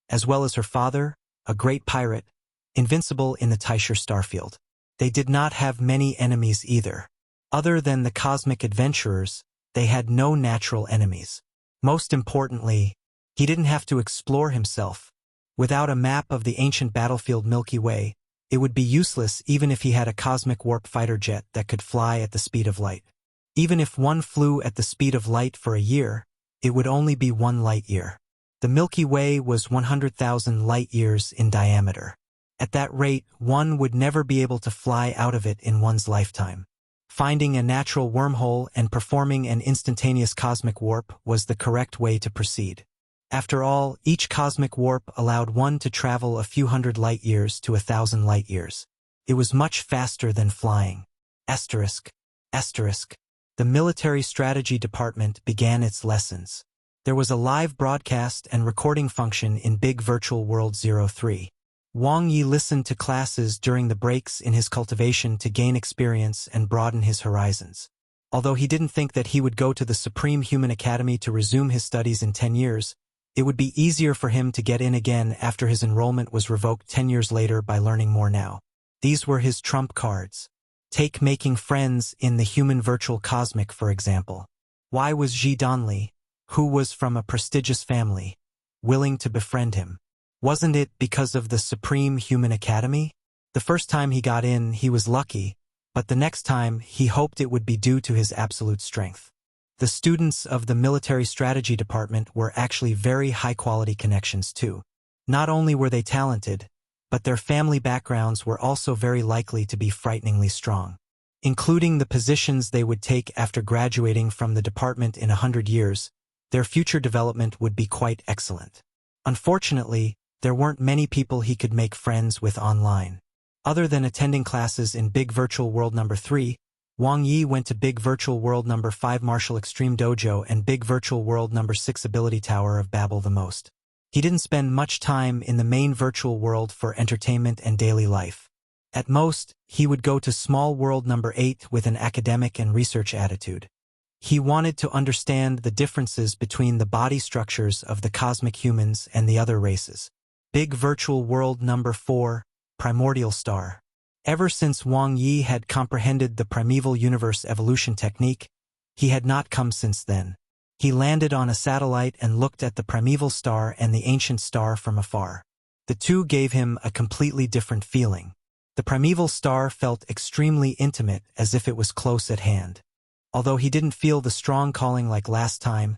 as well as her father, a great pirate, invincible in the Taisher starfield. They did not have many enemies either. Other than the cosmic adventurers, they had no natural enemies. Most importantly, he didn't have to explore himself. Without a map of the ancient battlefield Milky Way, it would be useless even if he had a cosmic warp fighter jet that could fly at the speed of light. Even if one flew at the speed of light for a year, it would only be 1 light year. The Milky Way was 100,000 light years in diameter. At that rate, one would never be able to fly out of it in one's lifetime. Finding a natural wormhole and performing an instantaneous cosmic warp was the correct way to proceed. After all, each cosmic warp allowed one to travel a few hundred light years to 1,000 light years. It was much faster than flying. Asterisk. The military strategy department began its lessons. There was a live broadcast and recording function in Big Virtual World 03. Wang Ye listened to classes during the breaks in his cultivation to gain experience and broaden his horizons. Although he didn't think that he would go to the Supreme Human Academy to resume his studies in 10 years, it would be easier for him to get in again after his enrollment was revoked 10 years later by learning more now. These were his trump cards. Take making friends in the human virtual cosmic, for example. Why was Ji Donli, who was from a prestigious family, willing to befriend him? Wasn't it because of the Supreme Human Academy? The first time he got in, he was lucky, but the next time, he hoped it would be due to his absolute strength. The students of the military strategy department were actually very high-quality connections too. Not only were they talented, but their family backgrounds were also very likely to be frighteningly strong. Including the positions they would take after graduating from the department in 100 years, their future development would be quite excellent. Unfortunately, there weren't many people he could make friends with online. Other than attending classes in Big Virtual World No. 3, Wang Ye went to Big Virtual World No. 5 Martial Extreme Dojo and Big Virtual World No. 6 Ability Tower of Babel the most. He didn't spend much time in the main virtual world for entertainment and daily life. At most, he would go to Small World No. 8 with an academic and research attitude. He wanted to understand the differences between the body structures of the cosmic humans and the other races. Big Virtual World No. 4, Primordial Star. Ever since Wang Ye had comprehended the primeval universe evolution technique, he had not come since then. He landed on a satellite and looked at the primeval star and the ancient star from afar. The two gave him a completely different feeling. The primeval star felt extremely intimate, as if it was close at hand. Although he didn't feel the strong calling like last time,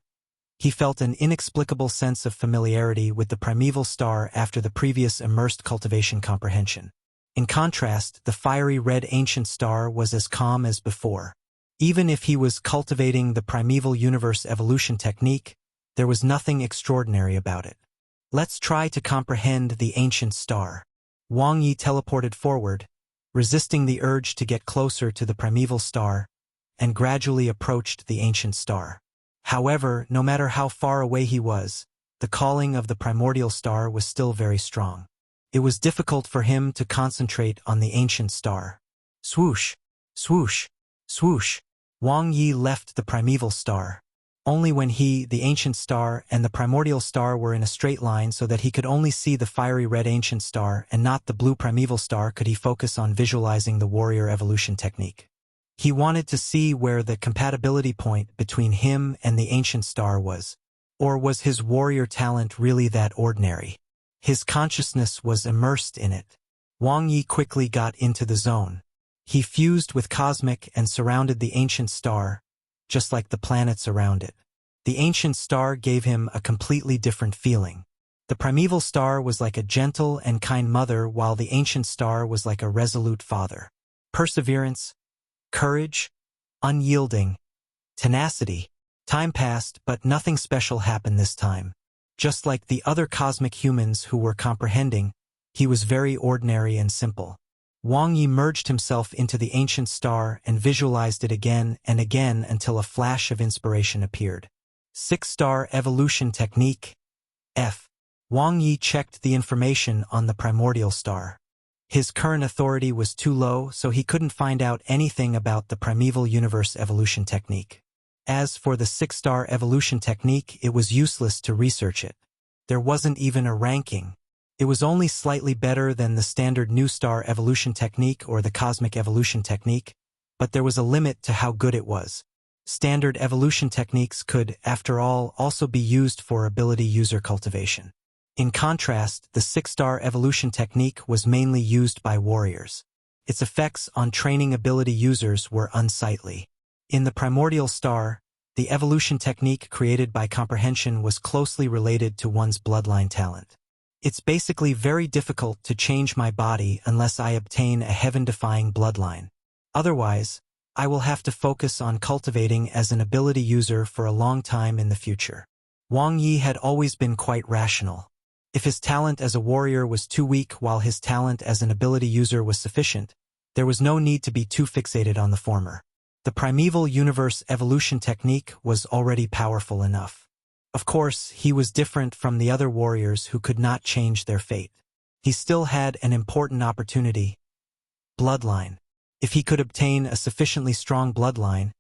He felt an inexplicable sense of familiarity with the primeval star after the previous immersed cultivation comprehension. In contrast, the fiery red ancient star was as calm as before. Even if he was cultivating the primeval universe evolution technique, there was nothing extraordinary about it. Let's try to comprehend the ancient star. Wang Ye teleported forward, resisting the urge to get closer to the primeval star, and gradually approached the ancient star. However, no matter how far away he was, the calling of the primordial star was still very strong. It was difficult for him to concentrate on the ancient star. Swoosh, swoosh, swoosh. Wang Ye left the primeval star. Only when he, the ancient star, and the primordial star were in a straight line so that he could only see the fiery red ancient star and not the blue primeval star could he focus on visualizing the warrior evolution technique. He wanted to see where the compatibility point between him and the ancient star was. Or was his warrior talent really that ordinary? His consciousness was immersed in it. Wang Ye quickly got into the zone. He fused with cosmic and surrounded the ancient star, just like the planets around it. The ancient star gave him a completely different feeling. The primeval star was like a gentle and kind mother, while the ancient star was like a resolute father. Perseverance, courage, unyielding, tenacity. Time passed, but nothing special happened this time. Just like the other cosmic humans who were comprehending, he was very ordinary and simple. Wang Ye merged himself into the ancient star and visualized it again and again until a flash of inspiration appeared. 6-star evolution technique. F. Wang Ye checked the information on the primordial star. His current authority was too low, so he couldn't find out anything about the primeval universe evolution technique. As for the 6-star evolution technique, it was useless to research it. There wasn't even a ranking. It was only slightly better than the standard new star evolution technique or the cosmic evolution technique, but there was a limit to how good it was. Standard evolution techniques could, after all, also be used for ability user cultivation. In contrast, the 6-star evolution technique was mainly used by warriors. Its effects on training ability users were unsightly. In the primordial star, the evolution technique created by comprehension was closely related to one's bloodline talent. It's basically very difficult to change my body unless I obtain a heaven-defying bloodline. Otherwise, I will have to focus on cultivating as an ability user for a long time in the future. Wang Ye had always been quite rational. If his talent as a warrior was too weak while his talent as an ability user was sufficient, there was no need to be too fixated on the former. The primeval universe evolution technique was already powerful enough. Of course, he was different from the other warriors who could not change their fate. He still had an important opportunity. Bloodline. If he could obtain a sufficiently strong bloodline,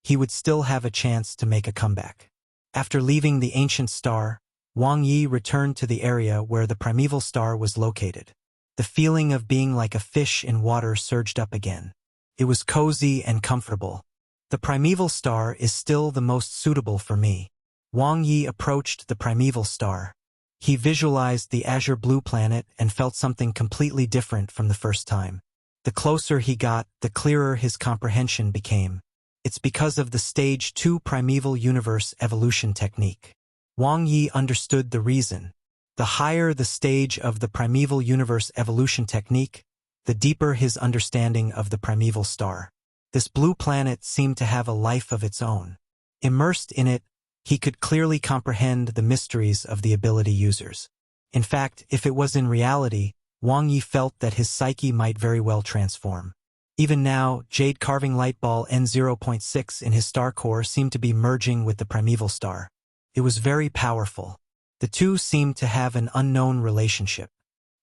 he would still have a chance to make a comeback. After leaving the ancient star, Wang Ye returned to the area where the primeval star was located. The feeling of being like a fish in water surged up again. It was cozy and comfortable. The primeval star is still the most suitable for me. Wang Ye approached the primeval star. He visualized the azure blue planet and felt something completely different from the first time. The closer he got, the clearer his comprehension became. It's because of the Stage 2 primeval universe evolution technique. Wang Ye understood the reason. The higher the stage of the primeval universe evolution technique, the deeper his understanding of the primeval star. This blue planet seemed to have a life of its own. Immersed in it, he could clearly comprehend the mysteries of the ability users. In fact, if it was in reality, Wang Ye felt that his psyche might very well transform. Even now, Jade Carving Lightball N0.6 in his star core seemed to be merging with the primeval star. It was very powerful. The two seemed to have an unknown relationship.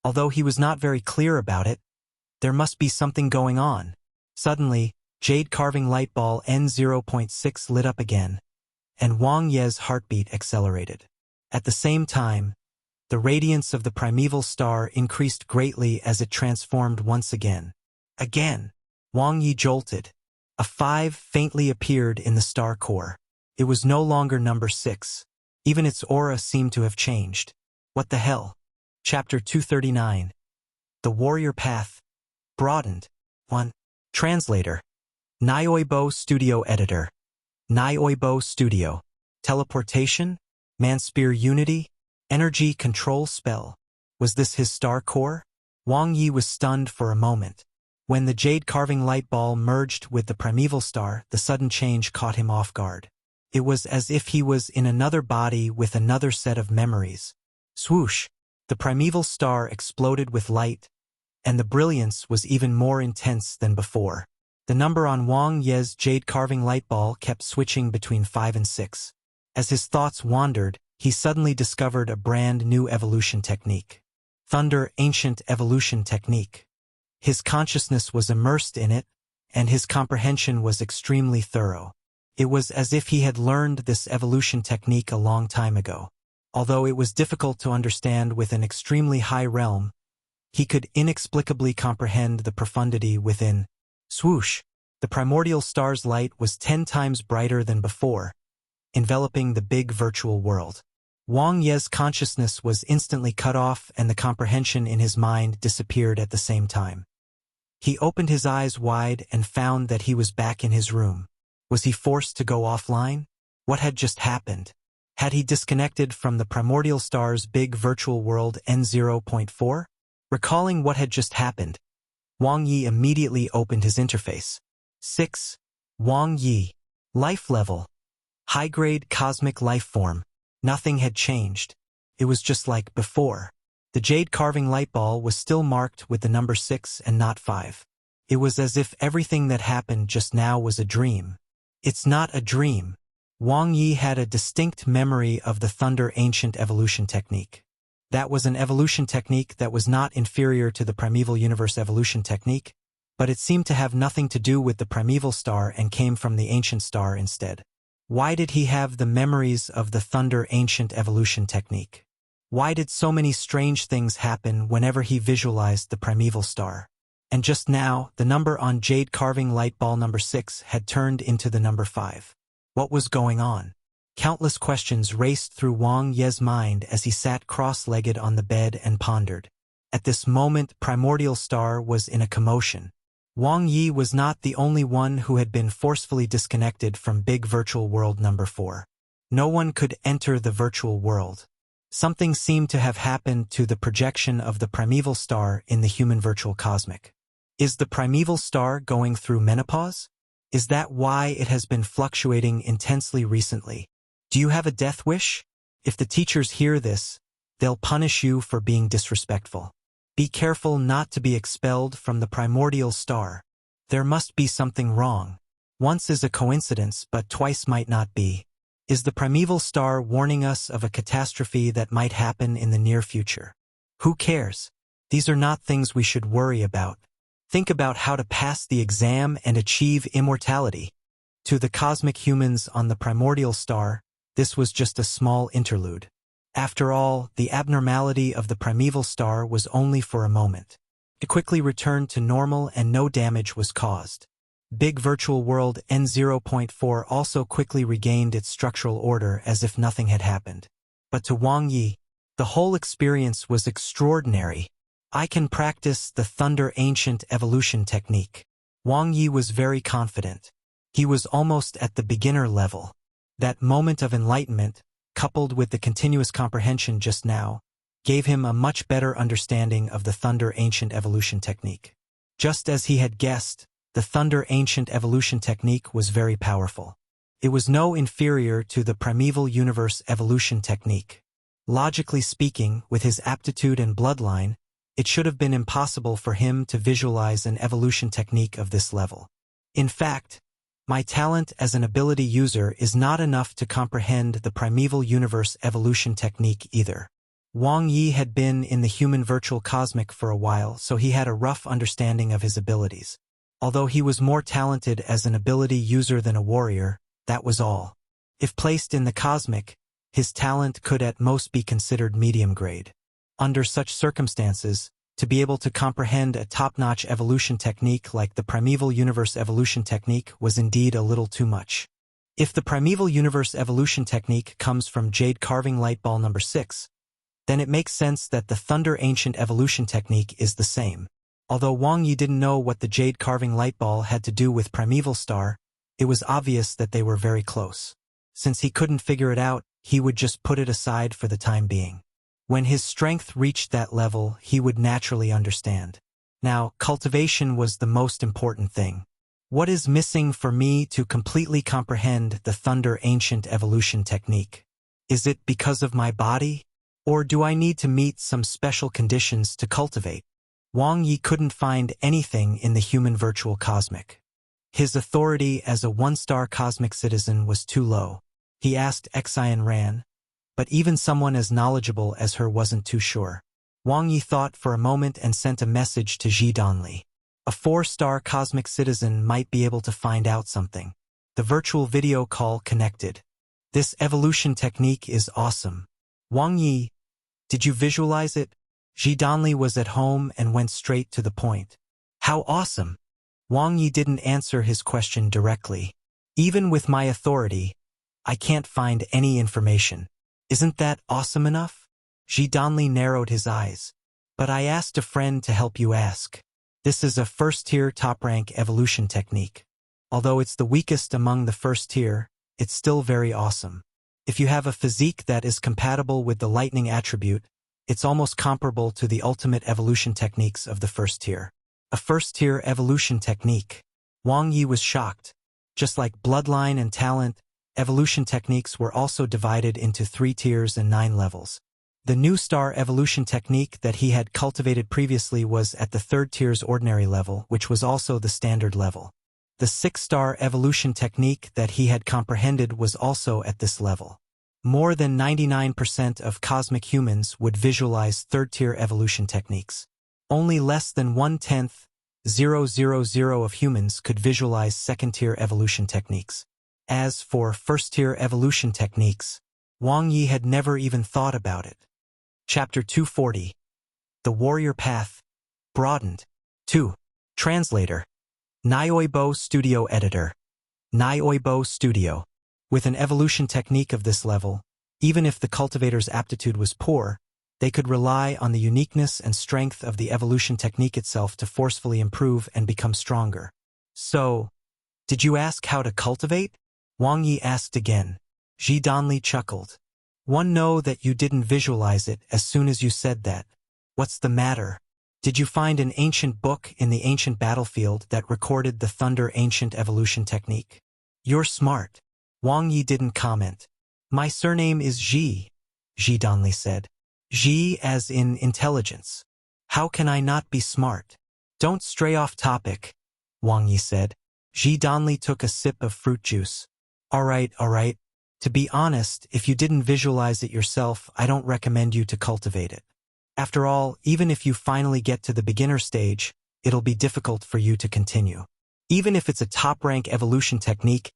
Although he was not very clear about it, there must be something going on. Suddenly, Jade Carving Lightball N0.6 lit up again, and Wang Ye's heartbeat accelerated. At the same time, the radiance of the primeval star increased greatly as it transformed once again. Again, Wang Ye jolted. A 5 faintly appeared in the star core. It was no longer number 6. Even its aura seemed to have changed. What the hell? Chapter 239. The Warrior Path. Broadened. 1. Translator. Nioibo Studio Editor. Nioibo Studio. Teleportation? Man-Spear Unity? Energy Control Spell? Was this his star core? Wang Ye was stunned for a moment. When the jade-carving light ball merged with the primeval star, the sudden change caught him off guard. It was as if he was in another body with another set of memories. Swoosh! The primeval star exploded with light, and the brilliance was even more intense than before. The number on Wang Ye's jade-carving light ball kept switching between 5 and 6. As his thoughts wandered, he suddenly discovered a brand new evolution technique. Thunder Ancient Evolution Technique. His consciousness was immersed in it, and his comprehension was extremely thorough. It was as if he had learned this evolution technique a long time ago. Although it was difficult to understand with an extremely high realm, he could inexplicably comprehend the profundity within. Swoosh! The primordial star's light was 10 times brighter than before, enveloping the big virtual world. Wang Ye's consciousness was instantly cut off and the comprehension in his mind disappeared at the same time. He opened his eyes wide and found that he was back in his room. Was he forced to go offline? What had just happened? Had he disconnected from the primordial star's big virtual world N0.4? Recalling what had just happened, Wang Ye immediately opened his interface. 6. Wang Ye. Life level. High-grade cosmic life form. Nothing had changed. It was just like before. The jade-carving light ball was still marked with the number 6 and not 5. It was as if everything that happened just now was a dream. It's not a dream. Wang Ye had a distinct memory of the Thunder Ancient Evolution Technique. That was an evolution technique that was not inferior to the Primeval Universe Evolution Technique, but it seemed to have nothing to do with the primeval star and came from the ancient star instead. Why did he have the memories of the Thunder Ancient Evolution Technique? Why did so many strange things happen whenever he visualized the primeval star? And just now, the number on jade-carving light ball number 6 had turned into the number 5. What was going on? Countless questions raced through Wang Ye's mind as he sat cross-legged on the bed and pondered. At this moment, Primordial Star was in a commotion. Wang Ye was not the only one who had been forcefully disconnected from Big Virtual World number 4. No one could enter the virtual world. Something seemed to have happened to the projection of the primeval star in the human virtual cosmic. Is the primeval star going through menopause? Is that why it has been fluctuating intensely recently? Do you have a death wish? If the teachers hear this, they'll punish you for being disrespectful. Be careful not to be expelled from the primordial star. There must be something wrong. Once is a coincidence, but twice might not be. Is the primeval star warning us of a catastrophe that might happen in the near future? Who cares? These are not things we should worry about. Think about how to pass the exam and achieve immortality. To the cosmic humans on the primordial star, this was just a small interlude. After all, the abnormality of the primeval star was only for a moment. It quickly returned to normal and no damage was caused. Big Virtual World N0.4 also quickly regained its structural order as if nothing had happened. But to Wang Ye, the whole experience was extraordinary. I can practice the Thunder Ancient Evolution Technique. Wang Ye was very confident. He was almost at the beginner level. That moment of enlightenment, coupled with the continuous comprehension just now, gave him a much better understanding of the Thunder Ancient Evolution Technique. Just as he had guessed, the Thunder Ancient Evolution Technique was very powerful. It was no inferior to the Primeval Universe Evolution Technique. Logically speaking, with his aptitude and bloodline, it should have been impossible for him to visualize an evolution technique of this level. In fact, my talent as an ability user is not enough to comprehend the Primeval Universe Evolution Technique either. Wang Ye had been in the human virtual cosmic for a while, so he had a rough understanding of his abilities. Although he was more talented as an ability user than a warrior, that was all. If placed in the cosmic, his talent could at most be considered medium grade. Under such circumstances, to be able to comprehend a top-notch evolution technique like the Primeval Universe Evolution Technique was indeed a little too much. If the Primeval Universe Evolution Technique comes from Jade Carving Light Ball number 6, then it makes sense that the Thunder Ancient Evolution Technique is the same. Although Wang Ye didn't know what the Jade Carving Light Ball had to do with Primeval Star, it was obvious that they were very close. Since he couldn't figure it out, he would just put it aside for the time being. When his strength reached that level, he would naturally understand. Now, cultivation was the most important thing. What is missing for me to completely comprehend the Thunder Ancient Evolution technique? Is it because of my body? Or do I need to meet some special conditions to cultivate? Wang Ye couldn't find anything in the human virtual cosmic. His authority as a one-star cosmic citizen was too low. He asked Xian Ran, but even someone as knowledgeable as her wasn't too sure. Wang Ye thought for a moment and sent a message to Ji Donli. A 4-star cosmic citizen might be able to find out something. The virtual video call connected. This evolution technique is awesome. Wang Ye, did you visualize it? Ji Donli was at home and went straight to the point. How awesome! Wang Ye didn't answer his question directly. Even with my authority, I can't find any information. Isn't that awesome enough? Ji Donli narrowed his eyes. But I asked a friend to help you ask. This is a first-tier top-rank evolution technique. Although it's the weakest among the first tier, it's still very awesome. If you have a physique that is compatible with the lightning attribute, it's almost comparable to the ultimate evolution techniques of the first tier. A first-tier evolution technique. Wang Ye was shocked. Just like bloodline and talent, evolution techniques were also divided into 3 tiers and 9 levels. The new star evolution technique that he had cultivated previously was at the 3rd tier's ordinary level, which was also the standard level. The 6-star evolution technique that he had comprehended was also at this level. More than 99% of cosmic humans would visualize 3rd-tier evolution techniques. Only less than 0.000 of humans could visualize 2nd-tier evolution techniques. As for 1st-tier evolution techniques, Wang Ye had never even thought about it. Chapter 240. The Warrior Path. Broadened. 2. Translator. Nioibo Studio Editor. Nioibo Studio. With an evolution technique of this level, even if the cultivator's aptitude was poor, they could rely on the uniqueness and strength of the evolution technique itself to forcefully improve and become stronger. So, did you ask how to cultivate? Wang Ye asked again. Ji Donli chuckled. One know that you didn't visualize it as soon as you said that. What's the matter? Did you find an ancient book in the ancient battlefield that recorded the Thunder Ancient Evolution technique? You're smart. Wang Ye didn't comment. My surname is Ji, Ji Donli said. Ji as in intelligence. How can I not be smart? Don't stray off topic, Wang Ye said. Ji Donli took a sip of fruit juice. All right. To be honest, if you didn't visualize it yourself, I don't recommend you to cultivate it. After all, even if you finally get to the beginner stage, it'll be difficult for you to continue. Even if it's a top-rank evolution technique,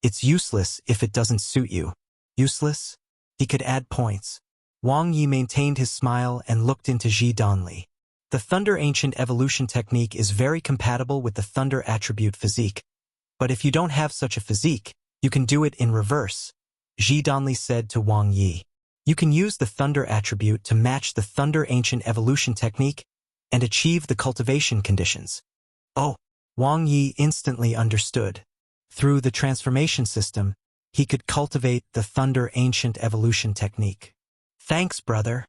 it's useless if it doesn't suit you. Useless? He could add points. Wang Ye maintained his smile and looked into Ji Donli. The Thunder Ancient Evolution technique is very compatible with the Thunder attribute physique. But if you don't have such a physique, you can do it in reverse, Ji Donli said to Wang Ye. You can use the Thunder attribute to match the Thunder Ancient Evolution technique and achieve the cultivation conditions. Oh, Wang Ye instantly understood. Through the transformation system, he could cultivate the Thunder Ancient Evolution technique. Thanks, brother.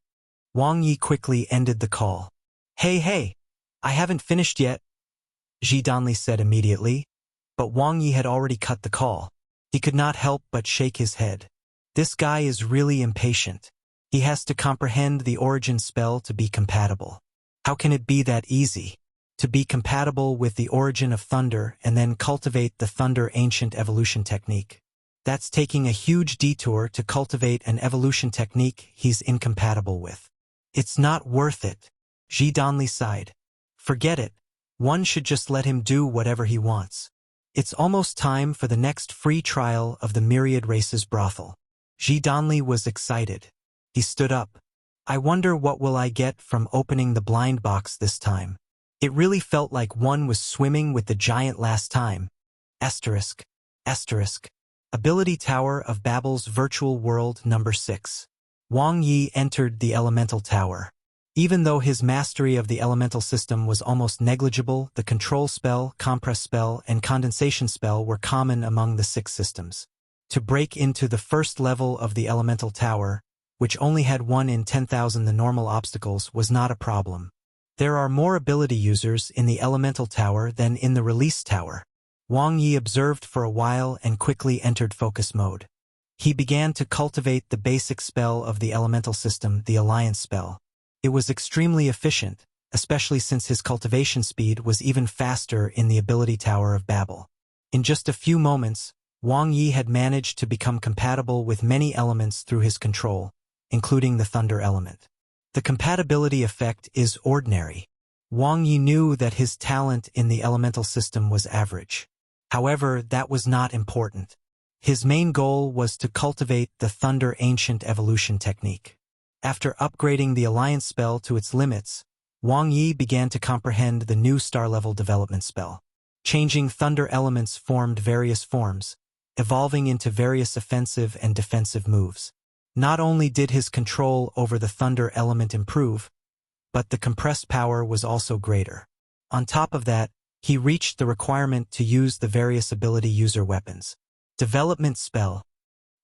Wang Ye quickly ended the call. Hey, I haven't finished yet, Ji Donli said immediately, but Wang Ye had already cut the call. He could not help but shake his head. This guy is really impatient. He has to comprehend the origin spell to be compatible. How can it be that easy? To be compatible with the origin of thunder and then cultivate the Thunder Ancient Evolution technique. That's taking a huge detour to cultivate an evolution technique he's incompatible with. It's not worth it, Ji Donli sighed. Forget it. One should just let him do whatever he wants. It's almost time for the next free trial of the Myriad Races brothel. Ji Donli was excited. He stood up. I wonder what will I get from opening the blind box this time. It really felt like one was swimming with the giant last time. Asterisk. Ability Tower of Babel's Virtual World number 6. Wang Ye entered the Elemental Tower. Even though his mastery of the elemental system was almost negligible, the control spell, compress spell, and condensation spell were common among the 6 systems. To break into the first level of the elemental tower, which only had 1 in 10,000 the normal obstacles, was not a problem. There are more ability users in the elemental tower than in the release tower. Wang Ye observed for a while and quickly entered focus mode. He began to cultivate the basic spell of the elemental system, the Alliance spell. It was extremely efficient, especially since his cultivation speed was even faster in the ability tower of Babel. In just a few moments, Wang Ye had managed to become compatible with many elements through his control, including the thunder element. The compatibility effect is ordinary. Wang Ye knew that his talent in the elemental system was average. However, that was not important. His main goal was to cultivate the Thunder Ancient Evolution technique. After upgrading the Alliance spell to its limits, Wang Ye began to comprehend the new star-level development spell. Changing thunder elements formed various forms, evolving into various offensive and defensive moves. Not only did his control over the thunder element improve, but the compressed power was also greater. On top of that, he reached the requirement to use the various ability user weapons. Development Spell.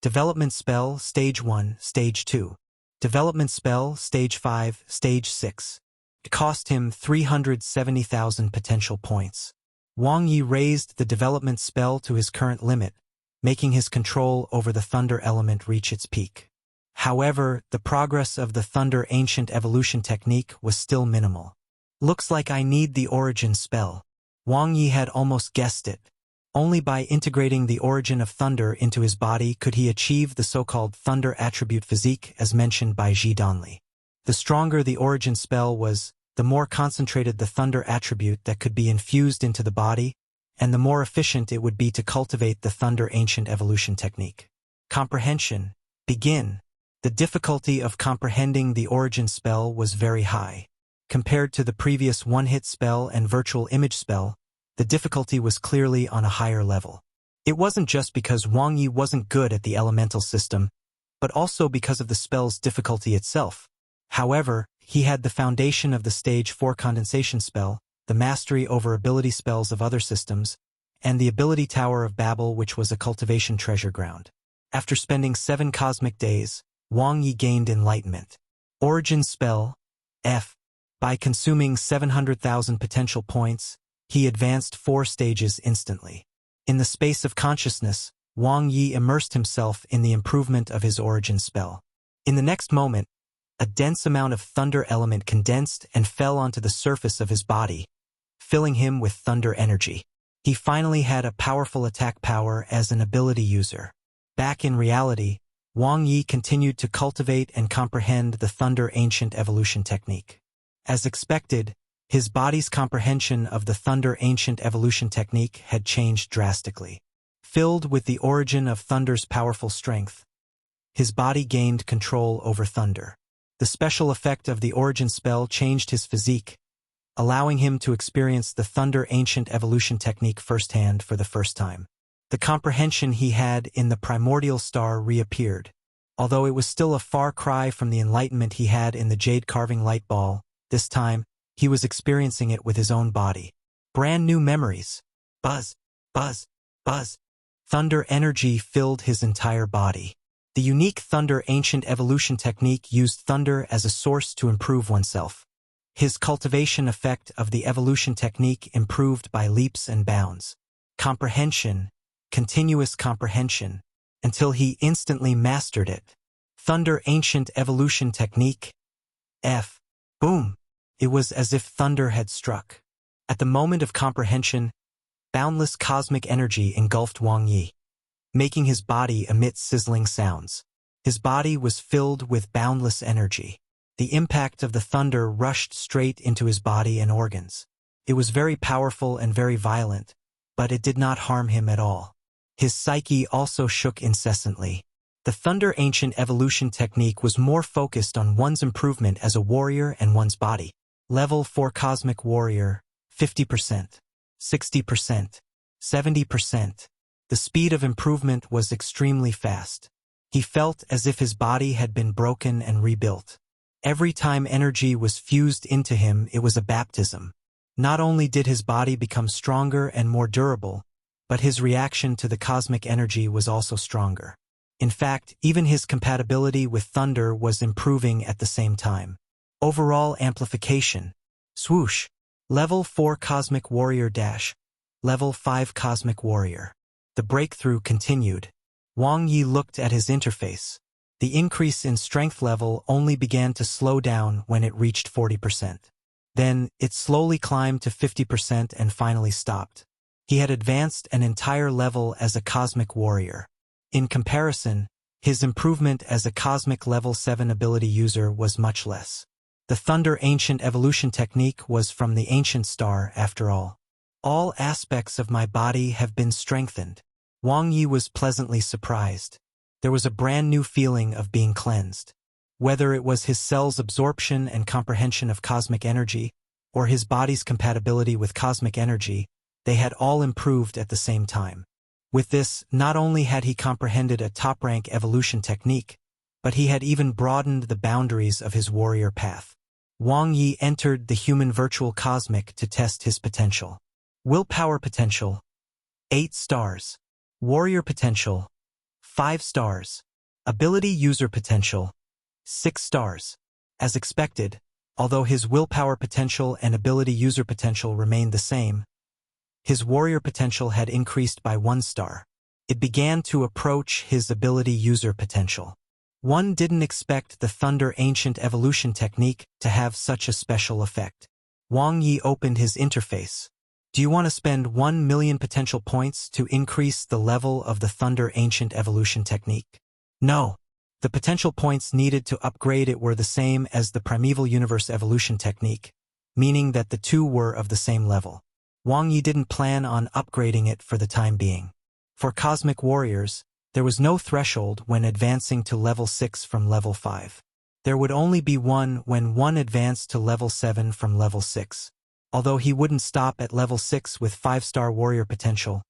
Development Spell Stage 1, Stage 2. Development Spell Stage 5, Stage 6. It cost him 370,000 potential points. Wang Ye raised the development spell to his current limit, making his control over the thunder element reach its peak. However, the progress of the Thunder Ancient Evolution technique was still minimal. Looks like I need the Origin spell. Wang Ye had almost guessed it. Only by integrating the origin of thunder into his body could he achieve the so-called thunder attribute physique as mentioned by Ji Donli. The stronger the origin spell was, the more concentrated the thunder attribute that could be infused into the body, and the more efficient it would be to cultivate the Thunder Ancient Evolution technique. Comprehension. Begin. The difficulty of comprehending the origin spell was very high. Compared to the previous one-hit spell and virtual image spell, the difficulty was clearly on a higher level. It wasn't just because Wang Ye wasn't good at the elemental system, but also because of the spell's difficulty itself. However, he had the foundation of the Stage 4 condensation spell, the mastery over ability spells of other systems, and the ability tower of Babel, which was a cultivation treasure ground. After spending 7 cosmic days, Wang Ye gained enlightenment. Origin spell, F. By consuming 700,000 potential points, he advanced 4 stages instantly. In the space of consciousness, Wang Ye immersed himself in the improvement of his origin spell. In the next moment, a dense amount of thunder element condensed and fell onto the surface of his body, filling him with thunder energy. He finally had a powerful attack power as an ability user. Back in reality, Wang Ye continued to cultivate and comprehend the Thunder Ancient Evolution technique. As expected, his body's comprehension of the Thunder Ancient Evolution technique had changed drastically. Filled with the origin of thunder's powerful strength, his body gained control over thunder. The special effect of the origin spell changed his physique, allowing him to experience the Thunder Ancient Evolution technique firsthand for the first time. The comprehension he had in the primordial star reappeared, although it was still a far cry from the enlightenment he had in the jade carving light ball. This time, he was experiencing it with his own body. Brand new memories. Buzz, buzz, buzz. Thunder energy filled his entire body. The unique Thunder Ancient Evolution technique used thunder as a source to improve oneself. His cultivation effect of the evolution technique improved by leaps and bounds. Comprehension, continuous comprehension, until he instantly mastered it. Thunder Ancient Evolution technique. F. Boom. It was as if thunder had struck. At the moment of comprehension, boundless cosmic energy engulfed Wang Ye, making his body emit sizzling sounds. His body was filled with boundless energy. The impact of the thunder rushed straight into his body and organs. It was very powerful and very violent, but it did not harm him at all. His psyche also shook incessantly. The Thunder Ancient Evolution technique was more focused on one's improvement as a warrior and one's body. Level 4 Cosmic Warrior, 50%, 60%, 70%. The speed of improvement was extremely fast. He felt as if his body had been broken and rebuilt. Every time energy was fused into him, it was a baptism. Not only did his body become stronger and more durable, but his reaction to the cosmic energy was also stronger. In fact, even his compatibility with thunder was improving at the same time. Overall amplification. Swoosh. Level 4 Cosmic Warrior dash. Level 5 Cosmic Warrior. The breakthrough continued. Wang Ye looked at his interface. The increase in strength level only began to slow down when it reached 40%. Then, it slowly climbed to 50% and finally stopped. He had advanced an entire level as a Cosmic Warrior. In comparison, his improvement as a Cosmic Level 7 ability user was much less. The Thunder Ancient Evolution technique was from the Ancient Star, after all. All aspects of my body have been strengthened. Wang Ye was pleasantly surprised. There was a brand new feeling of being cleansed. Whether it was his cell's absorption and comprehension of cosmic energy, or his body's compatibility with cosmic energy, they had all improved at the same time. With this, not only had he comprehended a top-rank evolution technique, but he had even broadened the boundaries of his warrior path. Wang Ye entered the human virtual cosmic to test his potential. Willpower potential, 8 stars. Warrior potential, 5 stars. Ability user potential, 6 stars. As expected, although his willpower potential and ability user potential remained the same, his warrior potential had increased by 1 star. It began to approach his ability user potential. One didn't expect the Thunder Ancient Evolution technique to have such a special effect. Wang Ye opened his interface. Do you want to spend 1 million potential points to increase the level of the Thunder Ancient Evolution technique? No. The potential points needed to upgrade it were the same as the Primeval Universe Evolution technique, meaning that the two were of the same level. Wang Ye didn't plan on upgrading it for the time being. For Cosmic Warriors, there was no threshold when advancing to level 6 from level 5. There would only be one when one advanced to level 7 from level 6. Although he wouldn't stop at level 6 with 5-star warrior potential,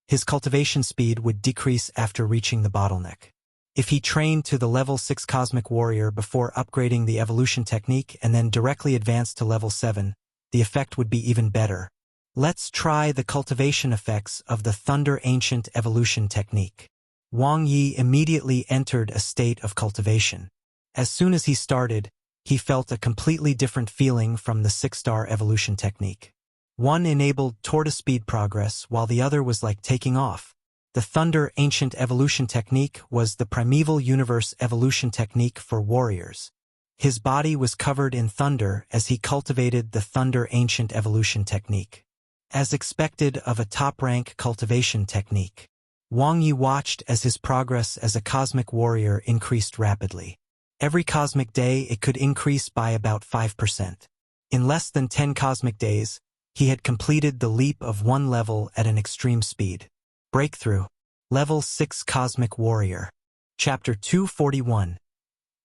his cultivation speed would decrease after reaching the bottleneck. If he trained to the level 6 Cosmic Warrior before upgrading the evolution technique and then directly advanced to level 7, the effect would be even better. Let's try the cultivation effects of the Thunder Ancient Evolution technique. Wang Ye immediately entered a state of cultivation. As soon as he started, he felt a completely different feeling from the 6-star evolution technique. One enabled tortoise speed progress while the other was like taking off. The Thunder Ancient Evolution technique was the Primeval Universe Evolution technique for warriors. His body was covered in thunder as he cultivated the Thunder Ancient Evolution technique. As expected of a top-rank cultivation technique, Wang Ye watched as his progress as a Cosmic Warrior increased rapidly. Every cosmic day it could increase by about 5%. In less than 10 cosmic days, he had completed the leap of one level at an extreme speed. Breakthrough. Level 6 Cosmic Warrior. Chapter 241.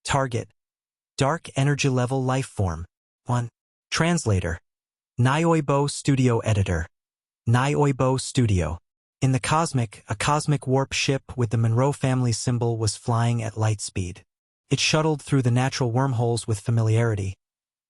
Target. Dark Energy Level Lifeform. 1. Translator. Nioibo Studio Editor. Nioibo Studio. In the cosmic, a cosmic warp ship with the Monroe family symbol was flying at light speed. It shuttled through the natural wormholes with familiarity,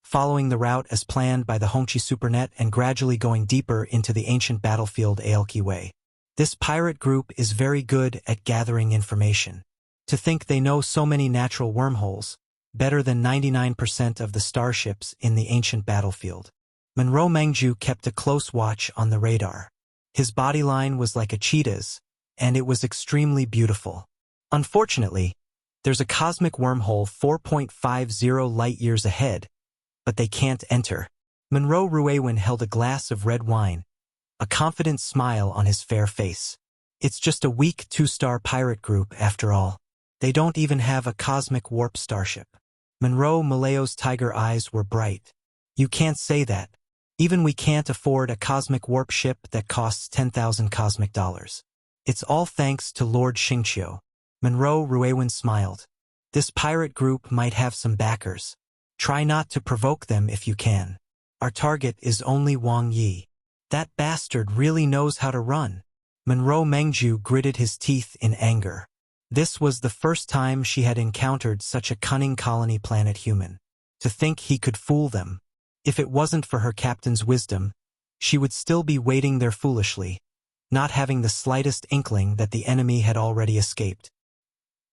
following the route as planned by the Hongqi Supernet and gradually going deeper into the ancient battlefield Aelki Way. This pirate group is very good at gathering information. To think they know so many natural wormholes, better than 99% of the starships in the ancient battlefield. Monroe Mengju kept a close watch on the radar. His bodyline was like a cheetah's, and it was extremely beautiful. Unfortunately, there's a cosmic wormhole 4.50 light-years ahead, but they can't enter. Monroe Ruewin held a glass of red wine, a confident smile on his fair face. It's just a weak 2-star pirate group, after all. They don't even have a cosmic warp starship. Monroe Malayo's tiger eyes were bright. You can't say that. Even we can't afford a cosmic warp ship that costs 10,000 cosmic dollars. It's all thanks to Lord Xingqiu. Monroe Ruewin smiled. This pirate group might have some backers. Try not to provoke them if you can. Our target is only Wang Ye. That bastard really knows how to run. Monroe Mengju gritted his teeth in anger. This was the first time she had encountered such a cunning colony planet human. To think he could fool them. If it wasn't for her captain's wisdom, she would still be waiting there foolishly. not having the slightest inkling that the enemy had already escaped.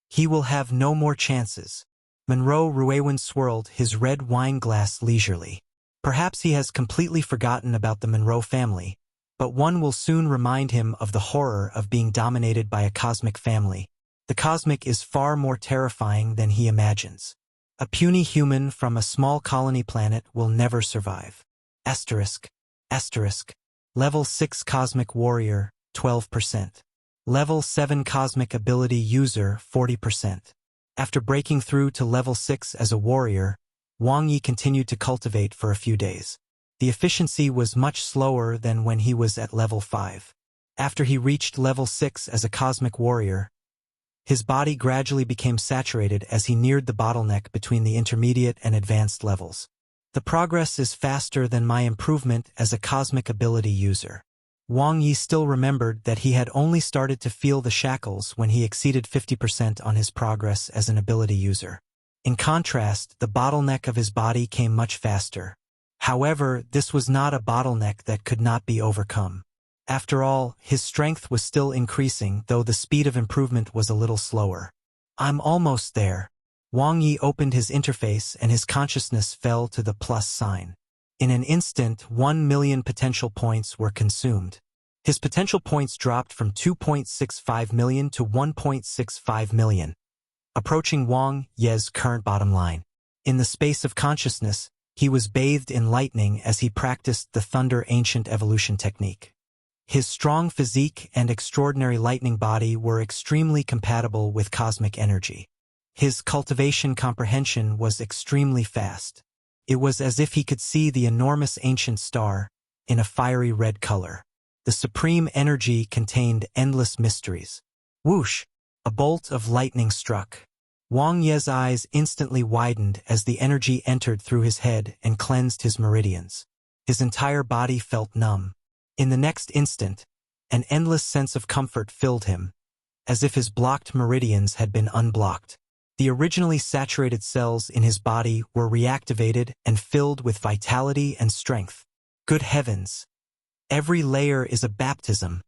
He will have no more chances. Monroe Ruewen swirled his red wine glass leisurely. Perhaps he has completely forgotten about the Monroe family, but one will soon remind him of the horror of being dominated by a cosmic family. The cosmic is far more terrifying than he imagines. A puny human from a small colony planet will never survive. Asterisk. Asterisk. Level 6 Cosmic Warrior, 12%. Level 7 Cosmic Ability User, 40%. After breaking through to level 6 as a warrior, Wang Ye continued to cultivate for a few days. The efficiency was much slower than when he was at level 5. After he reached level 6 as a cosmic warrior, his body gradually became saturated as he neared the bottleneck between the intermediate and advanced levels. The progress is faster than my improvement as a cosmic ability user. Wang Ye still remembered that he had only started to feel the shackles when he exceeded 50% on his progress as an ability user. In contrast, the bottleneck of his body came much faster. However, this was not a bottleneck that could not be overcome. After all, his strength was still increasing, though the speed of improvement was a little slower. I'm almost there. Wang Ye opened his interface and his consciousness fell to the plus sign. In an instant, 1 million potential points were consumed. His potential points dropped from 2.65 million to 1.65 million, approaching Wang Ye's current bottom line. In the space of consciousness, he was bathed in lightning as he practiced the Thunder Ancient Evolution technique. His strong physique and extraordinary lightning body were extremely compatible with cosmic energy. His cultivation comprehension was extremely fast. It was as if he could see the enormous ancient star in a fiery red color. The supreme energy contained endless mysteries. Whoosh! A bolt of lightning struck. Wang Ye's eyes instantly widened as the energy entered through his head and cleansed his meridians. His entire body felt numb. In the next instant, an endless sense of comfort filled him, as if his blocked meridians had been unblocked. The originally saturated cells in his body were reactivated and filled with vitality and strength. Good heavens! Every layer is a baptism.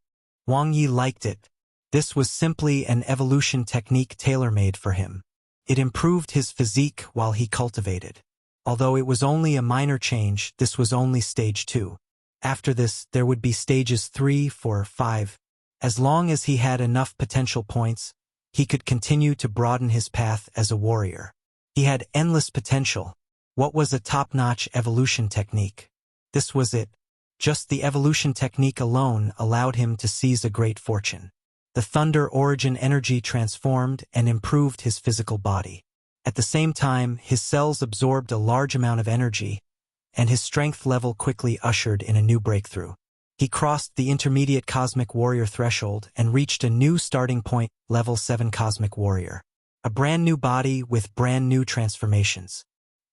Wang Ye liked it. This was simply an evolution technique tailor-made for him. It improved his physique while he cultivated. Although it was only a minor change, this was only stage 2. After this, there would be stages 3, 4, 5. As long as he had enough potential points, he could continue to broaden his path as a warrior. He had endless potential. What was a top-notch evolution technique? This was it. Just the evolution technique alone allowed him to seize a great fortune. The Thunder Origin energy transformed and improved his physical body. At the same time, his cells absorbed a large amount of energy, and his strength level quickly ushered in a new breakthrough. He crossed the intermediate Cosmic Warrior threshold and reached a new starting point, level 7 Cosmic Warrior. A brand new body with brand new transformations.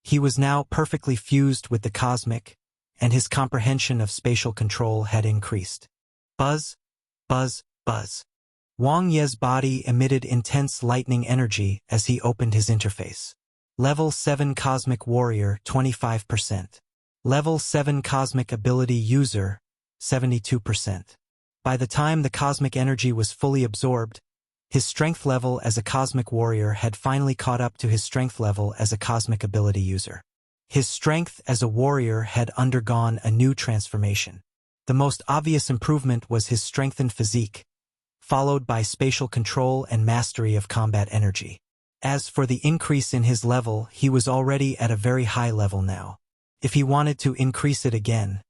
He was now perfectly fused with the cosmic, and his comprehension of spatial control had increased. Buzz, buzz, buzz. Wang Ye's body emitted intense lightning energy as he opened his interface. Level 7 Cosmic Warrior, 25%. Level 7 Cosmic Ability User, 72%. By the time the cosmic energy was fully absorbed, his strength level as a cosmic warrior had finally caught up to his strength level as a cosmic ability user. His strength as a warrior had undergone a new transformation. The most obvious improvement was his strengthened physique, followed by spatial control and mastery of combat energy. As for the increase in his level, he was already at a very high level now. If he wanted to increase it again,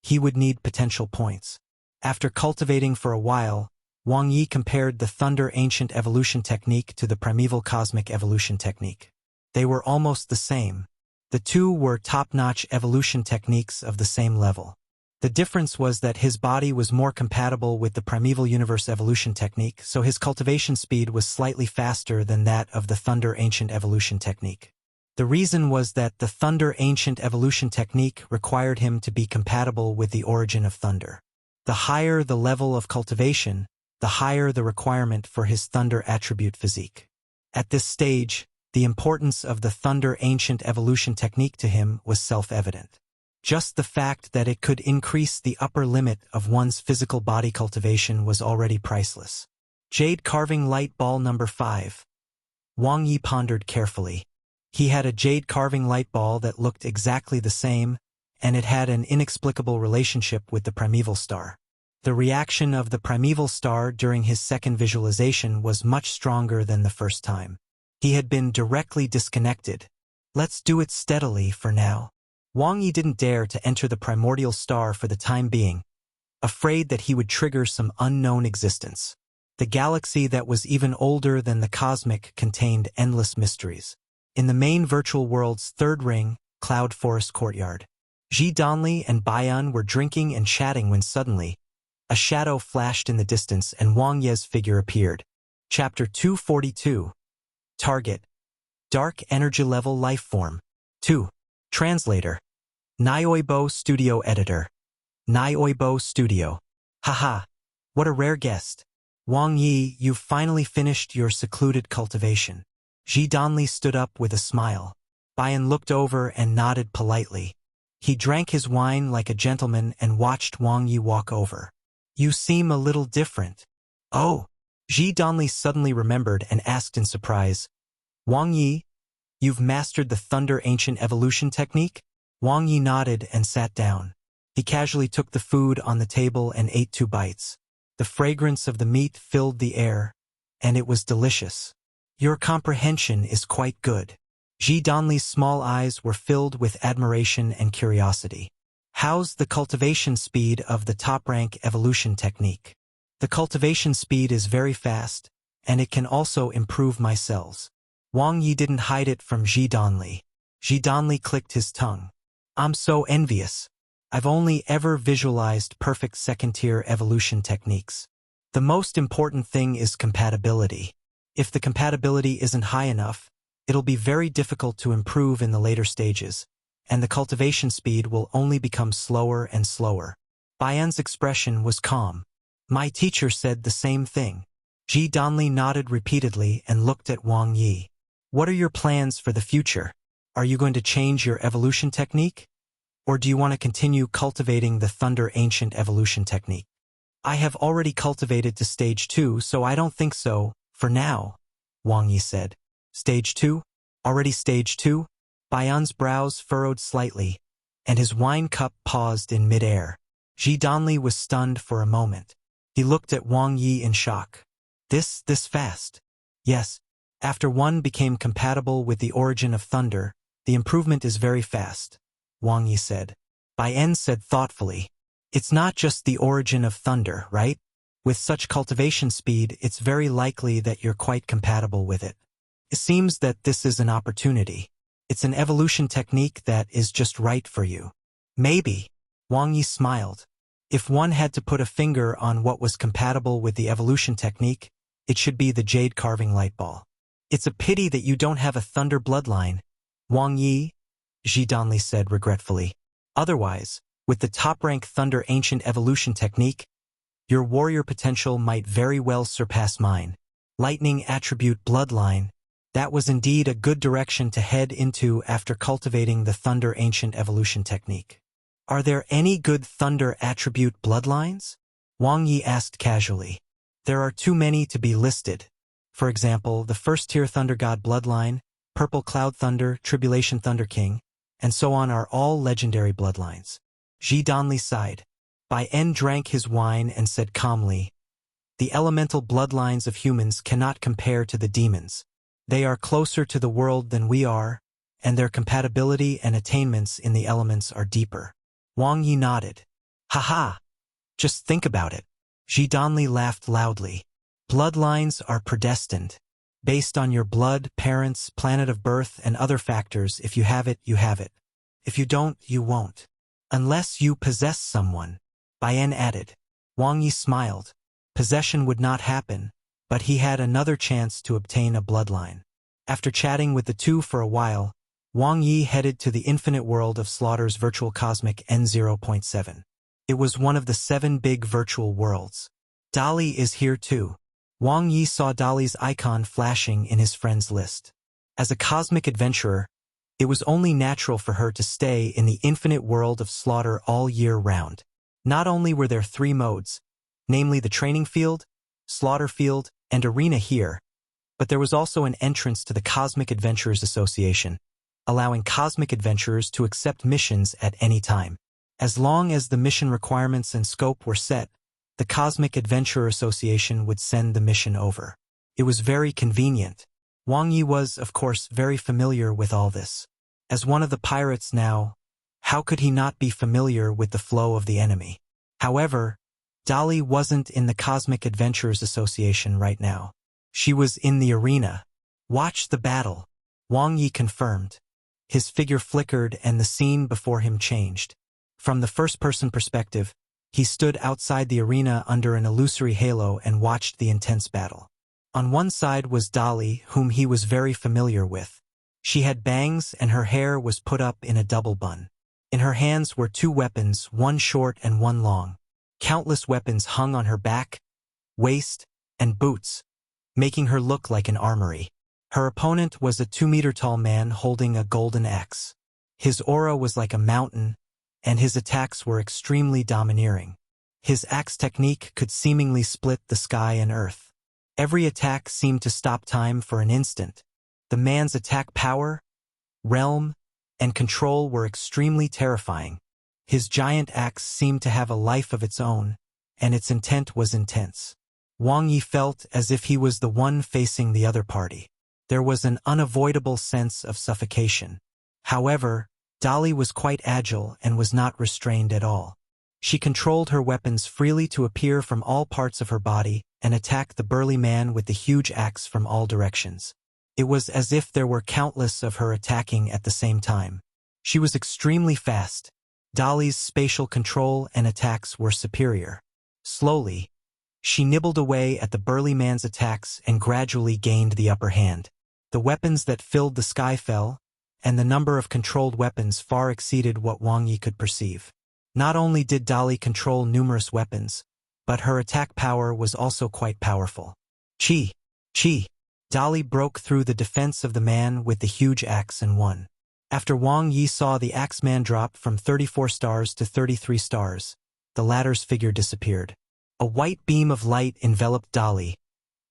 he would need potential points. After cultivating for a while, Wang Ye compared the Thunder Ancient Evolution technique to the Primeval Cosmic Evolution technique. They were almost the same. The two were top-notch evolution techniques of the same level. The difference was that his body was more compatible with the Primeval Universe Evolution technique, so his cultivation speed was slightly faster than that of the Thunder Ancient Evolution technique. The reason was that the Thunder Ancient Evolution technique required him to be compatible with the origin of thunder. The higher the level of cultivation, the higher the requirement for his thunder attribute physique. At this stage, the importance of the Thunder Ancient Evolution technique to him was self-evident. Just the fact that it could increase the upper limit of one's physical body cultivation was already priceless. Jade carving light ball number 5. Wang Ye pondered carefully. He had a jade carving light ball that looked exactly the same, and it had an inexplicable relationship with the primeval star. The reaction of the primeval star during his second visualization was much stronger than the first time. He had been directly disconnected. Let's do it steadily for now. Wang Ye didn't dare to enter the primordial star for the time being, afraid that he would trigger some unknown existence. The galaxy that was even older than the cosmic contained endless mysteries. In the main virtual world's third ring, Cloud Forest Courtyard, Ji Donli and Bayan were drinking and chatting when suddenly, a shadow flashed in the distance and Wang Ye's figure appeared. Chapter 242. Target. Dark Energy Level Life Form. 2. Translator. Nioibo Studio Editor. Nioibo Studio. Haha. What a rare guest. Wang Ye, you've finally finished your secluded cultivation. Ji Donli stood up with a smile. Bayan looked over and nodded politely. He drank his wine like a gentleman and watched Wang Ye walk over. You seem a little different. Oh. Ji Donli suddenly remembered and asked in surprise. Wang Ye, you've mastered the Thunder Ancient Evolution technique? Wang Ye nodded and sat down. He casually took the food on the table and ate 2 bites. The fragrance of the meat filled the air, and it was delicious. Your comprehension is quite good. Ji Donli's small eyes were filled with admiration and curiosity. How's the cultivation speed of the top-rank evolution technique? The cultivation speed is very fast, and it can also improve my cells. Wang Ye didn't hide it from Ji Donli. Ji Donli clicked his tongue. I'm so envious. I've only ever visualized perfect second-tier evolution techniques. The most important thing is compatibility. If the compatibility isn't high enough, it'll be very difficult to improve in the later stages, and the cultivation speed will only become slower and slower. Bayan's expression was calm. My teacher said the same thing. Ji Donli nodded repeatedly and looked at Wang Ye. What are your plans for the future? Are you going to change your evolution technique? Or do you want to continue cultivating the Thunder Ancient Evolution technique? I have already cultivated to stage 2, so I don't think so, for now, Wang Ye said. Stage 2? Already stage 2? Bayan's brows furrowed slightly, and his wine cup paused in midair. Ji Donli was stunned for a moment. He looked at Wang Ye in shock. This fast? Yes. After one became compatible with the origin of thunder, the improvement is very fast, Wang Ye said. Bayan said thoughtfully. It's not just the origin of thunder, right? With such cultivation speed, it's very likely that you're quite compatible with it. It seems that this is an opportunity. It's an evolution technique that is just right for you. Maybe. Wang Ye smiled. If one had to put a finger on what was compatible with the evolution technique, it should be the jade carving light ball. It's a pity that you don't have a thunder bloodline, Wang Ye, Ji Donli said regretfully. Otherwise, with the top-rank Thunder Ancient Evolution technique, your warrior potential might very well surpass mine. Lightning attribute bloodline, that was indeed a good direction to head into after cultivating the Thunder Ancient Evolution technique. Are there any good Thunder attribute bloodlines? Wang Ye asked casually. There are too many to be listed. For example, the first-tier Thunder God bloodline, Purple Cloud Thunder, Tribulation Thunder King, and so on are all legendary bloodlines. Ji Donli sighed. Bayan drank his wine and said calmly, the elemental bloodlines of humans cannot compare to the demons. They are closer to the world than we are, and their compatibility and attainments in the elements are deeper. Wang Ye nodded. Haha! Just think about it. Ji Donli laughed loudly. Bloodlines are predestined. Based on your blood, parents, planet of birth, and other factors, if you have it, you have it. If you don't, you won't. Unless you possess someone, Bayan added. Wang Ye smiled. Possession would not happen, but he had another chance to obtain a bloodline. After chatting with the two for a while, Wang Ye headed to the infinite world of Slaughter's virtual cosmic N0.7. It was one of the 7 big virtual worlds. Dali is here too. Wang Ye saw Dali's icon flashing in his friends list. As a cosmic adventurer, It was only natural for her to stay in the infinite world of slaughter all year round. Not only were there 3 modes, namely the training field, slaughter field, and arena here, but there was also an entrance to the Cosmic Adventurers Association, allowing cosmic adventurers to accept missions at any time. As long as the mission requirements and scope were set, the Cosmic Adventurer Association would send the mission over. It was very convenient. Wang Ye was, of course, very familiar with all this. As one of the pirates now, how could he not be familiar with the flow of the enemy? However, Dali wasn't in the Cosmic Adventurers Association right now. She was in the arena. Watch the battle, Wang Ye confirmed. His figure flickered and the scene before him changed. From the first-person perspective, he stood outside the arena under an illusory halo and watched the intense battle. On one side was Dali, whom he was very familiar with. She had bangs and her hair was put up in a double bun. In her hands were 2 weapons, one short and one long. Countless weapons hung on her back, waist, and boots, making her look like an armory. Her opponent was a 2-meter-tall man holding a golden axe. His aura was like a mountain, and his attacks were extremely domineering. His axe technique could seemingly split the sky and earth. Every attack seemed to stop time for an instant. The man's attack power, realm, and control were extremely terrifying. His giant axe seemed to have a life of its own, and its intent was intense. Wang Ye felt as if he was the one facing the other party. There was an unavoidable sense of suffocation. However, Dali was quite agile and was not restrained at all. She controlled her weapons freely to appear from all parts of her body and attack the burly man with the huge axe from all directions. It was as if there were countless of her attacking at the same time. She was extremely fast. Dali's spatial control and attacks were superior. Slowly, she nibbled away at the burly man's attacks and gradually gained the upper hand. The weapons that filled the sky fell, and the number of controlled weapons far exceeded what Wang Ye could perceive. Not only did Dali control numerous weapons, but her attack power was also quite powerful. Chi! Dali broke through the defense of the man with the huge axe and won. After Wang Ye saw the axeman drop from 34 stars to 33 stars, the latter's figure disappeared. A white beam of light enveloped Dali,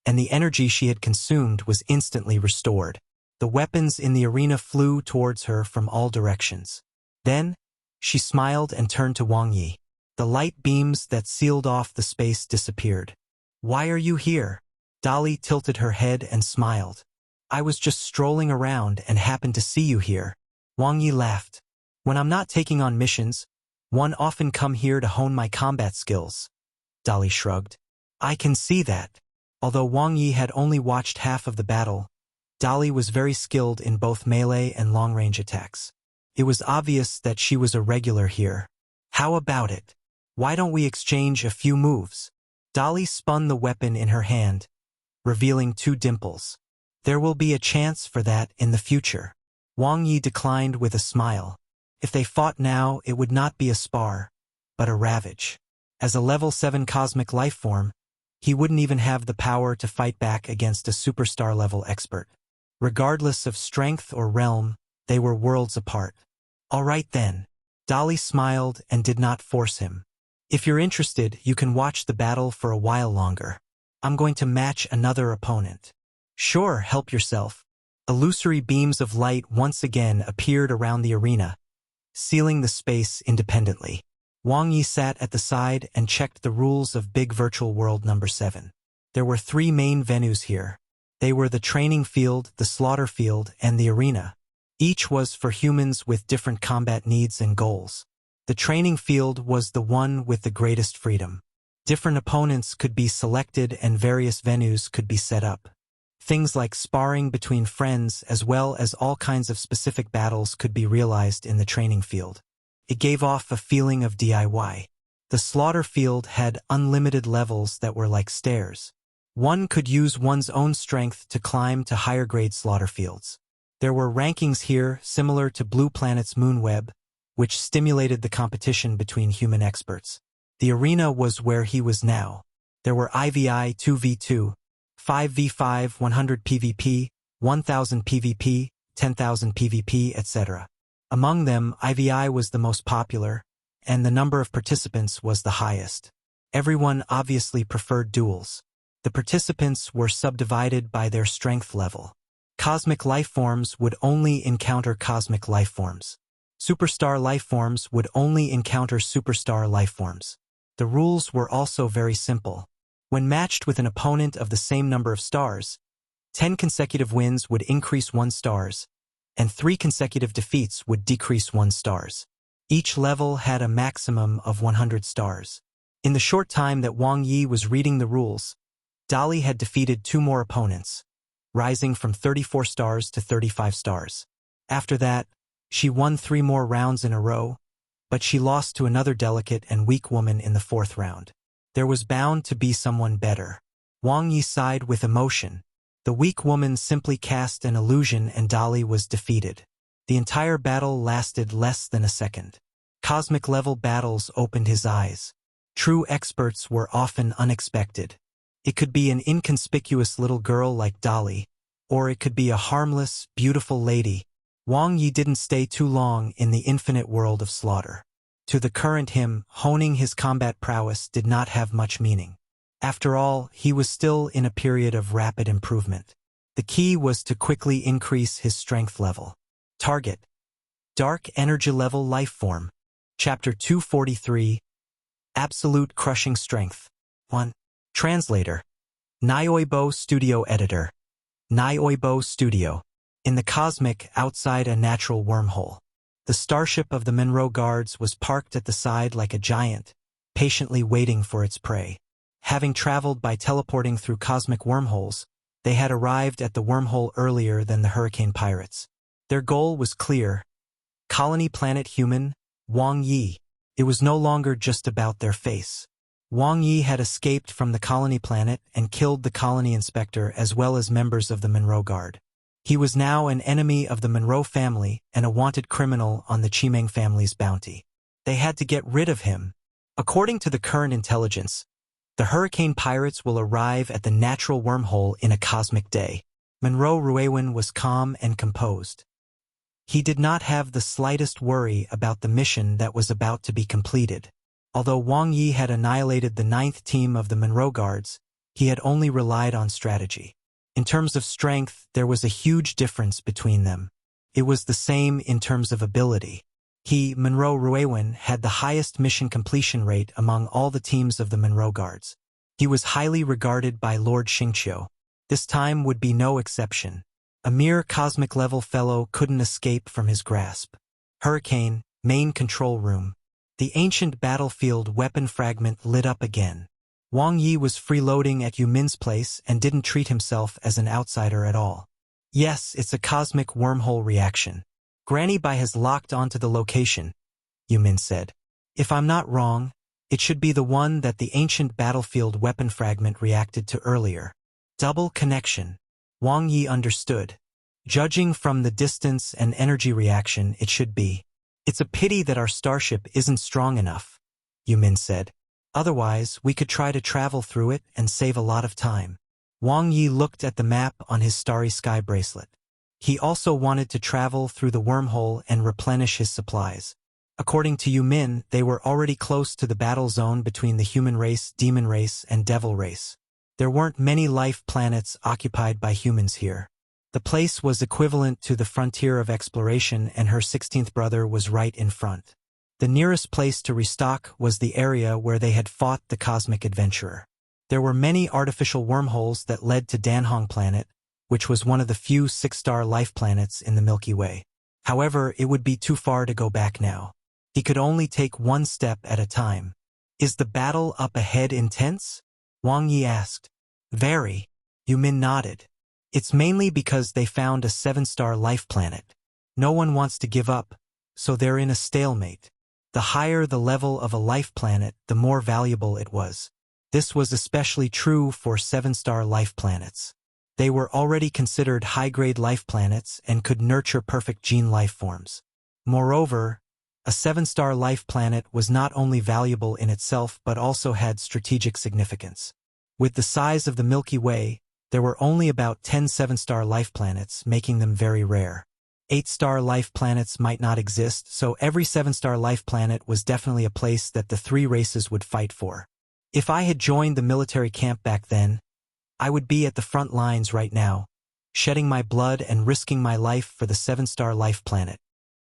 and the energy she had consumed was instantly restored. The weapons in the arena flew towards her from all directions. Then, she smiled and turned to Wang Ye. The light beams that sealed off the space disappeared. "Why are you here?" Dali tilted her head and smiled. "I was just strolling around and happened to see you here." Wang Ye laughed. "When I'm not taking on missions, one often come here to hone my combat skills." Dali shrugged. "I can see that." Although Wang Ye had only watched half of the battle, Dali was very skilled in both melee and long-range attacks. It was obvious that she was a regular here. "How about it? Why don't we exchange a few moves?" Dali spun the weapon in her hand, revealing 2 dimples. "There will be a chance for that in the future." Wang Ye declined with a smile. If they fought now, it would not be a spar, but a ravage. As a level 7 cosmic lifeform, he wouldn't even have the power to fight back against a superstar-level expert. Regardless of strength or realm, they were worlds apart. "All right then." Dali smiled and did not force him. "If you're interested, you can watch the battle for a while longer. I'm going to match another opponent." "Sure, help yourself." Illusory beams of light once again appeared around the arena, sealing the space independently. Wang Ye sat at the side and checked the rules of Big Virtual World number 7. There were 3 main venues here. They were the training field, the slaughter field, and the arena. Each was for humans with different combat needs and goals. The training field was the one with the greatest freedom. Different opponents could be selected and various venues could be set up. Things like sparring between friends as well as all kinds of specific battles could be realized in the training field. It gave off a feeling of DIY. The slaughter field had unlimited levels that were like stairs. One could use one's own strength to climb to higher-grade slaughter fields. There were rankings here similar to Blue Planet's Moonweb, which stimulated the competition between human experts. The arena was where he was now. There were IVI 2v2, 5v5, 100 PvP, 1000 PvP, 10,000 PvP, etc. Among them, IVI was the most popular, and the number of participants was the highest. Everyone obviously preferred duels. The participants were subdivided by their strength level. Cosmic lifeforms would only encounter cosmic lifeforms. Superstar lifeforms would only encounter superstar lifeforms. The rules were also very simple. When matched with an opponent of the same number of stars, 10 consecutive wins would increase 1 stars, and 3 consecutive defeats would decrease 1 stars. Each level had a maximum of 100 stars. In the short time that Wang Ye was reading the rules, Dali had defeated 2 more opponents, rising from 34 stars to 35 stars. After that, she won 3 more rounds in a row, but she lost to another delicate and weak woman in the 4th round. There was bound to be someone better. Wang Ye sighed with emotion. The weak woman simply cast an illusion and Dali was defeated. The entire battle lasted less than a second. Cosmic-level battles opened his eyes. True experts were often unexpected. It could be an inconspicuous little girl like Dali, or it could be a harmless, beautiful lady. Wang Ye didn't stay too long in the infinite world of slaughter. To the current him, honing his combat prowess did not have much meaning. After all, he was still in a period of rapid improvement. The key was to quickly increase his strength level. Target: Dark Energy Level Lifeform. Chapter 243. Absolute Crushing Strength. 1. Translator. Nioibo Studio Editor. Nioibo Studio. In the cosmic, outside a natural wormhole. The starship of the Monroe Guards was parked at the side like a giant, patiently waiting for its prey. Having traveled by teleporting through cosmic wormholes, they had arrived at the wormhole earlier than the Hurricane Pirates. Their goal was clear. Colony Planet Human, Wang Ye. It was no longer just about their face. Wang Ye had escaped from the colony planet and killed the colony inspector as well as members of the Monroe Guard. He was now an enemy of the Monroe family and a wanted criminal on the Chimeng family's bounty. They had to get rid of him. According to the current intelligence, the Hurricane Pirates will arrive at the natural wormhole in a cosmic day. Monroe Ruewen was calm and composed. He did not have the slightest worry about the mission that was about to be completed. Although Wang Ye had annihilated the 9th team of the Monroe Guards, he had only relied on strategy. In terms of strength, there was a huge difference between them. It was the same in terms of ability. He, Monroe Ruewen, had the highest mission completion rate among all the teams of the Monroe Guards. He was highly regarded by Lord Xingqiu. This time would be no exception. A mere cosmic-level fellow couldn't escape from his grasp. Hurricane, main control room. The ancient battlefield weapon fragment lit up again. Wang Ye was freeloading at Yu Min's place and didn't treat himself as an outsider at all. Yes, it's a cosmic wormhole reaction. Granny Bai has locked onto the location, Yu Min said. If I'm not wrong, it should be the one that the ancient battlefield weapon fragment reacted to earlier. Double connection. Wang Ye understood. Judging from the distance and energy reaction, it should be. It's a pity that our starship isn't strong enough, Yu Min said. Otherwise, we could try to travel through it and save a lot of time. Wang Ye looked at the map on his starry sky bracelet. He also wanted to travel through the wormhole and replenish his supplies. According to Yu Min, they were already close to the battle zone between the human race, demon race, and devil race. There weren't many life planets occupied by humans here. The place was equivalent to the frontier of exploration, and her 16th brother was right in front. The nearest place to restock was the area where they had fought the cosmic adventurer. There were many artificial wormholes that led to Danhong Planet, which was one of the few 6-star life planets in the Milky Way. However, it would be too far to go back now. He could only take one step at a time. Is the battle up ahead intense? Wang Ye asked. Very. Yu Min nodded. It's mainly because they found a 7-star life planet. No one wants to give up, so they're in a stalemate. The higher the level of a life planet, the more valuable it was. This was especially true for 7-star life planets. They were already considered high-grade life planets and could nurture perfect gene life forms. Moreover, a 7-star life planet was not only valuable in itself but also had strategic significance. With the size of the Milky Way, there were only about 10 7-star life planets, making them very rare. 8-star life planets might not exist, so every 7-star life planet was definitely a place that the three races would fight for. If I had joined the military camp back then, I would be at the front lines right now, shedding my blood and risking my life for the 7-star life planet.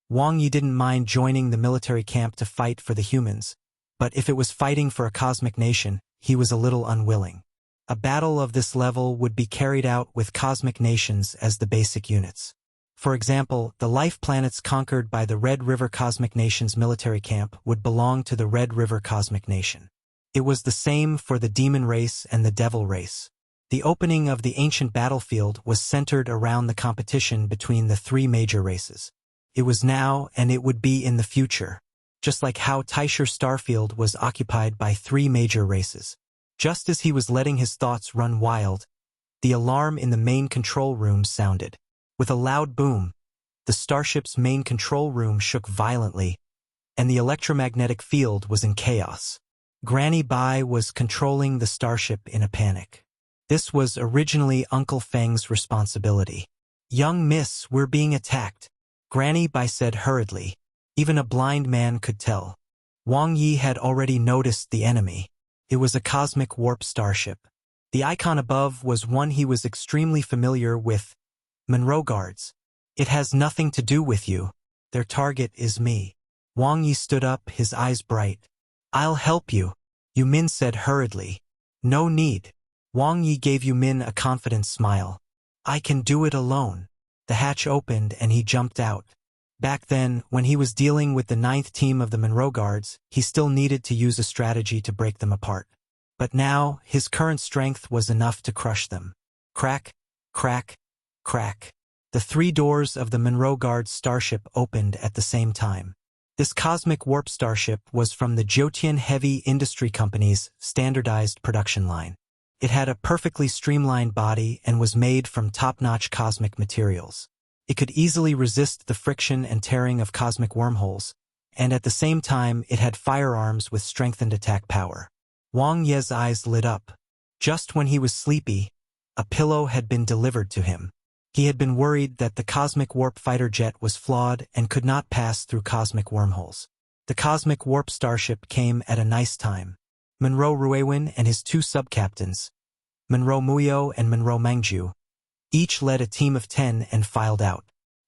Wang Ye didn't mind joining the military camp to fight for the humans, but if it was fighting for a cosmic nation, he was a little unwilling. A battle of this level would be carried out with cosmic nations as the basic units. For example, the life planets conquered by the Red River Cosmic Nation's military camp would belong to the Red River Cosmic Nation. It was the same for the demon race and the devil race. The opening of the ancient battlefield was centered around the competition between the three major races. It was now and it would be in the future, just like how Taisher Starfield was occupied by three major races. Just as he was letting his thoughts run wild, the alarm in the main control room sounded. With a loud boom, the starship's main control room shook violently, and the electromagnetic field was in chaos. Granny Bai was controlling the starship in a panic. This was originally Uncle Feng's responsibility. "Young miss, we're being attacked," Granny Bai said hurriedly. Even a blind man could tell. Wang Ye had already noticed the enemy. It was a cosmic warp starship. The icon above was one he was extremely familiar with. "Monroe guards. It has nothing to do with you. Their target is me." Wang Ye stood up, his eyes bright. "I'll help you," Yu Min said hurriedly. "No need." Wang Ye gave Yu Min a confident smile. "I can do it alone." The hatch opened and he jumped out. Back then, when he was dealing with the 9th team of the Monroe Guards, he still needed to use a strategy to break them apart. But now, his current strength was enough to crush them. Crack, crack, crack. The three doors of the Monroe Guards starship opened at the same time. This cosmic warp starship was from the Jotian Heavy Industry Company's standardized production line. It had a perfectly streamlined body and was made from top-notch cosmic materials. It could easily resist the friction and tearing of cosmic wormholes, and at the same time it had firearms with strengthened attack power. Wang Ye's eyes lit up. Just when he was sleepy, a pillow had been delivered to him. He had been worried that the cosmic warp fighter jet was flawed and could not pass through cosmic wormholes. The cosmic warp starship came at a nice time. Monroe Ruewin and his two sub-captains, Monroe Muyo and Monroe Mangju, each led a team of 10 and filed out.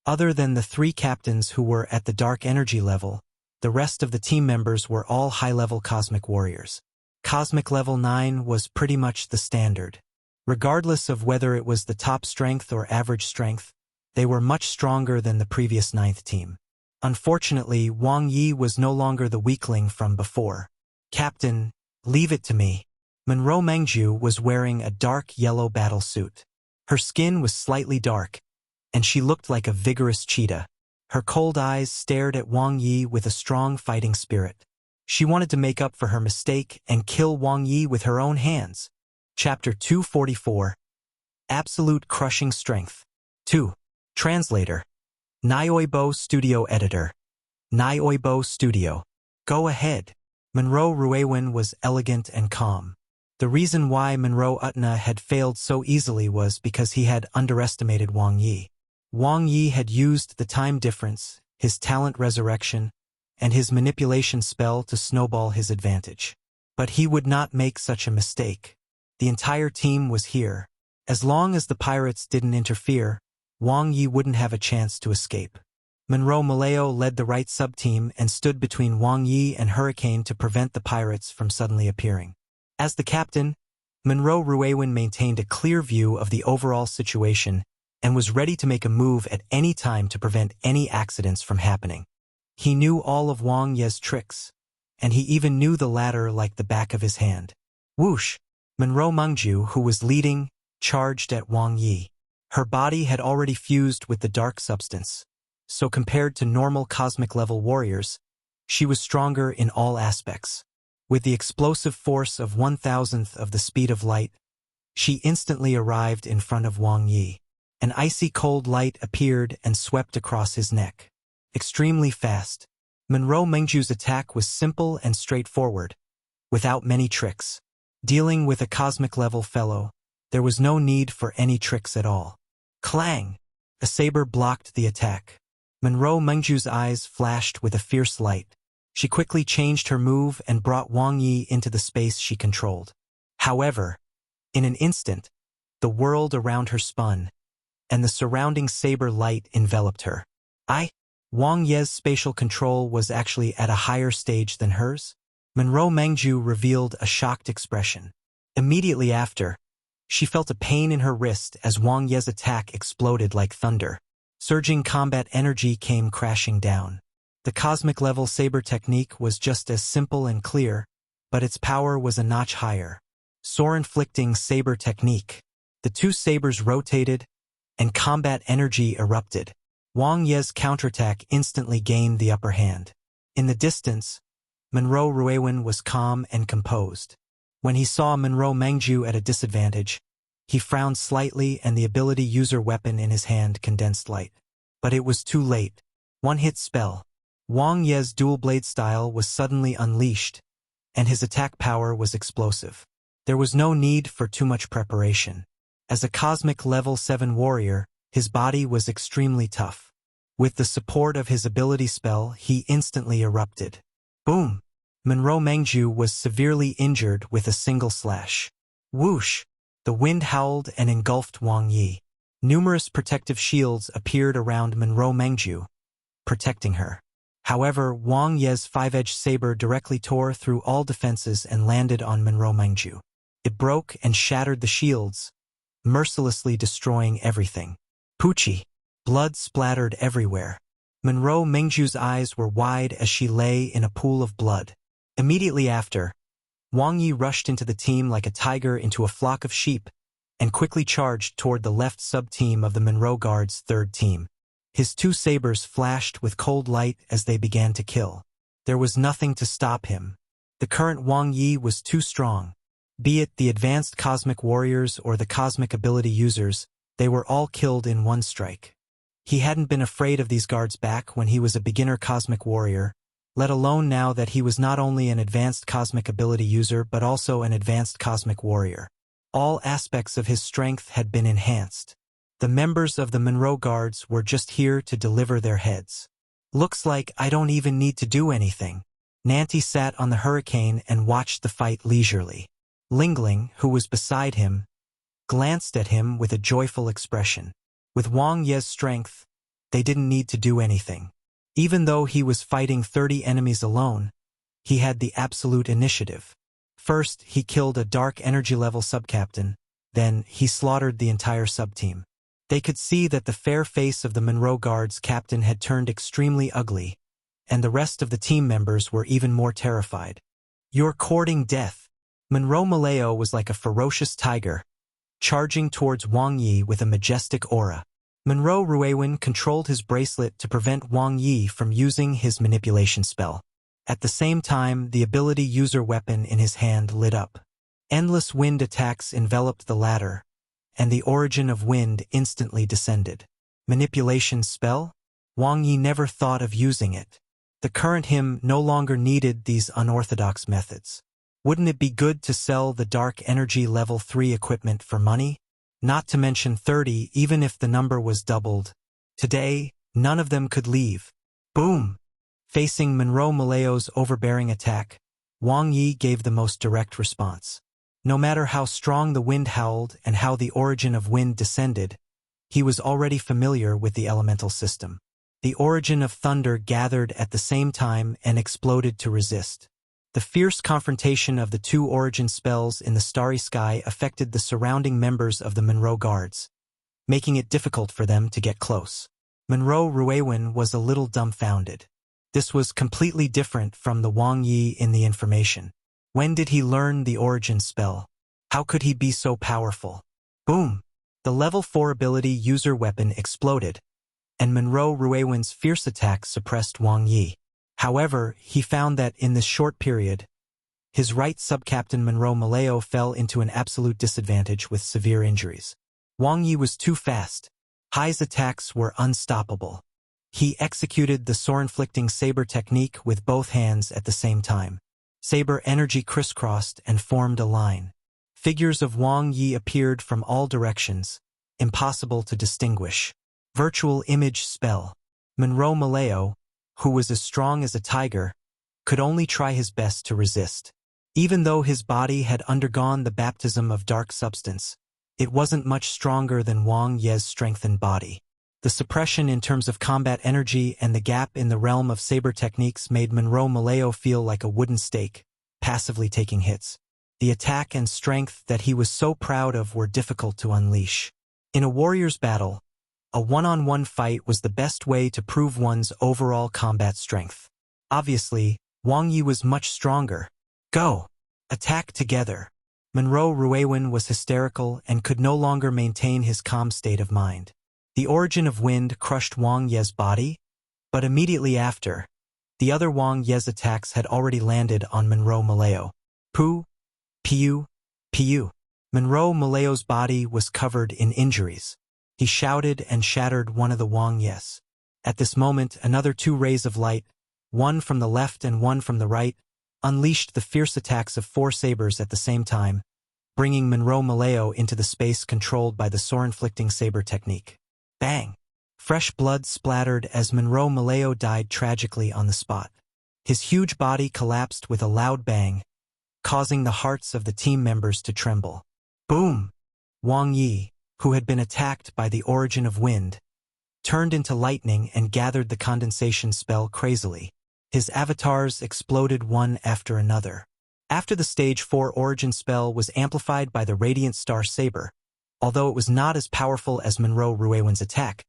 Other than the three captains who were at the dark energy level, the rest of the team members were all high-level cosmic warriors. Cosmic level 9 was pretty much the standard. Regardless of whether it was the top strength or average strength, they were much stronger than the previous 9th team. Unfortunately, Wang Ye was no longer the weakling from before. "Captain, leave it to me." Monroe Mangju was wearing a dark yellow battle suit. Her skin was slightly dark, and she looked like a vigorous cheetah. Her cold eyes stared at Wang Ye with a strong fighting spirit. She wanted to make up for her mistake and kill Wang Ye with her own hands. Chapter 244. Absolute Crushing Strength. 2. Translator. Nioibo Studio Editor. Nioibo Studio. Go ahead. Monroe Ruewin was elegant and calm. The reason why Monroe Utna had failed so easily was because he had underestimated Wang Ye. Wang Ye had used the time difference, his talent resurrection, and his manipulation spell to snowball his advantage. But he would not make such a mistake. The entire team was here. As long as the pirates didn't interfere, Wang Ye wouldn't have a chance to escape. Monroe Maleo led the right sub-team and stood between Wang Ye and Hurricane to prevent the pirates from suddenly appearing. As the captain, Monroe Ruewin maintained a clear view of the overall situation and was ready to make a move at any time to prevent any accidents from happening. He knew all of Wang Ye's tricks, and he even knew the latter like the back of his hand. Whoosh! Monroe Mangju, who was leading, charged at Wang Ye. Her body had already fused with the dark substance, so compared to normal cosmic-level warriors, she was stronger in all aspects. With the explosive force of 1,000th of the speed of light, she instantly arrived in front of Wang Ye. An icy cold light appeared and swept across his neck. Extremely fast. Monroe Mengju's attack was simple and straightforward, without many tricks. Dealing with a cosmic-level fellow, there was no need for any tricks at all. Clang! A saber blocked the attack. Monroe Mengju's eyes flashed with a fierce light. She quickly changed her move and brought Wang Ye into the space she controlled. However, in an instant, the world around her spun, and the surrounding saber light enveloped her. Wang Ye's spatial control was actually at a higher stage than hers? Monroe Mengju revealed a shocked expression. Immediately after, she felt a pain in her wrist as Wang Ye's attack exploded like thunder. Surging combat energy came crashing down. The cosmic-level saber technique was just as simple and clear, but its power was a notch higher. Sword-inflicting saber technique. The two sabers rotated, and combat energy erupted. Wang Ye's counterattack instantly gained the upper hand. In the distance, Monroe Ruewen was calm and composed. When he saw Monroe Mengju at a disadvantage, he frowned slightly and the ability user weapon in his hand condensed light. But it was too late. One-hit spell. Wang Ye's dual-blade style was suddenly unleashed, and his attack power was explosive. There was no need for too much preparation. As a cosmic level 7 warrior, his body was extremely tough. With the support of his ability spell, he instantly erupted. Boom! Monroe Mengju was severely injured with a single slash. Whoosh! The wind howled and engulfed Wang Ye. Numerous protective shields appeared around Monroe Mengju, protecting her. However, Wang Ye's 5-edged saber directly tore through all defenses and landed on Monroe Mengju. It broke and shattered the shields, mercilessly destroying everything. Poochie! Blood splattered everywhere. Monroe Mengju's eyes were wide as she lay in a pool of blood. Immediately after, Wang Ye rushed into the team like a tiger into a flock of sheep and quickly charged toward the left sub-team of the Monroe Guard's third team. His two sabers flashed with cold light as they began to kill. There was nothing to stop him. The current Wang Ye was too strong. Be it the advanced cosmic warriors or the cosmic ability users, they were all killed in one strike. He hadn't been afraid of these guards back when he was a beginner cosmic warrior, let alone now that he was not only an advanced cosmic ability user but also an advanced cosmic warrior. All aspects of his strength had been enhanced. The members of the Monroe Guards were just here to deliver their heads. Looks like I don't even need to do anything. Nanti sat on the hurricane and watched the fight leisurely. Lingling, who was beside him, glanced at him with a joyful expression. With Wang Ye's strength, they didn't need to do anything. Even though he was fighting 30 enemies alone, he had the absolute initiative. First, he killed a dark energy level subcaptain, then he slaughtered the entire subteam. They could see that the fair face of the Monroe Guard's captain had turned extremely ugly, and the rest of the team members were even more terrified. You're courting death. Monroe Maleo was like a ferocious tiger, charging towards Wang Ye with a majestic aura. Monroe Ruewen controlled his bracelet to prevent Wang Ye from using his manipulation spell. At the same time, the ability user weapon in his hand lit up. Endless wind attacks enveloped the latter, and the origin of wind instantly descended. Manipulation spell? Wang Ye never thought of using it. The current him no longer needed these unorthodox methods. Wouldn't it be good to sell the dark energy level 3 equipment for money? Not to mention 30 even if the number was doubled. Today, none of them could leave. Boom! Facing Monroe Maleo's overbearing attack, Wang Ye gave the most direct response. No matter how strong the wind howled and how the origin of wind descended, he was already familiar with the elemental system. The origin of thunder gathered at the same time and exploded to resist. The fierce confrontation of the two origin spells in the starry sky affected the surrounding members of the Monroe Guards, making it difficult for them to get close. Monroe Ruewen was a little dumbfounded. This was completely different from the Wang Ye in the information. When did he learn the origin spell? How could he be so powerful? Boom! The level 4 ability user weapon exploded, and Monroe Ruewen's fierce attack suppressed Wang Ye. However, he found that in this short period, his right subcaptain Monroe Maleo fell into an absolute disadvantage with severe injuries. Wang Ye was too fast. Hai's attacks were unstoppable. He executed the sword-inflicting saber technique with both hands at the same time. Saber energy crisscrossed and formed a line. Figures of Wang Ye appeared from all directions, impossible to distinguish. Virtual image spell. Monroe Maleo, who was as strong as a tiger, could only try his best to resist. Even though his body had undergone the baptism of dark substance, it wasn't much stronger than Wang Ye's strengthened body. The suppression in terms of combat energy and the gap in the realm of saber techniques made Monroe Maleo feel like a wooden stake, passively taking hits. The attack and strength that he was so proud of were difficult to unleash. In a warrior's battle, a one-on-one fight was the best way to prove one's overall combat strength. Obviously, Wang Ye was much stronger. Go! Attack together! Monroe Ruewen was hysterical and could no longer maintain his calm state of mind. The origin of wind crushed Wang Ye's body, but immediately after, the other Wang Ye's attacks had already landed on Monroe Maleo. Pu, Piu, Piu. Monroe Maleo's body was covered in injuries. He shouted and shattered one of the Wang Ye's. At this moment, another two rays of light, one from the left and one from the right, unleashed the fierce attacks of four sabers at the same time, bringing Monroe Maleo into the space controlled by the sword-inflicting saber technique. Bang! Fresh blood splattered as Monroe Maleo died tragically on the spot. His huge body collapsed with a loud bang, causing the hearts of the team members to tremble. Boom! Wang Ye, who had been attacked by the origin of wind, turned into lightning and gathered the condensation spell crazily. His avatars exploded one after another. After the Stage 4 origin spell was amplified by the Radiant Star Saber, although it was not as powerful as Monroe Ruewen's attack,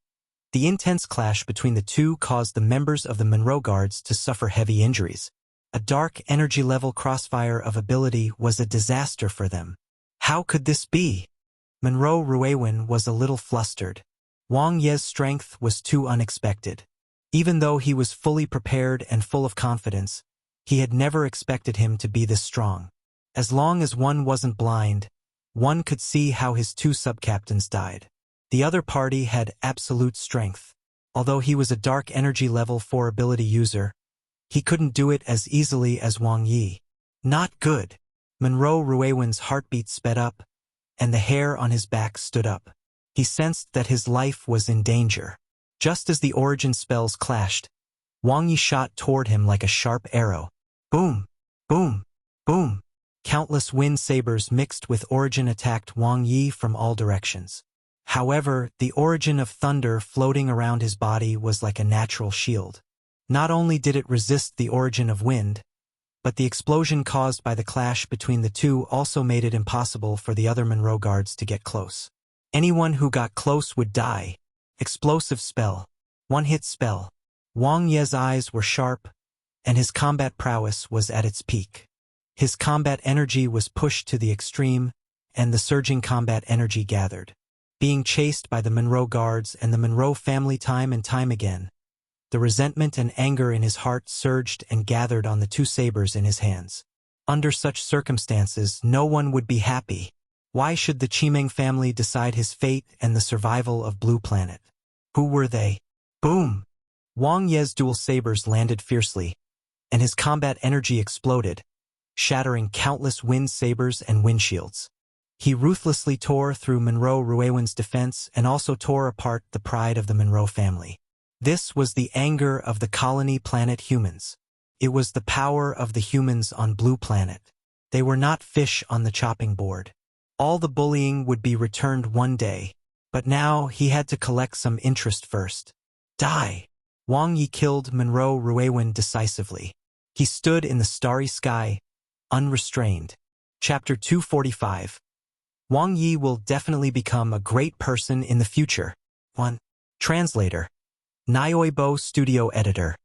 the intense clash between the two caused the members of the Monroe Guards to suffer heavy injuries. A dark energy-level crossfire of ability was a disaster for them. How could this be? Monroe Ruewen was a little flustered. Wang Ye's strength was too unexpected. Even though he was fully prepared and full of confidence, he had never expected him to be this strong. As long as one wasn't blind, one could see how his two sub-captains died. The other party had absolute strength. Although he was a dark energy level 4 ability user, he couldn't do it as easily as Wang Ye. Not good. Monroe Ruewen's heartbeat sped up, and the hair on his back stood up. He sensed that his life was in danger. Just as the origin spells clashed, Wang Ye shot toward him like a sharp arrow. Boom! Boom! Boom! Countless wind sabers mixed with origin attacked Wang Ye from all directions. However, the origin of thunder floating around his body was like a natural shield. Not only did it resist the origin of wind, but the explosion caused by the clash between the two also made it impossible for the other Monroe Guards to get close. Anyone who got close would die. Explosive spell. One-hit spell. Wang Ye's eyes were sharp, and his combat prowess was at its peak. His combat energy was pushed to the extreme, and the surging combat energy gathered. Being chased by the Monroe Guards and the Monroe family time and time again, the resentment and anger in his heart surged and gathered on the two sabers in his hands. Under such circumstances, no one would be happy. Why should the Chimeng family decide his fate and the survival of Blue Planet? Who were they? Boom! Wang Ye's dual sabers landed fiercely, and his combat energy exploded, shattering countless wind sabers and windshields. He ruthlessly tore through Monroe Ruewen's defense and also tore apart the pride of the Monroe family. This was the anger of the colony planet humans. It was the power of the humans on Blue Planet. They were not fish on the chopping board. All the bullying would be returned one day, but now he had to collect some interest first. Die! Wang Ye killed Monroe Ruewen decisively. He stood in the starry sky, unrestrained. Chapter 245. Wang Ye will definitely become a great person in the future. 1. Translator. Nioibo Studio Editor.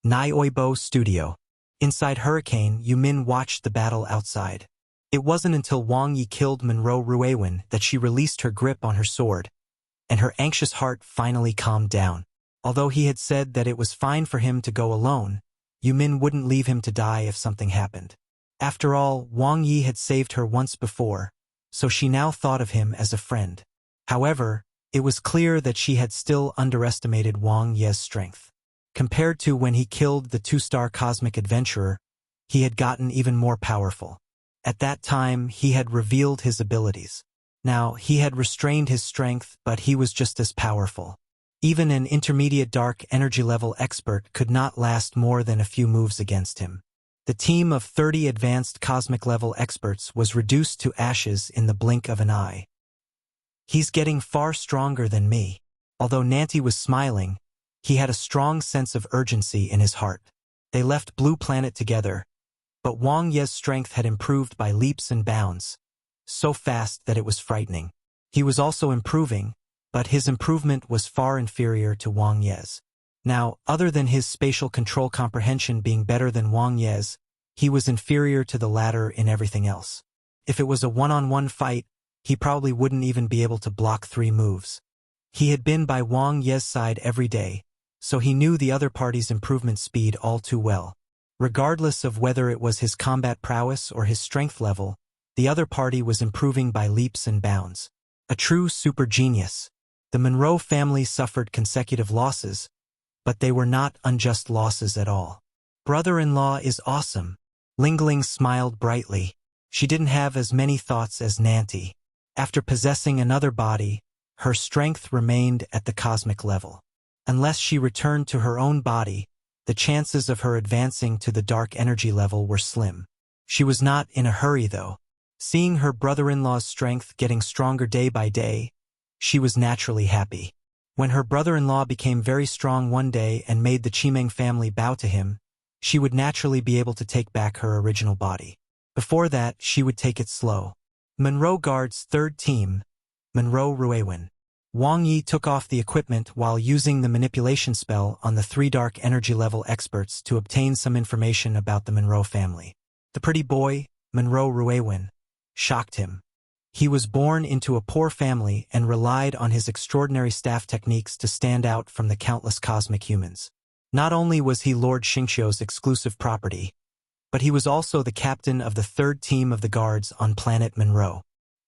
Nioibo Studio. Inside Hurricane, Yumin watched the battle outside. It wasn't until Wang Ye killed Monroe Ruewen that she released her grip on her sword, and her anxious heart finally calmed down. Although he had said that it was fine for him to go alone, Yumin wouldn't leave him to die if something happened. After all, Wang Ye had saved her once before, so she now thought of him as a friend. However, it was clear that she had still underestimated Wang Ye's strength. Compared to when he killed the two-star cosmic adventurer, he had gotten even more powerful. At that time, he had revealed his abilities. Now, he had restrained his strength, but he was just as powerful. Even an intermediate dark energy level expert could not last more than a few moves against him. The team of 30 advanced cosmic level experts was reduced to ashes in the blink of an eye. He's getting far stronger than me. Although Nanti was smiling, he had a strong sense of urgency in his heart. They left Blue Planet together, but Wang Ye's strength had improved by leaps and bounds, so fast that it was frightening. He was also improving, but his improvement was far inferior to Wang Ye's. Now, other than his spatial control comprehension being better than Wang Ye's, he was inferior to the latter in everything else. If it was a one-on-one fight, he probably wouldn't even be able to block 3 moves. He had been by Wang Ye's side every day, so he knew the other party's improvement speed all too well. Regardless of whether it was his combat prowess or his strength level, the other party was improving by leaps and bounds. A true super genius. The Monroe family suffered consecutive losses, but they were not unjust losses at all. Brother-in-law is awesome. Lingling smiled brightly. She didn't have as many thoughts as Nanti. After possessing another body, her strength remained at the cosmic level. Unless she returned to her own body, the chances of her advancing to the dark energy level were slim. She was not in a hurry though. Seeing her brother-in-law's strength getting stronger day by day, she was naturally happy. When her brother-in-law became very strong one day and made the Chimeng family bow to him, she would naturally be able to take back her original body. Before that, she would take it slow. Monroe Guard's third team, Monroe Ruewin. Wang Ye took off the equipment while using the manipulation spell on the 3 dark energy level experts to obtain some information about the Monroe family. The pretty boy, Monroe Ruewin, shocked him. He was born into a poor family and relied on his extraordinary staff techniques to stand out from the countless cosmic humans. Not only was he Lord Xingqiu's exclusive property, but he was also the captain of the 3rd team of the guards on planet Monroe.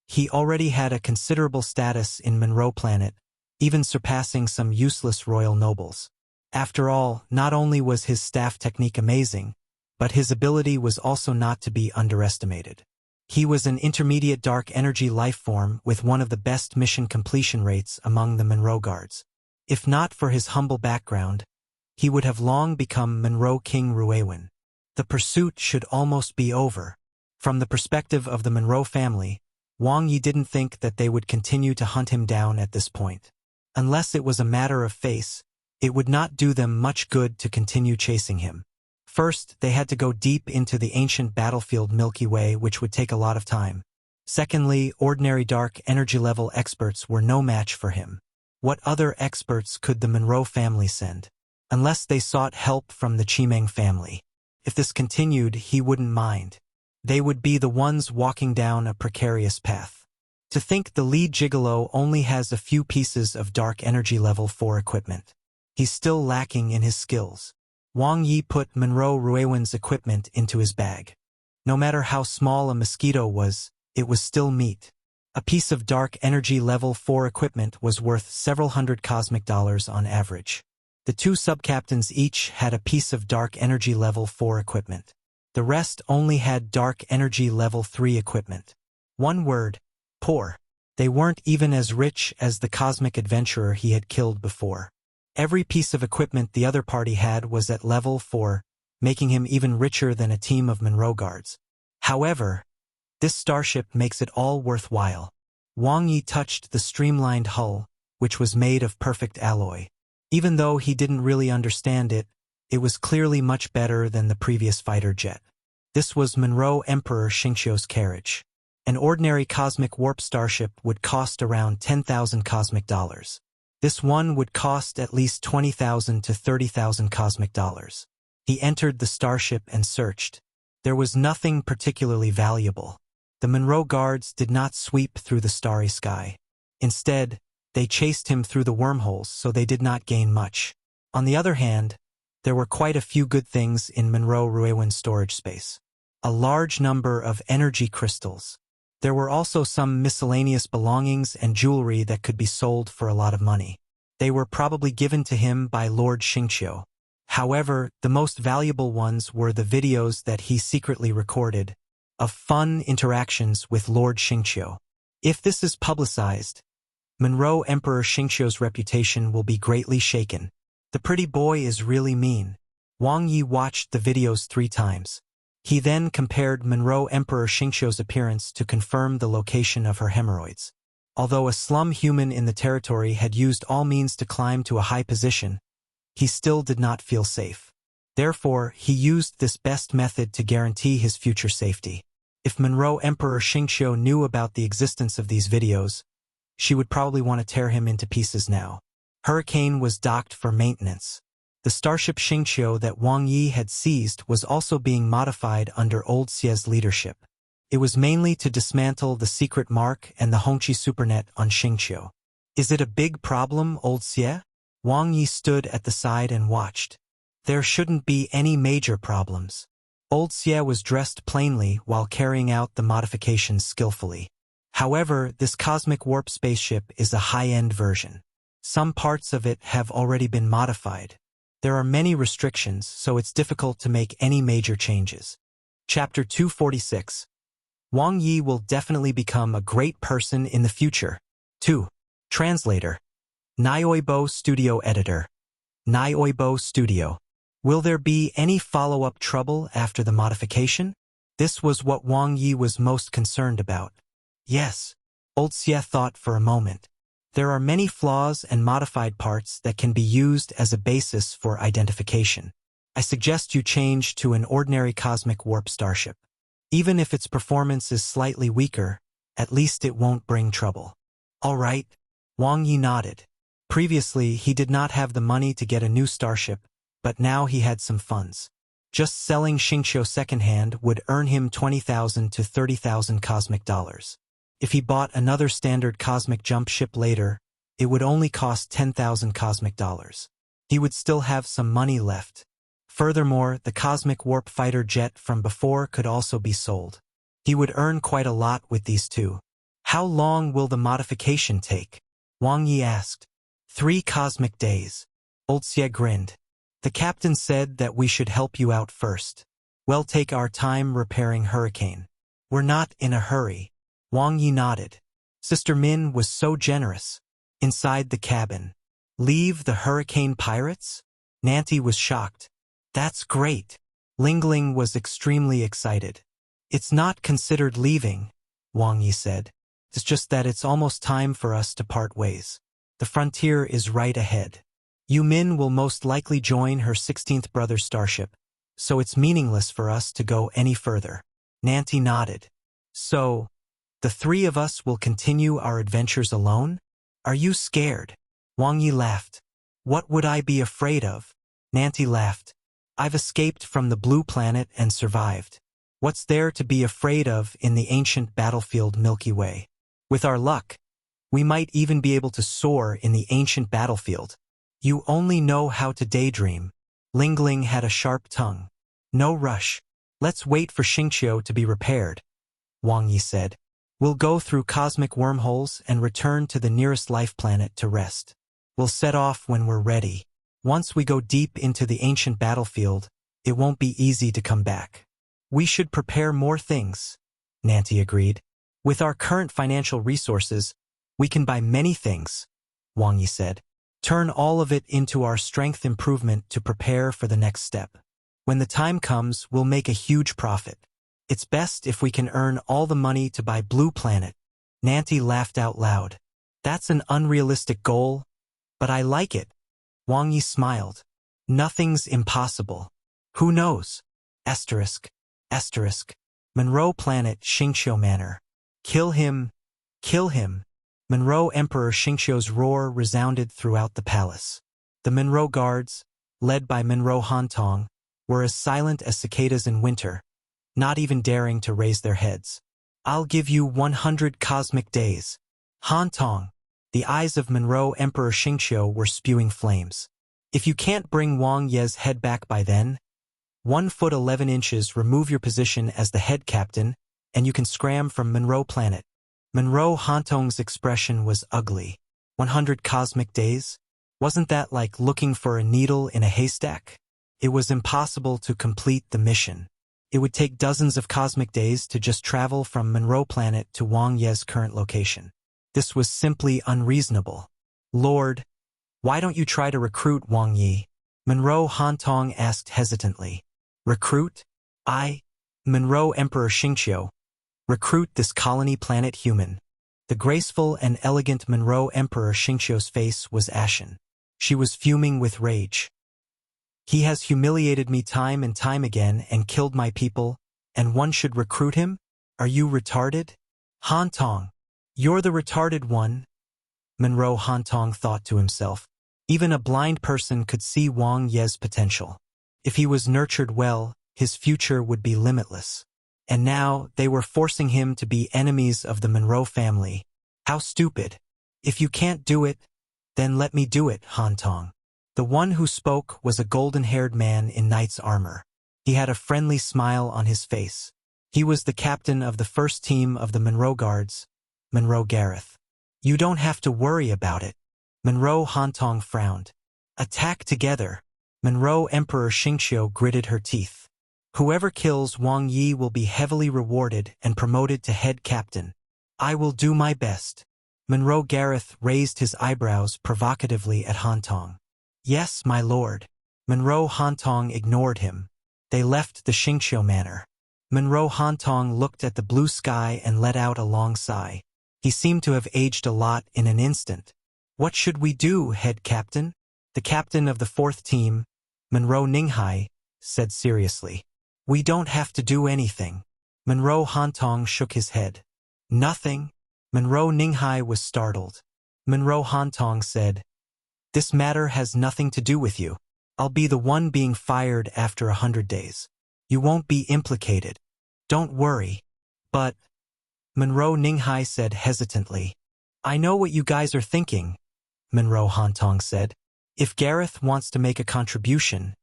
He already had a considerable status in Monroe Planet, even surpassing some useless royal nobles. After all, not only was his staff technique amazing, but his ability was also not to be underestimated. He was an intermediate dark energy life form with one of the best mission completion rates among the Monroe Guards. If not for his humble background, he would have long become Monroe King Ruewin. The pursuit should almost be over. From the perspective of the Monroe family, Wang Ye didn't think that they would continue to hunt him down at this point. Unless it was a matter of face, it would not do them much good to continue chasing him. First, they had to go deep into the ancient battlefield Milky Way, which would take a lot of time. Secondly, ordinary dark energy level experts were no match for him. What other experts could the Monroe family send? Unless they sought help from the Chimeng family. If this continued, he wouldn't mind. They would be the ones walking down a precarious path. To think the lead gigolo only has a few pieces of dark energy level 4 equipment. He's still lacking in his skills. Wang Ye put Monroe Ruewin's equipment into his bag. No matter how small a mosquito was, it was still meat. A piece of dark energy level 4 equipment was worth several hundred cosmic dollars on average. The 2 subcaptains each had a piece of dark energy level 4 equipment. The rest only had dark energy level 3 equipment. One word, poor. They weren't even as rich as the cosmic adventurer he had killed before. Every piece of equipment the other party had was at level 4, making him even richer than a team of Monroe Guards. However, this starship makes it all worthwhile. Wang Ye touched the streamlined hull, which was made of perfect alloy. Even though he didn't really understand it, it was clearly much better than the previous fighter jet. This was Monroe Emperor Xingqiu's carriage. An ordinary cosmic warp starship would cost around 10,000 cosmic dollars. This one would cost at least 20,000 to 30,000 cosmic dollars. He entered the starship and searched. There was nothing particularly valuable. The Monroe Guards did not sweep through the starry sky. Instead, they chased him through the wormholes, so they did not gain much. On the other hand, there were quite a few good things in Monroe Ruewin's storage space. A large number of energy crystals. There were also some miscellaneous belongings and jewelry that could be sold for a lot of money. They were probably given to him by Lord Xingqiu. However, the most valuable ones were the videos that he secretly recorded of fun interactions with Lord Xingqiu. If this is publicized, Monroe Emperor Xingqiu's reputation will be greatly shaken. The pretty boy is really mean. Wang Ye watched the videos 3 times. He then compared Monroe Emperor Xingqiu's appearance to confirm the location of her hemorrhoids. Although a slum human in the territory had used all means to climb to a high position, he still did not feel safe. Therefore, he used this best method to guarantee his future safety. If Monroe Emperor Xingqiu knew about the existence of these videos, she would probably want to tear him into pieces now. Hurricane was docked for maintenance. The starship Xingqiu that Wang Ye had seized was also being modified under Old Xie's leadership. It was mainly to dismantle the secret mark and the Hongqi supernet on Xingqiu. Is it a big problem, Old Xie? Wang Ye stood at the side and watched. There shouldn't be any major problems. Old Xie was dressed plainly while carrying out the modifications skillfully. However, this cosmic warp spaceship is a high-end version. Some parts of it have already been modified. There are many restrictions, so it's difficult to make any major changes. Chapter 246. Wang Ye will definitely become a great person in the future. 2. Translator. Nioibo Studio Editor. Nioibo Studio. Will there be any follow-up trouble after the modification? This was what Wang Ye was most concerned about. Yes. Old Xie thought for a moment. There are many flaws and modified parts that can be used as a basis for identification. I suggest you change to an ordinary cosmic warp starship. Even if its performance is slightly weaker, at least it won't bring trouble. All right. Wang Ye nodded. Previously, he did not have the money to get a new starship, but now he had some funds. Just selling Xingqiu secondhand would earn him 20,000 to 30,000 cosmic dollars. If he bought another standard cosmic jump ship later, it would only cost 10,000 cosmic dollars. He would still have some money left. Furthermore, the cosmic warp fighter jet from before could also be sold. He would earn quite a lot with these two. How long will the modification take? Wang Ye asked. 3 cosmic days. Old Xie grinned. The captain said that we should help you out first. We'll take our time repairing Hurricane. We're not in a hurry. Wang Ye nodded. Sister Min was so generous. Inside the cabin. Leave the Hurricane pirates? Nanti was shocked. That's great. Lingling was extremely excited. It's not considered leaving, Wang Ye said. It's just that it's almost time for us to part ways. The frontier is right ahead. Yu Min will most likely join her 16th brother's starship, so it's meaningless for us to go any further. Nanti nodded. So, the 3 of us will continue our adventures alone? Are you scared? Wang Ye laughed. What would I be afraid of? Nanti laughed. I've escaped from the blue planet and survived. What's there to be afraid of in the ancient battlefield Milky Way? With our luck, we might even be able to soar in the ancient battlefield. You only know how to daydream. Lingling had a sharp tongue. No rush. Let's wait for Xingqiu to be repaired, Wang Ye said. We'll go through cosmic wormholes and return to the nearest life planet to rest. We'll set off when we're ready. Once we go deep into the ancient battlefield, it won't be easy to come back. We should prepare more things, Nanti agreed. With our current financial resources, we can buy many things, Wang Ye said. Turn all of it into our strength improvement to prepare for the next step. When the time comes, we'll make a huge profit. It's best if we can earn all the money to buy Blue Planet. Nanti laughed out loud. That's an unrealistic goal, but I like it. Wang Ye smiled. Nothing's impossible. Who knows? Asterisk. Asterisk. Monroe Planet Xingqiu Manor. Kill him. Kill him. Monroe Emperor Xingqiu's roar resounded throughout the palace. The Monroe guards, led by Monroe Hantong, were as silent as cicadas in winter, not even daring to raise their heads. I'll give you 100 cosmic days. Hantong. The eyes of Monroe Emperor Xingqiu were spewing flames. If you can't bring Wang Ye's head back by then, 1 foot 11 inches remove your position as the head captain, and you can scram from Monroe Planet. Monroe Hantong's expression was ugly. 100 cosmic days? Wasn't that like looking for a needle in a haystack? It was impossible to complete the mission. It would take dozens of cosmic days to just travel from Monroe Planet to Wang Ye's current location. This was simply unreasonable. Lord, why don't you try to recruit Wang Ye? Monroe Hantong asked hesitantly. Recruit? Monroe Emperor Xingqiu. Recruit this colony planet human. The graceful and elegant Monroe Emperor Xingqiu's face was ashen. She was fuming with rage. He has humiliated me time and time again and killed my people, and one should recruit him? Are you retarded? Hantong, you're the retarded one, Monroe Hantong thought to himself. Even a blind person could see Wang Ye's potential. If he was nurtured well, his future would be limitless. And now they were forcing him to be enemies of the Monroe family. How stupid. If you can't do it, then let me do it, Hantong. The one who spoke was a golden-haired man in knight's armor. He had a friendly smile on his face. He was the captain of the first team of the Monroe Guards, Monroe Gareth. You don't have to worry about it. Monroe Hantong frowned. Attack together. Monroe Emperor Xingqiu gritted her teeth. Whoever kills Wang Ye will be heavily rewarded and promoted to head captain. I will do my best. Monroe Gareth raised his eyebrows provocatively at Hantong. Yes, my lord. Monroe Hantong ignored him. They left the Xingqiu manor. Monroe Hantong looked at the blue sky and let out a long sigh. He seemed to have aged a lot in an instant. What should we do, head captain? The captain of the fourth team, Monroe Ninghai, said seriously. We don't have to do anything. Monroe Hantong shook his head. Nothing? Monroe Ninghai was startled. Monroe Hantong said, This matter has nothing to do with you. I'll be the one being fired after 100 days. You won't be implicated. Don't worry. But, Monroe Ninghai said hesitantly. I know what you guys are thinking, Monroe Hantong said. If Gareth wants to make a contribution,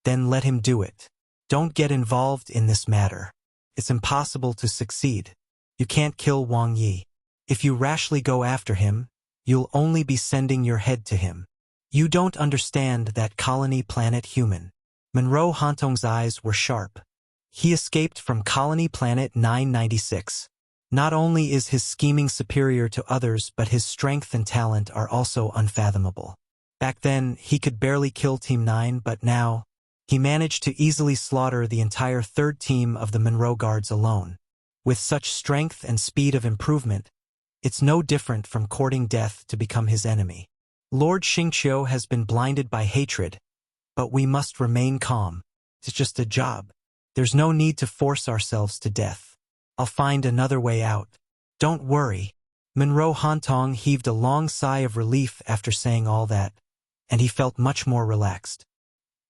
then let him do it. Don't get involved in this matter. It's impossible to succeed. You can't kill Wang Ye. If you rashly go after him, you'll only be sending your head to him. You don't understand that colony planet human. Monroe Hantong's eyes were sharp. He escaped from colony planet 996. Not only is his scheming superior to others, but his strength and talent are also unfathomable. Back then, he could barely kill Team 9, but now, he managed to easily slaughter the entire third team of the Monroe Guards alone. With such strength and speed of improvement, it's no different from courting death to become his enemy. Lord Xingqiu has been blinded by hatred, but we must remain calm. It's just a job. There's no need to force ourselves to death. I'll find another way out. Don't worry. Monroe Hantong heaved a long sigh of relief after saying all that, and he felt much more relaxed.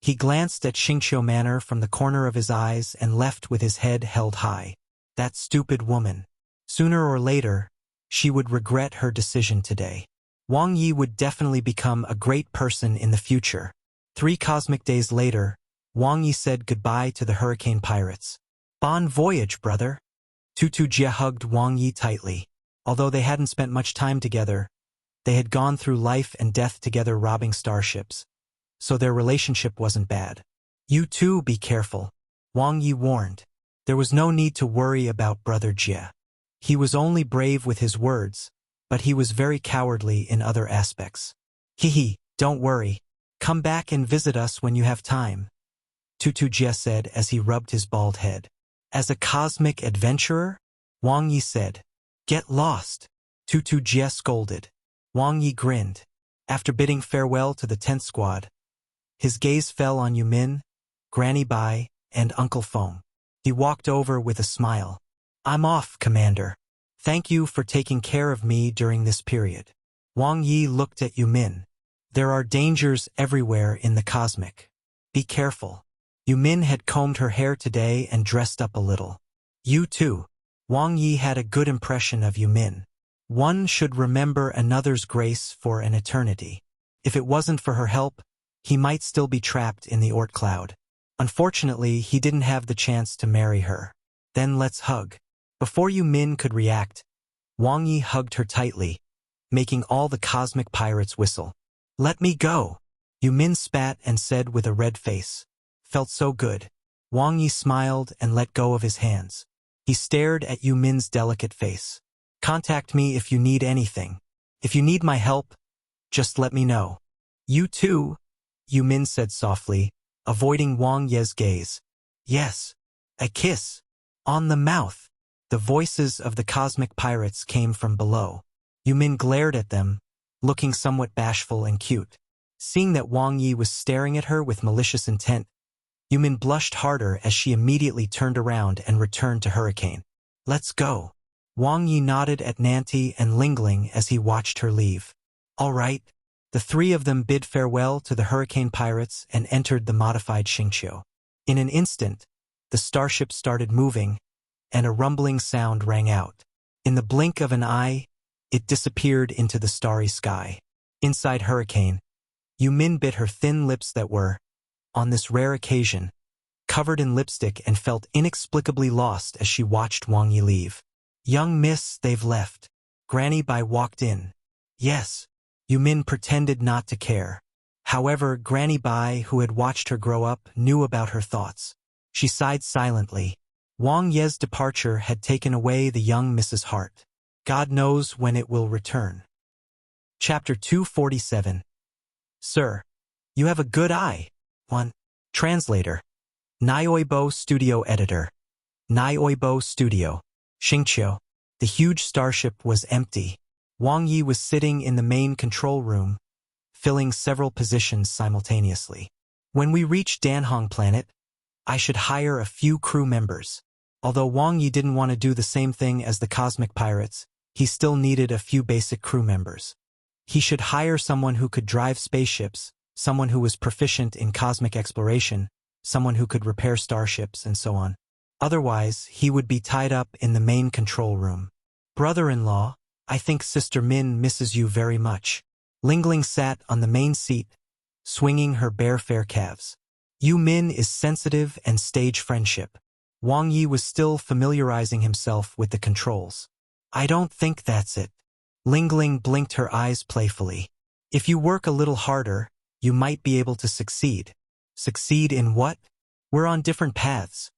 He glanced at Xingqiu Manor from the corner of his eyes and left with his head held high. That stupid woman. Sooner or later, she would regret her decision today. Wang Ye would definitely become a great person in the future. 3 cosmic days later, Wang Ye said goodbye to the hurricane pirates. Bon voyage, brother. Tutu Jie hugged Wang Ye tightly. Although they hadn't spent much time together, they had gone through life and death together robbing starships. So their relationship wasn't bad. You too be careful, Wang Ye warned. There was no need to worry about Brother Jie. He was only brave with his words, but he was very cowardly in other aspects. Hee, don't worry. Come back and visit us when you have time, Tutu Jie said as he rubbed his bald head. As a cosmic adventurer? Wang Ye said. Get lost, Tutu Jie scolded. Wang Ye grinned. After bidding farewell to the 10th squad, his gaze fell on Yumin, Granny Bai, and Uncle Feng. He walked over with a smile. I'm off, Commander. Thank you for taking care of me during this period. Wang Ye looked at Yumin. There are dangers everywhere in the cosmic. Be careful. Yumin had combed her hair today and dressed up a little. You too. Wang Ye had a good impression of Yumin. One should remember another's grace for an eternity. If it wasn't for her help, he might still be trapped in the Oort cloud. Unfortunately, he didn't have the chance to marry her. Then let's hug. Before Yumin could react, Wang Ye hugged her tightly, making all the cosmic pirates whistle. Let me go. Yumin spat and said with a red face. Felt so good. Wang Ye smiled and let go of his hands. He stared at Yumin's delicate face. Contact me if you need anything. If you need my help, just let me know. You too, Yu Min said softly, avoiding Wang Ye's gaze. Yes, a kiss. On the mouth. The voices of the cosmic pirates came from below. Yu Min glared at them, looking somewhat bashful and cute. Seeing that Wang Ye was staring at her with malicious intent, Yu Min blushed harder as she immediately turned around and returned to Hurricane. Let's go. Wang Ye nodded at Nanti and Lingling as he watched her leave. All right. The three of them bid farewell to the Hurricane pirates and entered the modified Xingqiu. In an instant, the starship started moving, and a rumbling sound rang out. In the blink of an eye, it disappeared into the starry sky. Inside Hurricane, Yu Min bit her thin lips that were, on this rare occasion, covered in lipstick and felt inexplicably lost as she watched Wang Ye leave. Young miss, they've left. Granny Bai walked in. Yes. Yu Min pretended not to care. However, Granny Bai, who had watched her grow up, knew about her thoughts. She sighed silently. Wang Ye's departure had taken away the young Mrs. Hart. God knows when it will return. Chapter 247. Sir, you have a good eye. 1. Translator. Nioibo Studio Editor. Nioibo Studio. Xingqiu. The huge starship was empty. Wang Ye was sitting in the main control room, filling several positions simultaneously. When we reach Danhong Planet, I should hire a few crew members. Although Wang Ye didn't want to do the same thing as the cosmic pirates, he still needed a few basic crew members. He should hire someone who could drive spaceships, someone who was proficient in cosmic exploration, someone who could repair starships, and so on. Otherwise, he would be tied up in the main control room. Brother-in-law, I think Sister Min misses you very much. Lingling sat on the main seat, swinging her bare fair calves. Yu Min is sensitive and stage friendship. Wang Ye was still familiarizing himself with the controls. I don't think that's it. Lingling blinked her eyes playfully. If you work a little harder, you might be able to succeed. Succeed in what? We're on different paths.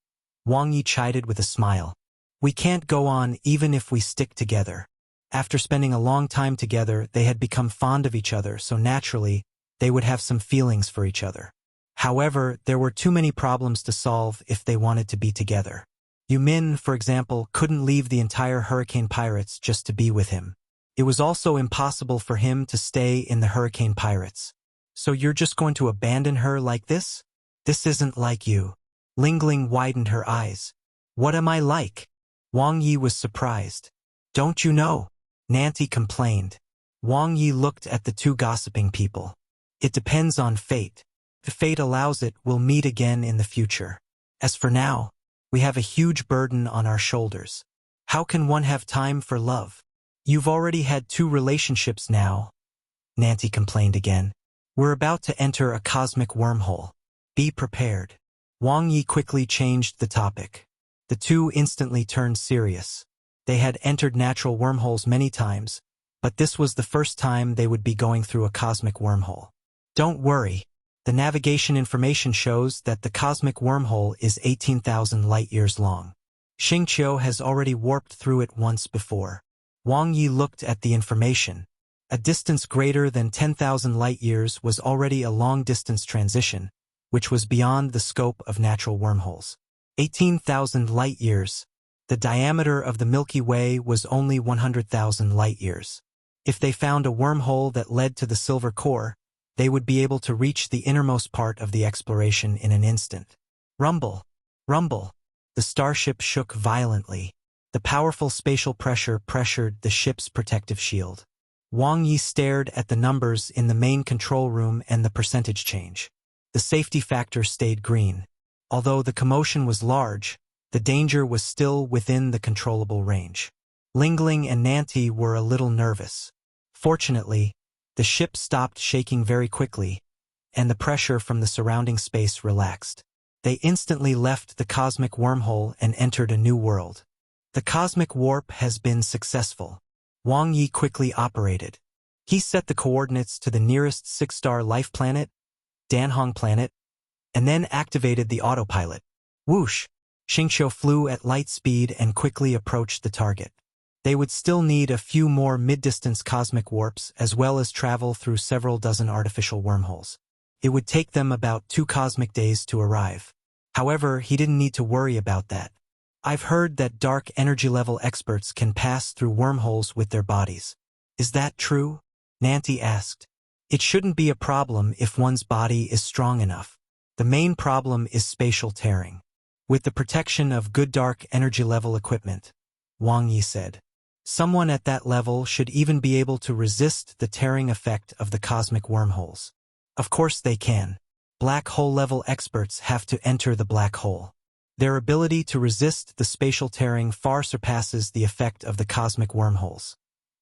Wang Ye chided with a smile. We can't go on even if we stick together. After spending a long time together, they had become fond of each other, so naturally, they would have some feelings for each other. However, there were too many problems to solve if they wanted to be together. Yu Min, for example, couldn't leave the entire Hurricane Pirates just to be with him. It was also impossible for him to stay in the Hurricane Pirates. So you're just going to abandon her like this? This isn't like you. Lingling widened her eyes. What am I like? Wang Ye was surprised. Don't you know? Nanti complained. Wang Ye looked at the two gossiping people. It depends on fate. If fate allows it, we'll meet again in the future. As for now, we have a huge burden on our shoulders. How can one have time for love? You've already had 2 relationships now, Nanti complained again. We're about to enter a cosmic wormhole. Be prepared. Wang Ye quickly changed the topic. The two instantly turned serious. They had entered natural wormholes many times, but this was the first time they would be going through a cosmic wormhole. Don't worry. The navigation information shows that the cosmic wormhole is 18,000 light-years long. Xingqiu has already warped through it once before. Wang Ye looked at the information. A distance greater than 10,000 light-years was already a long-distance transition, which was beyond the scope of natural wormholes. 18,000 light-years. The diameter of the Milky Way was only 100,000 light-years. If they found a wormhole that led to the silver core, they would be able to reach the innermost part of the exploration in an instant. Rumble. Rumble. The starship shook violently. The powerful spatial pressure pressured the ship's protective shield. Wang Ye stared at the numbers in the main control room and the percentage change. The safety factor stayed green. Although the commotion was large, the danger was still within the controllable range. Lingling and Nanti were a little nervous. Fortunately, the ship stopped shaking very quickly, and the pressure from the surrounding space relaxed. They instantly left the cosmic wormhole and entered a new world. The cosmic warp has been successful. Wang Ye quickly operated. He set the coordinates to the nearest 6-star life planet, Danhong Planet, and then activated the autopilot. Whoosh! Xingqiu flew at light speed and quickly approached the target. They would still need a few more mid-distance cosmic warps as well as travel through several dozen artificial wormholes. It would take them about 2 cosmic days to arrive. However, he didn't need to worry about that. I've heard that dark energy level experts can pass through wormholes with their bodies. Is that true? Nancy asked. It shouldn't be a problem if one's body is strong enough. The main problem is spatial tearing. With the protection of good dark energy level equipment, Wang Ye said. Someone at that level should even be able to resist the tearing effect of the cosmic wormholes. Of course they can. Black hole level experts have to enter the black hole. Their ability to resist the spatial tearing far surpasses the effect of the cosmic wormholes.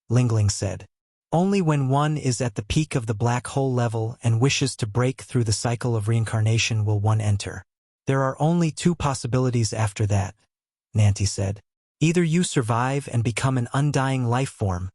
Lingling said. Only when one is at the peak of the black hole level and wishes to break through the cycle of reincarnation will one enter. There are only 2 possibilities after that, Nancy said. Either you survive and become an undying life form,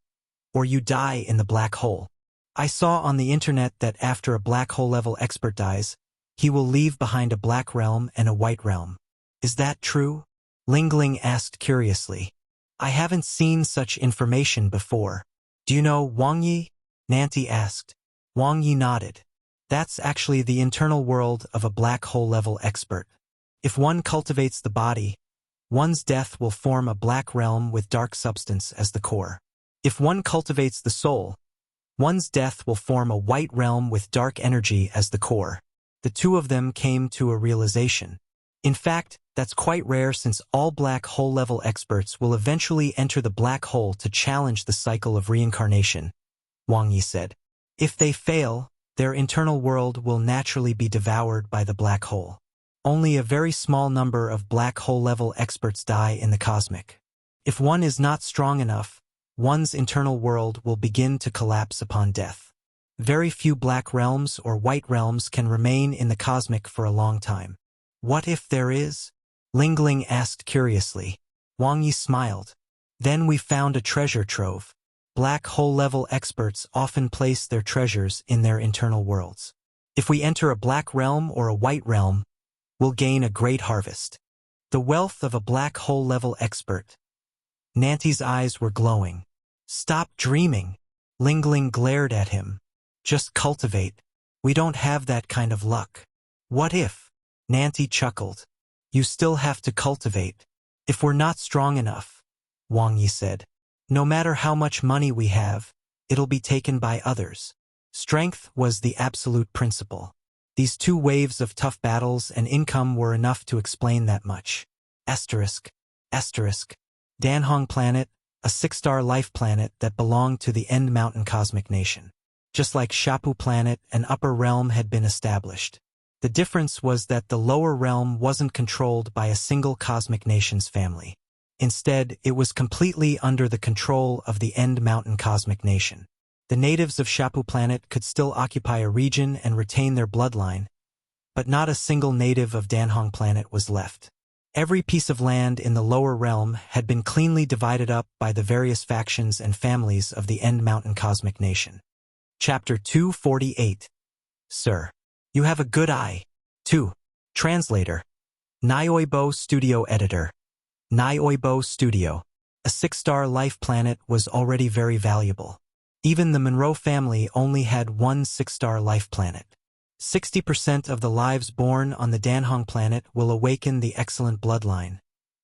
or you die in the black hole. I saw on the internet that after a black hole level expert dies, he will leave behind a black realm and a white realm. Is that true? Lingling asked curiously. I haven't seen such information before. Do you know Wang Ye? Nancy asked. Wang Ye nodded. That's actually the internal world of a black hole level expert. If one cultivates the body, one's death will form a black realm with dark substance as the core. If one cultivates the soul, one's death will form a white realm with dark energy as the core. The 2 of them came to a realization. In fact, that's quite rare since all black hole level experts will eventually enter the black hole to challenge the cycle of reincarnation, Wang Ye said. If they fail, their internal world will naturally be devoured by the black hole. Only a very small number of black hole level experts die in the cosmic. If one is not strong enough, one's internal world will begin to collapse upon death. Very few black realms or white realms can remain in the cosmic for a long time. What if there is? Lingling asked curiously. Wang Ye smiled. Then we found a treasure trove. Black hole level experts often place their treasures in their internal worlds. If we enter a black realm or a white realm, we'll gain a great harvest. The wealth of a black hole level expert. Nancy's eyes were glowing. Stop dreaming. Lingling glared at him. Just cultivate. We don't have that kind of luck. What if? Nancy chuckled. You still have to cultivate. If we're not strong enough, Wang Ye said. No matter how much money we have, it'll be taken by others. Strength was the absolute principle. These 2 waves of tough battles and income were enough to explain that much. Asterisk. Danhong planet, a 6-star life planet that belonged to the End Mountain Cosmic Nation. Just like Shapu planet, an upper realm had been established. The difference was that the lower realm wasn't controlled by a single cosmic nation's family. Instead, it was completely under the control of the End Mountain Cosmic Nation. The natives of Shapu planet could still occupy a region and retain their bloodline, but not a single native of Danhong planet was left. Every piece of land in the lower realm had been cleanly divided up by the various factions and families of the End Mountain Cosmic Nation. Chapter 248. Sir, you have a good eye. 2. Translator. Nioibo Studio Editor. Nioibo Studio. A 6-star life planet was already very valuable. Even the Monroe family only had 1 6-star life planet. 60% of the lives born on the Danhong planet will awaken the excellent bloodline.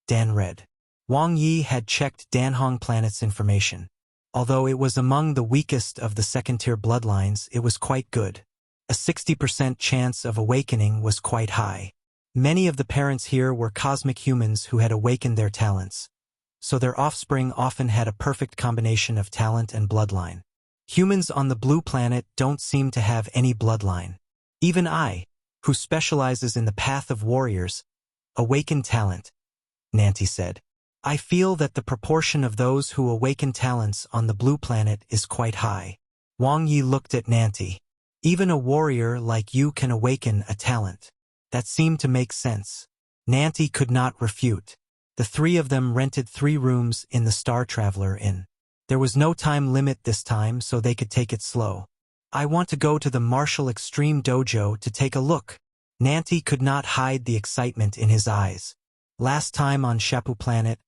Dan read. Wang Ye had checked Danhong planet's information. Although it was among the weakest of the second-tier bloodlines, it was quite good. A 60% chance of awakening was quite high. Many of the parents here were cosmic humans who had awakened their talents, so their offspring often had a perfect combination of talent and bloodline. Humans on the blue planet don't seem to have any bloodline. Even I, who specializes in the path of warriors, awaken talent, Nancy said. I feel that the proportion of those who awaken talents on the blue planet is quite high. Wang Ye looked at Nancy. Even a warrior like you can awaken a talent. That seemed to make sense. Nancy could not refute. The 3 of them rented 3 rooms in the Star Traveler Inn. There was no time limit this time, so they could take it slow. I want to go to the Martial Extreme Dojo to take a look. Nancy could not hide the excitement in his eyes. Last time on Shapu Planet,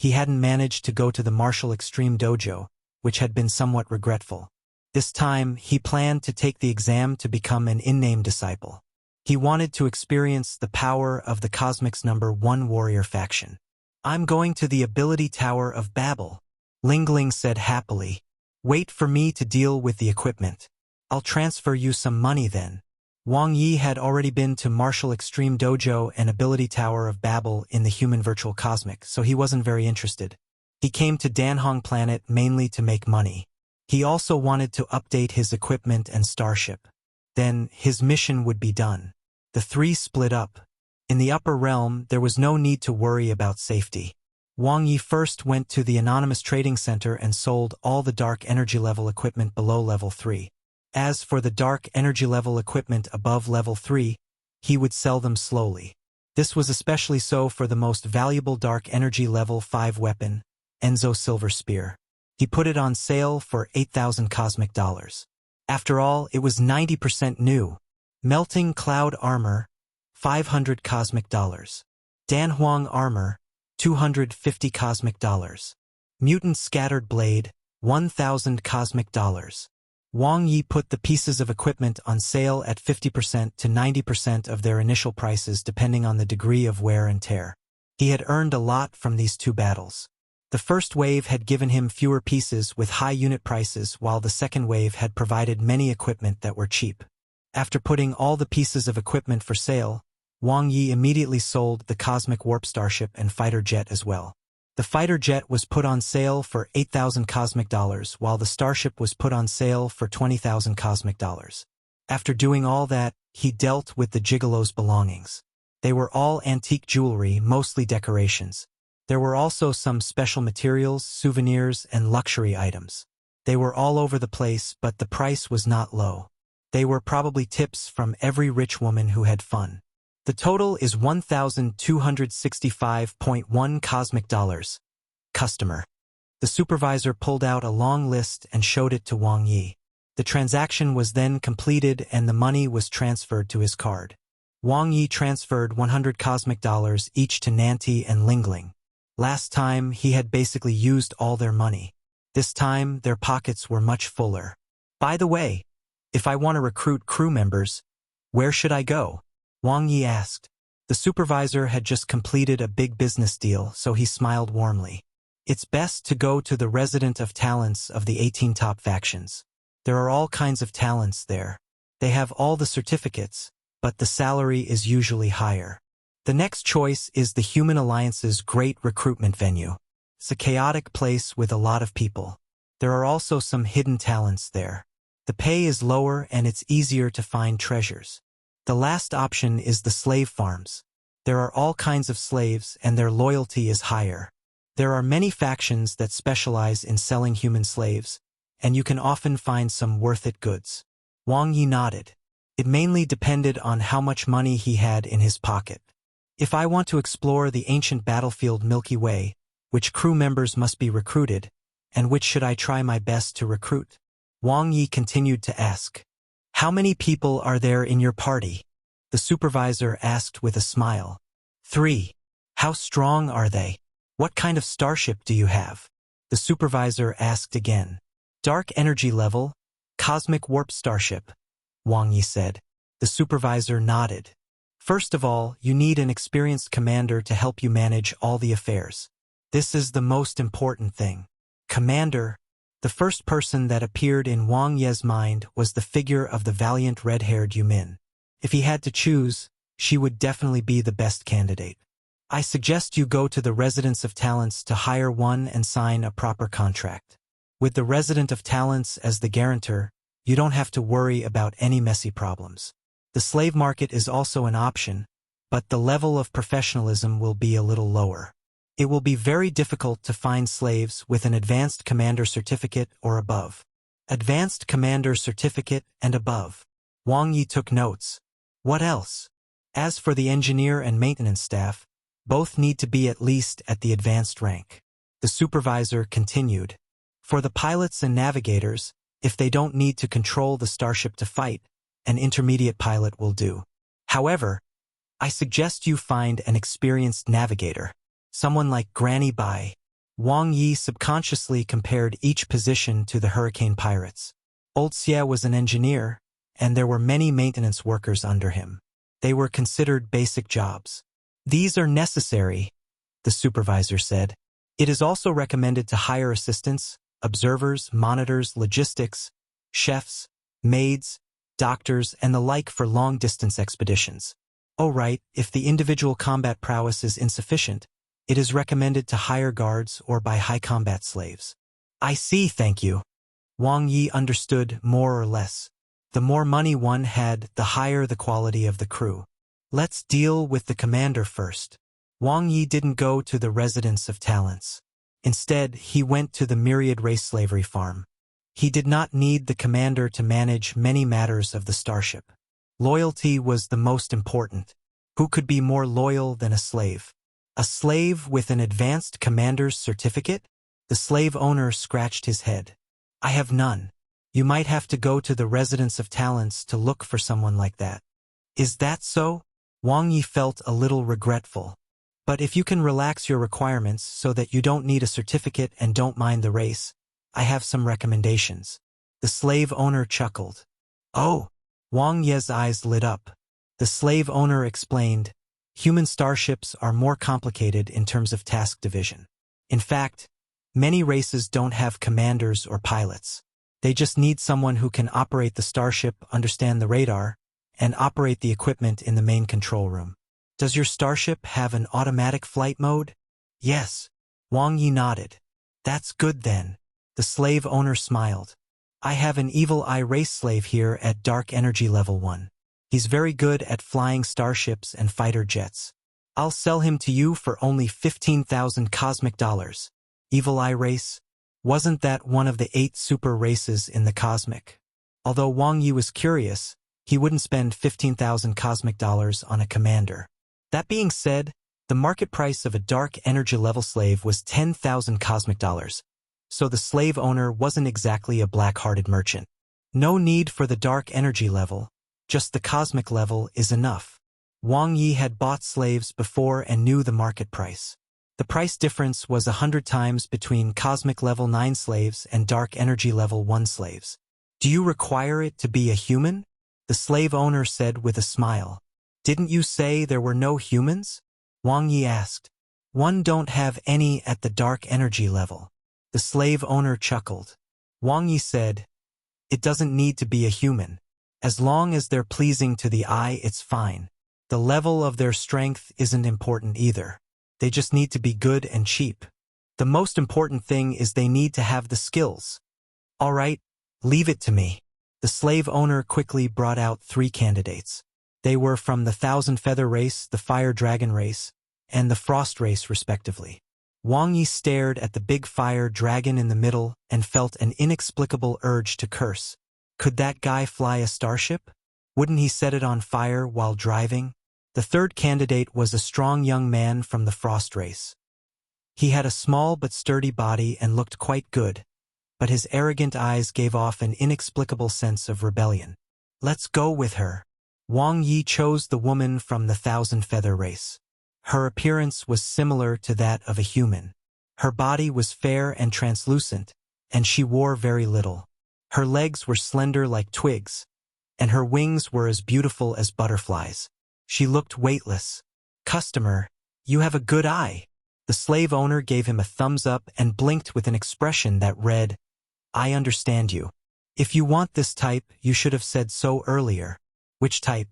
He hadn't managed to go to the martial extreme dojo, which had been somewhat regretful. This time, he planned to take the exam to become an in-name disciple. He wanted to experience the power of the Cosmic's #1 warrior faction. "I'm going to the Ability Tower of Babel," Lingling said happily. "Wait for me to deal with the equipment. I'll transfer you some money then." Wang Ye had already been to Martial Extreme Dojo and Ability Tower of Babel in the human virtual cosmic, so he wasn't very interested. He came to Danhong Planet mainly to make money. He also wanted to update his equipment and starship. Then, his mission would be done. The three split up. In the upper realm, there was no need to worry about safety. Wang Ye first went to the Anonymous Trading Center and sold all the dark energy level equipment below level 3. As for the dark energy level equipment above level 3, he would sell them slowly. This was especially so for the most valuable dark energy level 5 weapon, Enzo Silver Spear. He put it on sale for 8,000 cosmic dollars. After all, it was 90% new. Melting Cloud Armor, 500 cosmic dollars. Danhuang Armor, 250 cosmic dollars. Mutant Scattered Blade, 1,000 cosmic dollars. Wang Ye put the pieces of equipment on sale at 50% to 90% of their initial prices depending on the degree of wear and tear. He had earned a lot from these two battles. The first wave had given him fewer pieces with high unit prices, while the second wave had provided many equipment that were cheap. After putting all the pieces of equipment for sale, Wang Ye immediately sold the Cosmic Warp Starship and fighter jet as well. The fighter jet was put on sale for 8,000 cosmic dollars, while the starship was put on sale for 20,000 cosmic dollars. After doing all that, he dealt with the gigolo's belongings. They were all antique jewelry, mostly decorations. There were also some special materials, souvenirs, and luxury items. They were all over the place, but the price was not low. They were probably tips from every rich woman who had fun. The total is 1,265.1 cosmic dollars. Customer. The supervisor pulled out a long list and showed it to Wang Ye. The transaction was then completed and the money was transferred to his card. Wang Ye transferred 100 cosmic dollars each to Nanti and Lingling. Last time, he had basically used all their money. This time, their pockets were much fuller. "By the way, if I want to recruit crew members, where should I go?" Wang Ye asked. The supervisor had just completed a big business deal, so he smiled warmly. "It's best to go to the Resident of Talents of the 18 top factions. There are all kinds of talents there. They have all the certificates, but the salary is usually higher. The next choice is the Human Alliance's great recruitment venue. It's a chaotic place with a lot of people. There are also some hidden talents there. The pay is lower and it's easier to find treasures. The last option is the slave farms. There are all kinds of slaves and their loyalty is higher. There are many factions that specialize in selling human slaves, and you can often find some worth-it goods." Wang Ye nodded. It mainly depended on how much money he had in his pocket. "If I want to explore the ancient battlefield Milky Way, which crew members must be recruited, and which should I try my best to recruit?" Wang Ye continued to ask. "How many people are there in your party?" The supervisor asked with a smile. 3. "How strong are they? What kind of starship do you have?" The supervisor asked again. "Dark energy level, Cosmic Warp Starship," Wang Ye said. The supervisor nodded. "First of all, you need an experienced commander to help you manage all the affairs. This is the most important thing." Commander. The first person that appeared in Wang Ye's mind was the figure of the valiant red-haired Yumin. If he had to choose, she would definitely be the best candidate. "I suggest you go to the Residence of Talents to hire one and sign a proper contract. With the Resident of Talents as the guarantor, you don't have to worry about any messy problems. The slave market is also an option, but the level of professionalism will be a little lower. It will be very difficult to find slaves with an Advanced Commander Certificate or above." Advanced Commander Certificate and above. Wang Ye took notes. "What else?" "As for the engineer and maintenance staff, both need to be at least at the advanced rank." The supervisor continued. "For the pilots and navigators, if they don't need to control the starship to fight, an intermediate pilot will do. However, I suggest you find an experienced navigator. Someone like Granny Bai. Wang Ye subconsciously compared each position to the hurricane pirates. Old Xie was an engineer, and there were many maintenance workers under him. They were considered basic jobs. These are necessary, the supervisor said. It is also recommended to hire assistants, observers, monitors, logistics, chefs, maids, doctors, and the like for long-distance expeditions. Oh right, if the individual combat prowess is insufficient, it is recommended to hire guards or buy high combat slaves. I see, thank you. Wang Ye understood more or less. The more money one had, the higher the quality of the crew. Let's deal with the commander first. Wang Ye didn't go to the residence of talents. Instead, he went to the myriad race slavery farm. He did not need the commander to manage many matters of the starship. Loyalty was the most important. Who could be more loyal than a slave? A slave with an advanced commander's certificate? The slave owner scratched his head. I have none. You might have to go to the residence of talents to look for someone like that. Is that so? Wang Ye felt a little regretful. But if you can relax your requirements so that you don't need a certificate and don't mind the race, I have some recommendations. The slave owner chuckled. Oh! Wang Ye's eyes lit up. The slave owner explained, human starships are more complicated in terms of task division. In fact, many races don't have commanders or pilots. They just need someone who can operate the starship, understand the radar, and operate the equipment in the main control room. Does your starship have an automatic flight mode? Yes. Wang Ye nodded. That's good then. The slave owner smiled. I have an evil eye race slave here at Dark Energy Level 1. He's very good at flying starships and fighter jets. I'll sell him to you for only 15,000 cosmic dollars. Evil eye race? Wasn't that one of the 8 super races in the cosmic? Although Wang Ye was curious, he wouldn't spend 15,000 cosmic dollars on a commander. That being said, the market price of a Dark Energy Level slave was 10,000 cosmic dollars. So the slave owner wasn't exactly a black-hearted merchant. No need for the dark energy level, just the cosmic level is enough. Wang Ye had bought slaves before and knew the market price. The price difference was 100 times between cosmic level 9 slaves and dark energy level 1 slaves. Do you require it to be a human? The slave owner said with a smile. Didn't you say there were no humans? Wang Ye asked. One don't have any at the dark energy level. The slave owner chuckled. Wang Ye said, it doesn't need to be a human. As long as they're pleasing to the eye, it's fine. The level of their strength isn't important either. They just need to be good and cheap. The most important thing is they need to have the skills. All right, leave it to me. The slave owner quickly brought out 3 candidates. They were from the Thousand Feather race, the Fire Dragon race, and the Frost race respectively. Wang Ye stared at the big fire dragon in the middle and felt an inexplicable urge to curse. Could that guy fly a starship? Wouldn't he set it on fire while driving? The third candidate was a strong young man from the Frost race. He had a small but sturdy body and looked quite good, but his arrogant eyes gave off an inexplicable sense of rebellion. Let's go with her. Wang Ye chose the woman from the Thousand Feather race. Her appearance was similar to that of a human. Her body was fair and translucent, and she wore very little. Her legs were slender like twigs, and her wings were as beautiful as butterflies. She looked weightless. Customer, you have a good eye. The slave owner gave him a thumbs up and blinked with an expression that read, I understand you. If you want this type, you should have said so earlier. Which type?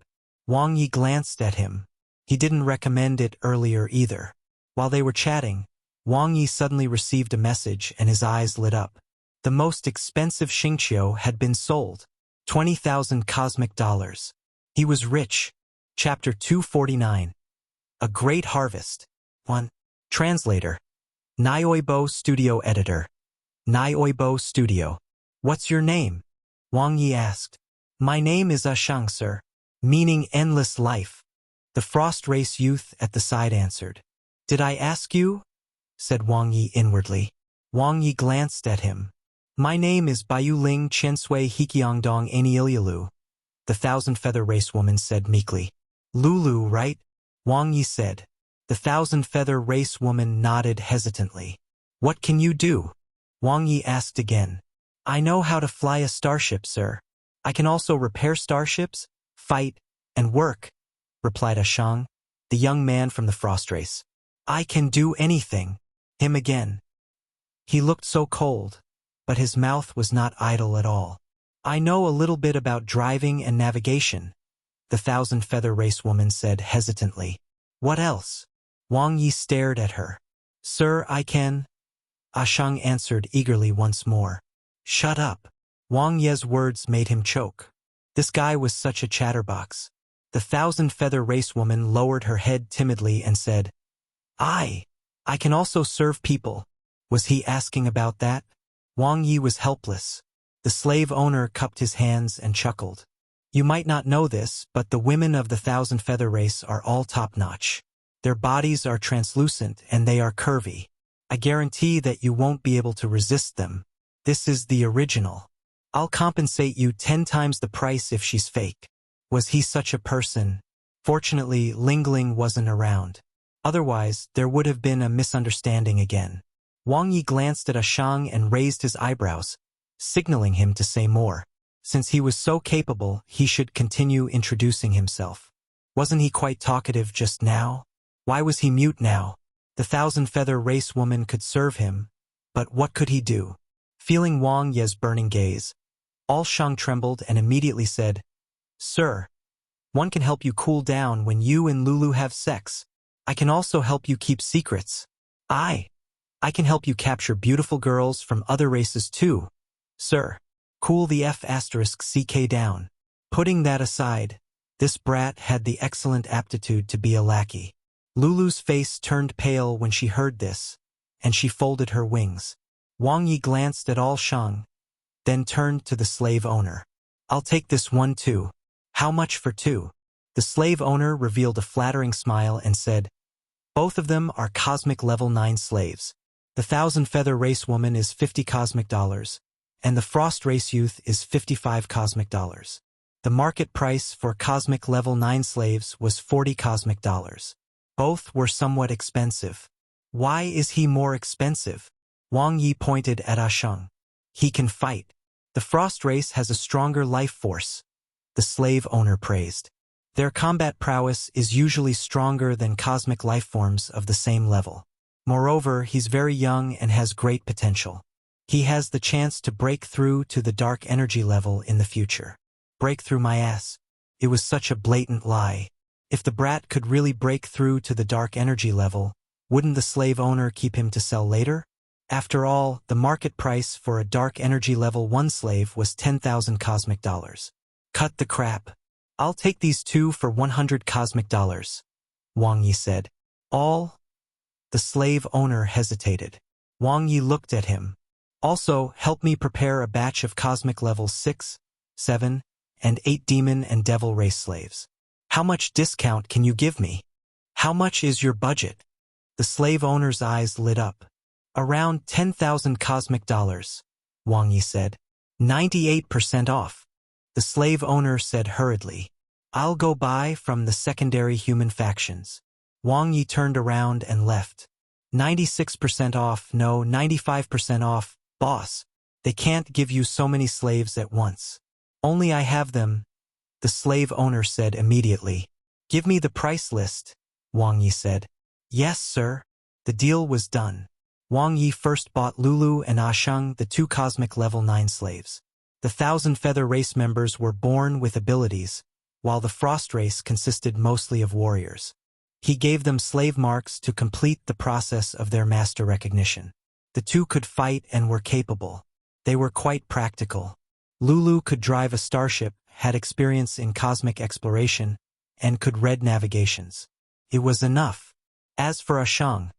Wang Ye glanced at him. He didn't recommend it earlier either. While they were chatting, Wang Ye suddenly received a message and his eyes lit up. The most expensive Xingqiu had been sold. 20,000 cosmic dollars. He was rich. Chapter 249. A Great Harvest. 1. Translator. Nioibo Studio Editor. Nioibo Studio. What's your name? Wang Ye asked. My name is Shang, sir, meaning endless life. The Frost Race youth at the side answered. Did I ask you? Said Wang Ye inwardly. Wang Ye glanced at him. My name is Bayuling Chensui Hikiangdong Aniilyalu. The Thousand Feather Race woman said meekly. Lulu, right? Wang Ye said. The Thousand Feather Race woman nodded hesitantly. What can you do? Wang Ye asked again. I know how to fly a starship, sir. I can also repair starships, fight, and work, replied Ashang, the young man from the frost race. I can do anything. Him again. He looked so cold, but his mouth was not idle at all. I know a little bit about driving and navigation, the thousand-feather race woman said hesitantly. What else? Wang Ye stared at her. Sir, I can. Ashang answered eagerly once more. Shut up. Wang Ye's words made him choke. This guy was such a chatterbox. The thousand-feather race woman lowered her head timidly and said, I can also serve people. Was he asking about that? Wang Ye was helpless. The slave owner cupped his hands and chuckled. You might not know this, but the women of the thousand-feather race are all top-notch. Their bodies are translucent and they are curvy. I guarantee that you won't be able to resist them. This is the original. I'll compensate you 10 times the price if she's fake. Was he such a person? Fortunately, Ling Ling wasn't around. Otherwise, there would have been a misunderstanding again. Wang Ye glanced at Ashang and raised his eyebrows, signaling him to say more. Since he was so capable, he should continue introducing himself. Wasn't he quite talkative just now? Why was he mute now? The thousand-feather race woman could serve him, but what could he do? Feeling Wang Ye's burning gaze, Shang trembled and immediately said, Sir, one can help you cool down when you and Lulu have sex. I can also help you keep secrets. I can help you capture beautiful girls from other races too. Sir, cool the F***ck down. Putting that aside, this brat had the excellent aptitude to be a lackey. Lulu's face turned pale when she heard this, and she folded her wings. Wang Ye glanced at Shang, then turned to the slave owner. I'll take this one too. How much for two? The slave owner revealed a flattering smile and said, both of them are cosmic level 9 slaves. The thousand-feather race woman is $50 cosmic dollars, and the frost race youth is $55 cosmic dollars. The market price for cosmic level 9 slaves was $40 cosmic dollars. Both were somewhat expensive. Why is he more expensive? Wang Ye pointed at Ashang. He can fight. The frost race has a stronger life force, the slave owner praised. Their combat prowess is usually stronger than cosmic life forms of the same level. Moreover, he's very young and has great potential. He has the chance to break through to the dark energy level in the future. Break through my ass. It was such a blatant lie. If the brat could really break through to the dark energy level, wouldn't the slave owner keep him to sell later? After all, the market price for a dark energy level 1 slave was 10,000 cosmic dollars. Cut the crap. I'll take these two for 100 cosmic dollars, Wang Ye said. All? The slave owner hesitated. Wang Ye looked at him. Also, help me prepare a batch of cosmic levels 6, 7, and 8 demon and devil race slaves. How much discount can you give me? How much is your budget? The slave owner's eyes lit up. Around 10,000 cosmic dollars, Wang Ye said. 98% off. The slave owner said hurriedly. I'll go buy from the secondary human factions. Wang Ye turned around and left. 96% off, no, 95% off, boss. They can't give you so many slaves at once. Only I have them, the slave owner said immediately. Give me the price list, Wang Ye said. Yes, sir. The deal was done. Wang Ye first bought Lulu and Ashang, the 2 cosmic level 9 slaves. The thousand-feather race members were born with abilities, while the frost race consisted mostly of warriors. He gave them slave marks to complete the process of their master recognition. The 2 could fight and were capable. They were quite practical. Lulu could drive a starship, had experience in cosmic exploration, and could read navigations. It was enough. As for Ashang,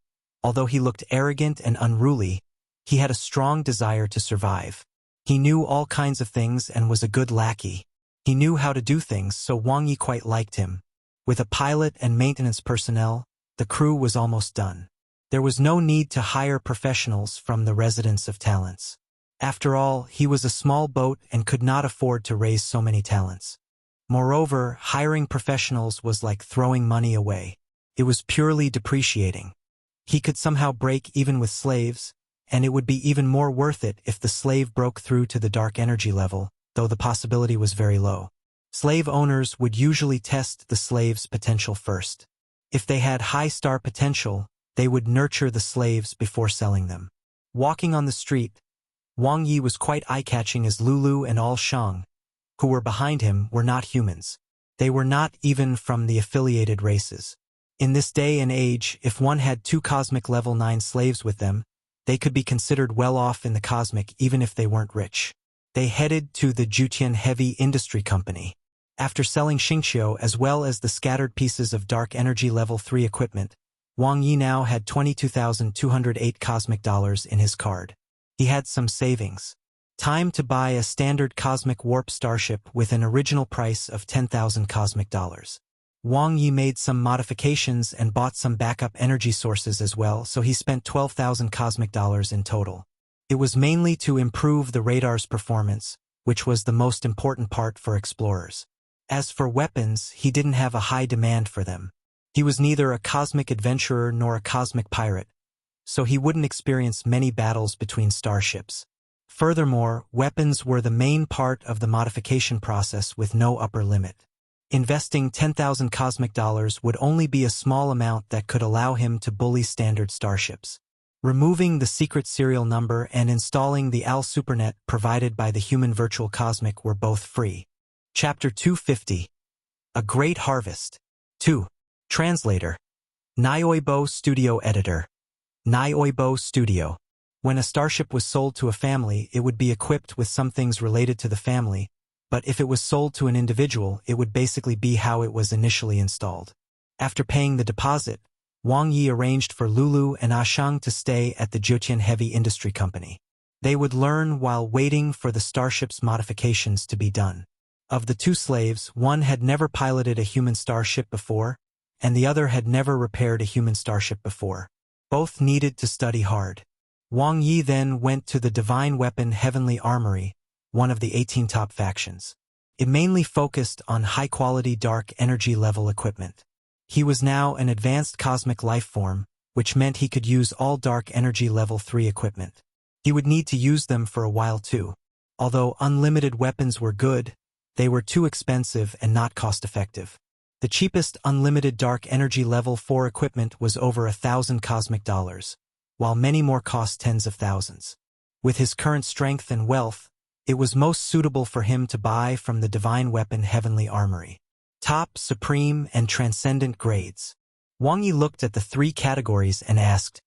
although he looked arrogant and unruly, he had a strong desire to survive. He knew all kinds of things and was a good lackey. He knew how to do things, so Wang Ye quite liked him. With a pilot and maintenance personnel, the crew was almost done. There was no need to hire professionals from the residents of talents. After all, he was a small boat and could not afford to raise so many talents. Moreover, hiring professionals was like throwing money away. It was purely depreciating. He could somehow break even with slaves, and it would be even more worth it if the slave broke through to the dark energy level, though the possibility was very low. Slave owners would usually test the slave's potential first. If they had high star potential, they would nurture the slaves before selling them. Walking on the street, Wang Ye was quite eye-catching as Lulu and Al Shang, who were behind him, were not humans. They were not even from the affiliated races. In this day and age, if one had 2 cosmic level 9 slaves with them, they could be considered well off in the cosmic even if they weren't rich. They headed to the Jutian Heavy Industry Company. After selling Xingqiu as well as the scattered pieces of dark energy level 3 equipment, Wang Ye now had 22,208 cosmic dollars in his card. He had some savings. Time to buy a standard cosmic warp starship with an original price of 10,000 cosmic dollars. Wang Ye made some modifications and bought some backup energy sources as well, so he spent 12,000 cosmic dollars in total. It was mainly to improve the radar's performance, which was the most important part for explorers. As for weapons, he didn't have a high demand for them. He was neither a cosmic adventurer nor a cosmic pirate, so he wouldn't experience many battles between starships. Furthermore, weapons were the main part of the modification process with no upper limit. Investing 10,000 cosmic dollars would only be a small amount that could allow him to bully standard starships. Removing the secret serial number and installing the AL Supernet provided by the human virtual cosmic were both free. Chapter 250. A Great Harvest. 2. Translator. Nioibo Studio Editor. Nioibo Studio. When a starship was sold to a family, it would be equipped with some things related to the family, but if it was sold to an individual, it would basically be how it was initially installed. After paying the deposit, Wang Ye arranged for Lulu and Ashang to stay at the Jutian Heavy Industry Company. They would learn while waiting for the starship's modifications to be done. Of the 2 slaves, one had never piloted a human starship before, and the other had never repaired a human starship before. Both needed to study hard. Wang Ye then went to the Divine Weapon Heavenly Armory, one of the 18 top factions. It mainly focused on high-quality dark energy level equipment. He was now an advanced cosmic life form, which meant he could use all dark energy level 3 equipment. He would need to use them for a while too. Although unlimited weapons were good, they were too expensive and not cost-effective. The cheapest unlimited dark energy level 4 equipment was over 1,000 cosmic dollars, while many more cost tens of thousands. With his current strength and wealth, it was most suitable for him to buy from the Divine Weapon Heavenly Armory. Top, Supreme, and Transcendent grades. Wang Ye looked at the 3 categories and asked,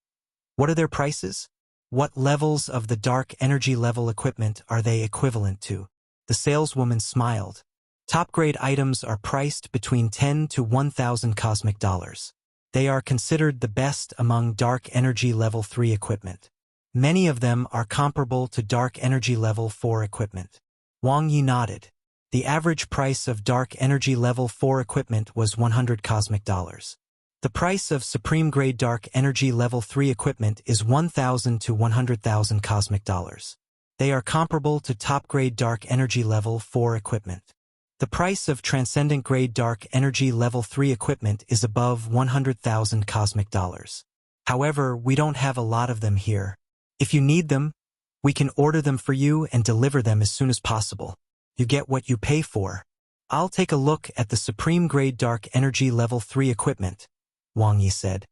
"What are their prices? What levels of the dark energy level equipment are they equivalent to?" The saleswoman smiled. Top-grade items are priced between 10 to 1,000 cosmic dollars. They are considered the best among dark energy level 3 equipment. Many of them are comparable to dark energy level 4 equipment. Wang Ye nodded. The average price of dark energy level 4 equipment was 100 cosmic dollars. The price of supreme-grade dark energy level 3 equipment is 1,000 to 100,000 cosmic dollars. They are comparable to top-grade dark energy level 4 equipment. The price of transcendent-grade dark energy level 3 equipment is above 100,000 cosmic dollars. However, we don't have a lot of them here. If you need them, we can order them for you and deliver them as soon as possible. You get what you pay for. I'll take a look at the supreme-grade dark energy level 3 equipment, Wang Ye said.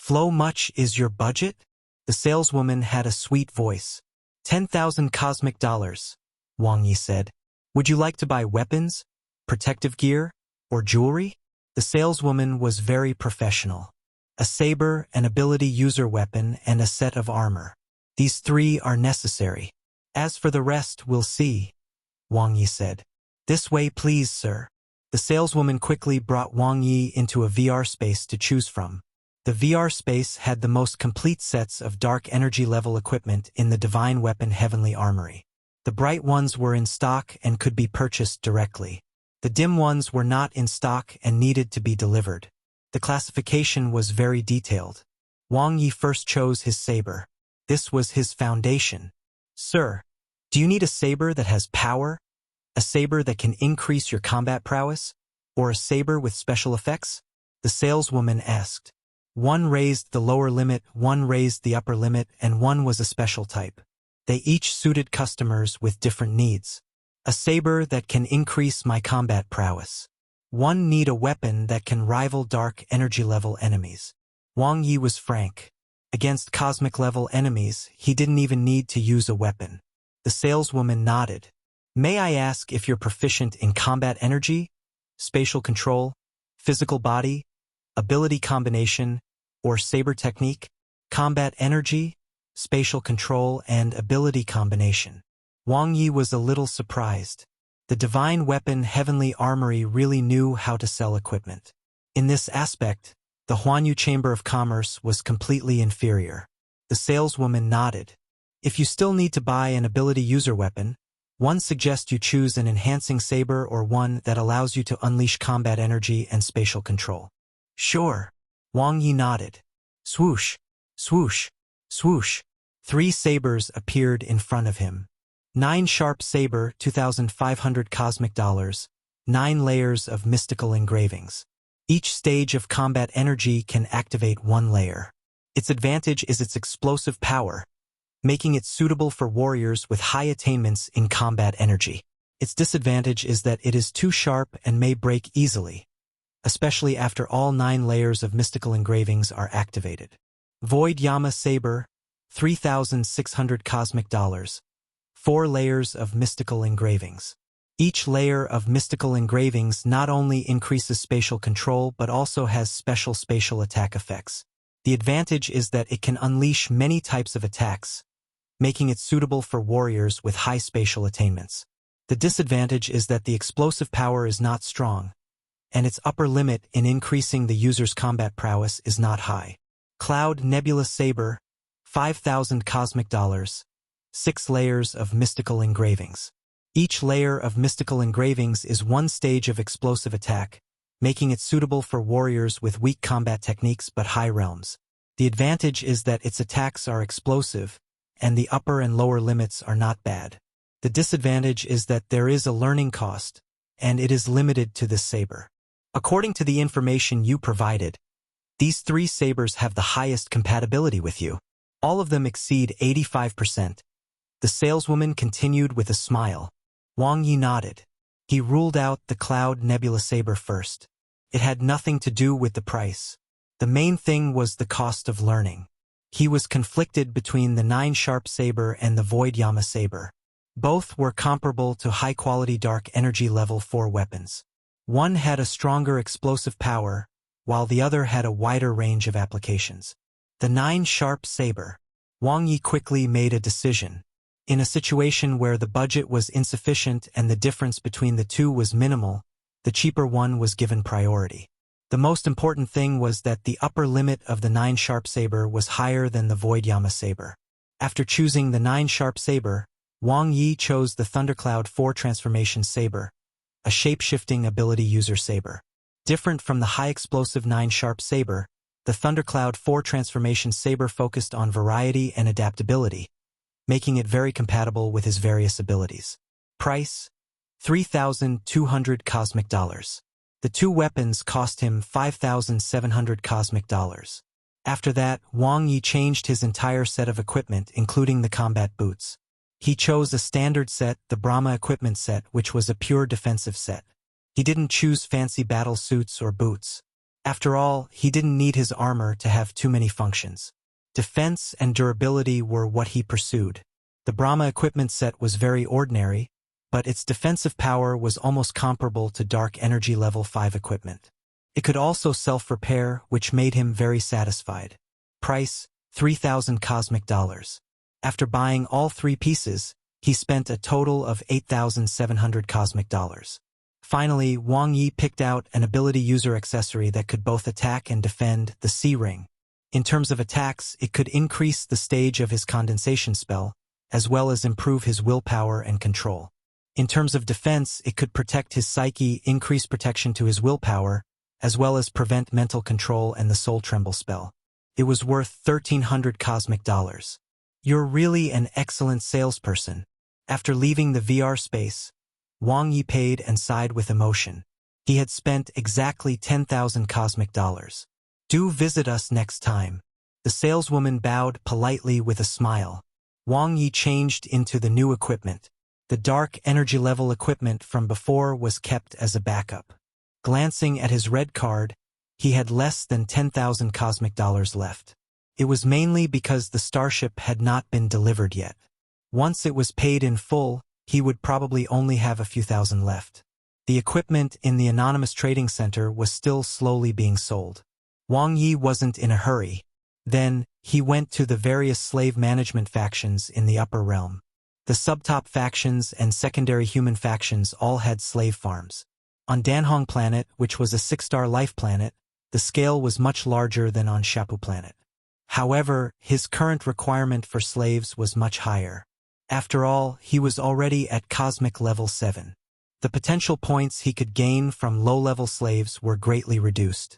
"How much is your budget?" The saleswoman had a sweet voice. 10,000 cosmic dollars, Wang Ye said. "Would you like to buy weapons, protective gear, or jewelry?" The saleswoman was very professional. A saber, an ability user weapon, and a set of armor. These 3 are necessary. As for the rest, we'll see, Wang Ye said. "This way, please, sir." The saleswoman quickly brought Wang Ye into a VR space to choose from. The VR space had the most complete sets of dark energy level equipment in the Divine Weapon Heavenly Armory. The bright ones were in stock and could be purchased directly. The dim ones were not in stock and needed to be delivered. The classification was very detailed. Wang Ye first chose his saber. This was his foundation. "Sir, do you need a saber that has power? A saber that can increase your combat prowess? Or a saber with special effects?" the saleswoman asked. One raised the lower limit, one raised the upper limit, and one was a special type. They each suited customers with different needs. A saber that can increase my combat prowess. One need a weapon that can rival dark energy-level enemies. Wang Ye was frank. Against cosmic-level enemies, he didn't even need to use a weapon. The saleswoman nodded. May I ask if you're proficient in combat energy, spatial control, physical body, ability combination, or saber technique? Combat energy, spatial control, and ability combination. Wang Ye was a little surprised. The divine weapon Heavenly Armory really knew how to sell equipment. In this aspect, the Huanyu Chamber of Commerce was completely inferior. The saleswoman nodded. If you still need to buy an ability user weapon, one suggests you choose an enhancing saber or one that allows you to unleash combat energy and spatial control. Sure. Wang Ye nodded. Swoosh, swoosh, swoosh. 3 sabers appeared in front of him. 9 sharp saber, 2,500 cosmic dollars, 9 layers of mystical engravings. Each stage of combat energy can activate 1 layer. Its advantage is its explosive power, making it suitable for warriors with high attainments in combat energy. Its disadvantage is that it is too sharp and may break easily, especially after all 9 layers of mystical engravings are activated. Void Yama Saber, 3,600 cosmic dollars, 4 layers of mystical engravings. Each layer of mystical engravings not only increases spatial control but also has special spatial attack effects. The advantage is that it can unleash many types of attacks, making it suitable for warriors with high spatial attainments. The disadvantage is that the explosive power is not strong, and its upper limit in increasing the user's combat prowess is not high. Cloud Nebula Saber, 5,000 cosmic dollars, 6 layers of mystical engravings. Each layer of mystical engravings is 1 stage of explosive attack, making it suitable for warriors with weak combat techniques but high realms. The advantage is that its attacks are explosive, and the upper and lower limits are not bad. The disadvantage is that there is a learning cost, and it is limited to this saber. According to the information you provided, these 3 sabers have the highest compatibility with you. All of them exceed 85%. The saleswoman continued with a smile. Wang Ye nodded. He ruled out the Cloud Nebula Saber first. It had nothing to do with the price. The main thing was the cost of learning. He was conflicted between the 9 Sharp Saber and the Void Yama Saber. Both were comparable to high-quality Dark Energy Level 4 weapons. One had a stronger explosive power, while the other had a wider range of applications. The 9 Sharp Saber. Wang Ye quickly made a decision. In a situation where the budget was insufficient and the difference between the two was minimal, the cheaper one was given priority. The most important thing was that the upper limit of the 9 Sharp Saber was higher than the Void Yama Saber. After choosing the 9 Sharp Saber, Wang Ye chose the Thundercloud 4 Transformation Saber, a shape-shifting ability user saber. Different from the high-explosive 9 Sharp Saber, the Thundercloud 4 Transformation Saber focused on variety and adaptability, making it very compatible with his various abilities. Price: 3,200 cosmic dollars. The 2 weapons cost him 5,700 cosmic dollars. After that, Wang Ye changed his entire set of equipment, including the combat boots. He chose a standard set, the Brahma equipment set, which was a pure defensive set. He didn't choose fancy battle suits or boots. After all, he didn't need his armor to have too many functions. Defense and durability were what he pursued. The Brahma equipment set was very ordinary, but its defensive power was almost comparable to Dark Energy Level 5 equipment. It could also self-repair, which made him very satisfied. Price: 3,000 cosmic dollars. After buying all 3 pieces, he spent a total of 8,700 cosmic dollars. Finally, Wang Ye picked out an ability user accessory that could both attack and defend, the Sea Ring. In terms of attacks, it could increase the stage of his condensation spell, as well as improve his willpower and control. In terms of defense, it could protect his psyche, increase protection to his willpower, as well as prevent mental control and the Soul Tremble spell. It was worth 1,300 cosmic dollars. You're really an excellent salesperson. After leaving the VR space, Wang Ye paid and sighed with emotion. He had spent exactly 10,000 cosmic dollars. Do visit us next time. The saleswoman bowed politely with a smile. Wang Ye changed into the new equipment. The dark energy level equipment from before was kept as a backup. Glancing at his red card, he had less than 10,000 cosmic dollars left. It was mainly because the starship had not been delivered yet. Once it was paid in full, he would probably only have a few thousand left. The equipment in the anonymous trading center was still slowly being sold. Wang Ye wasn't in a hurry. Then, he went to the various slave management factions in the upper realm. The subtop factions and secondary human factions all had slave farms. On Danhong planet, which was a 6-star life planet, the scale was much larger than on Shapu planet. However, his current requirement for slaves was much higher. After all, he was already at cosmic level 7. The potential points he could gain from low-level slaves were greatly reduced.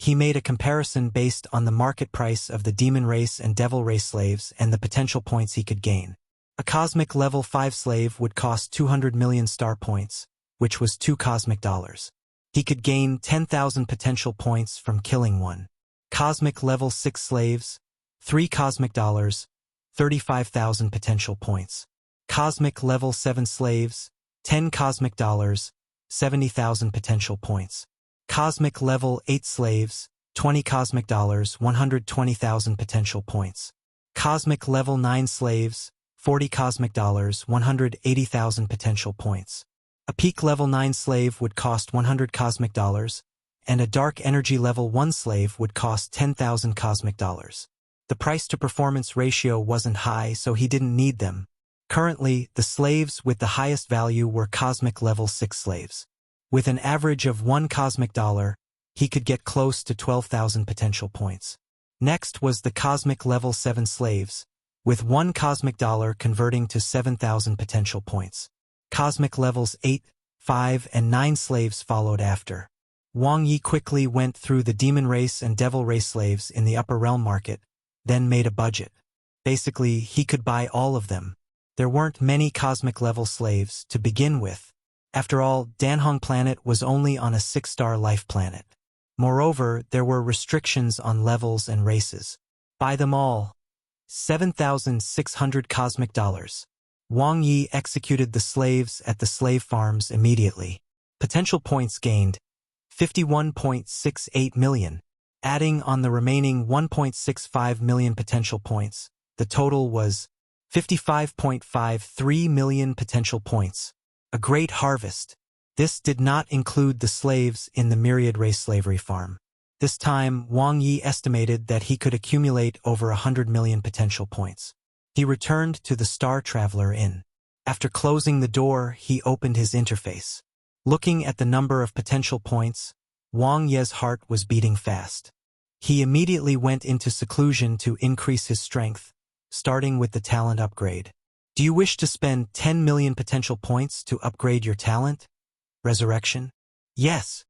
He made a comparison based on the market price of the demon race and devil race slaves and the potential points he could gain. A cosmic level 5 slave would cost 200 million star points, which was 2 cosmic dollars. He could gain 10,000 potential points from killing one. Cosmic level 6 slaves, 3 cosmic dollars, 35,000 potential points. Cosmic level 7 slaves, 10 cosmic dollars, 70,000 potential points. Cosmic level 8 slaves, 20 cosmic dollars, 120,000 potential points. Cosmic level 9 slaves, 40 cosmic dollars, 180,000 potential points. A peak level 9 slave would cost 100 cosmic dollars, and a dark energy level 1 slave would cost 10,000 cosmic dollars. The price-to-performance ratio wasn't high, so he didn't need them. Currently, the slaves with the highest value were cosmic level 6 slaves. With an average of 1 cosmic dollar, he could get close to 12,000 potential points. Next was the cosmic level 7 slaves, with 1 cosmic dollar converting to 7,000 potential points. Cosmic levels 8, 5, and 9 slaves followed after. Wang Ye quickly went through the demon race and devil race slaves in the upper realm market, then made a budget. Basically, he could buy all of them. There weren't many cosmic level slaves to begin with. After all, Danhong planet was only on a 6-star life planet. Moreover, there were restrictions on levels and races. Buy them all. 7,600 cosmic dollars. Wang Ye executed the slaves at the slave farms immediately. Potential points gained, 51.68 million. Adding on the remaining 1.65 million potential points, the total was 55.53 million potential points. A great harvest. This did not include the slaves in the myriad race slavery farm. This time, Wang Ye estimated that he could accumulate over 100 million potential points. He returned to the Star Traveler Inn. After closing the door, he opened his interface. Looking at the number of potential points, Wang Ye's heart was beating fast. He immediately went into seclusion to increase his strength, starting with the talent upgrade. Do you wish to spend 10 million potential points to upgrade your talent? Resurrection? Yes.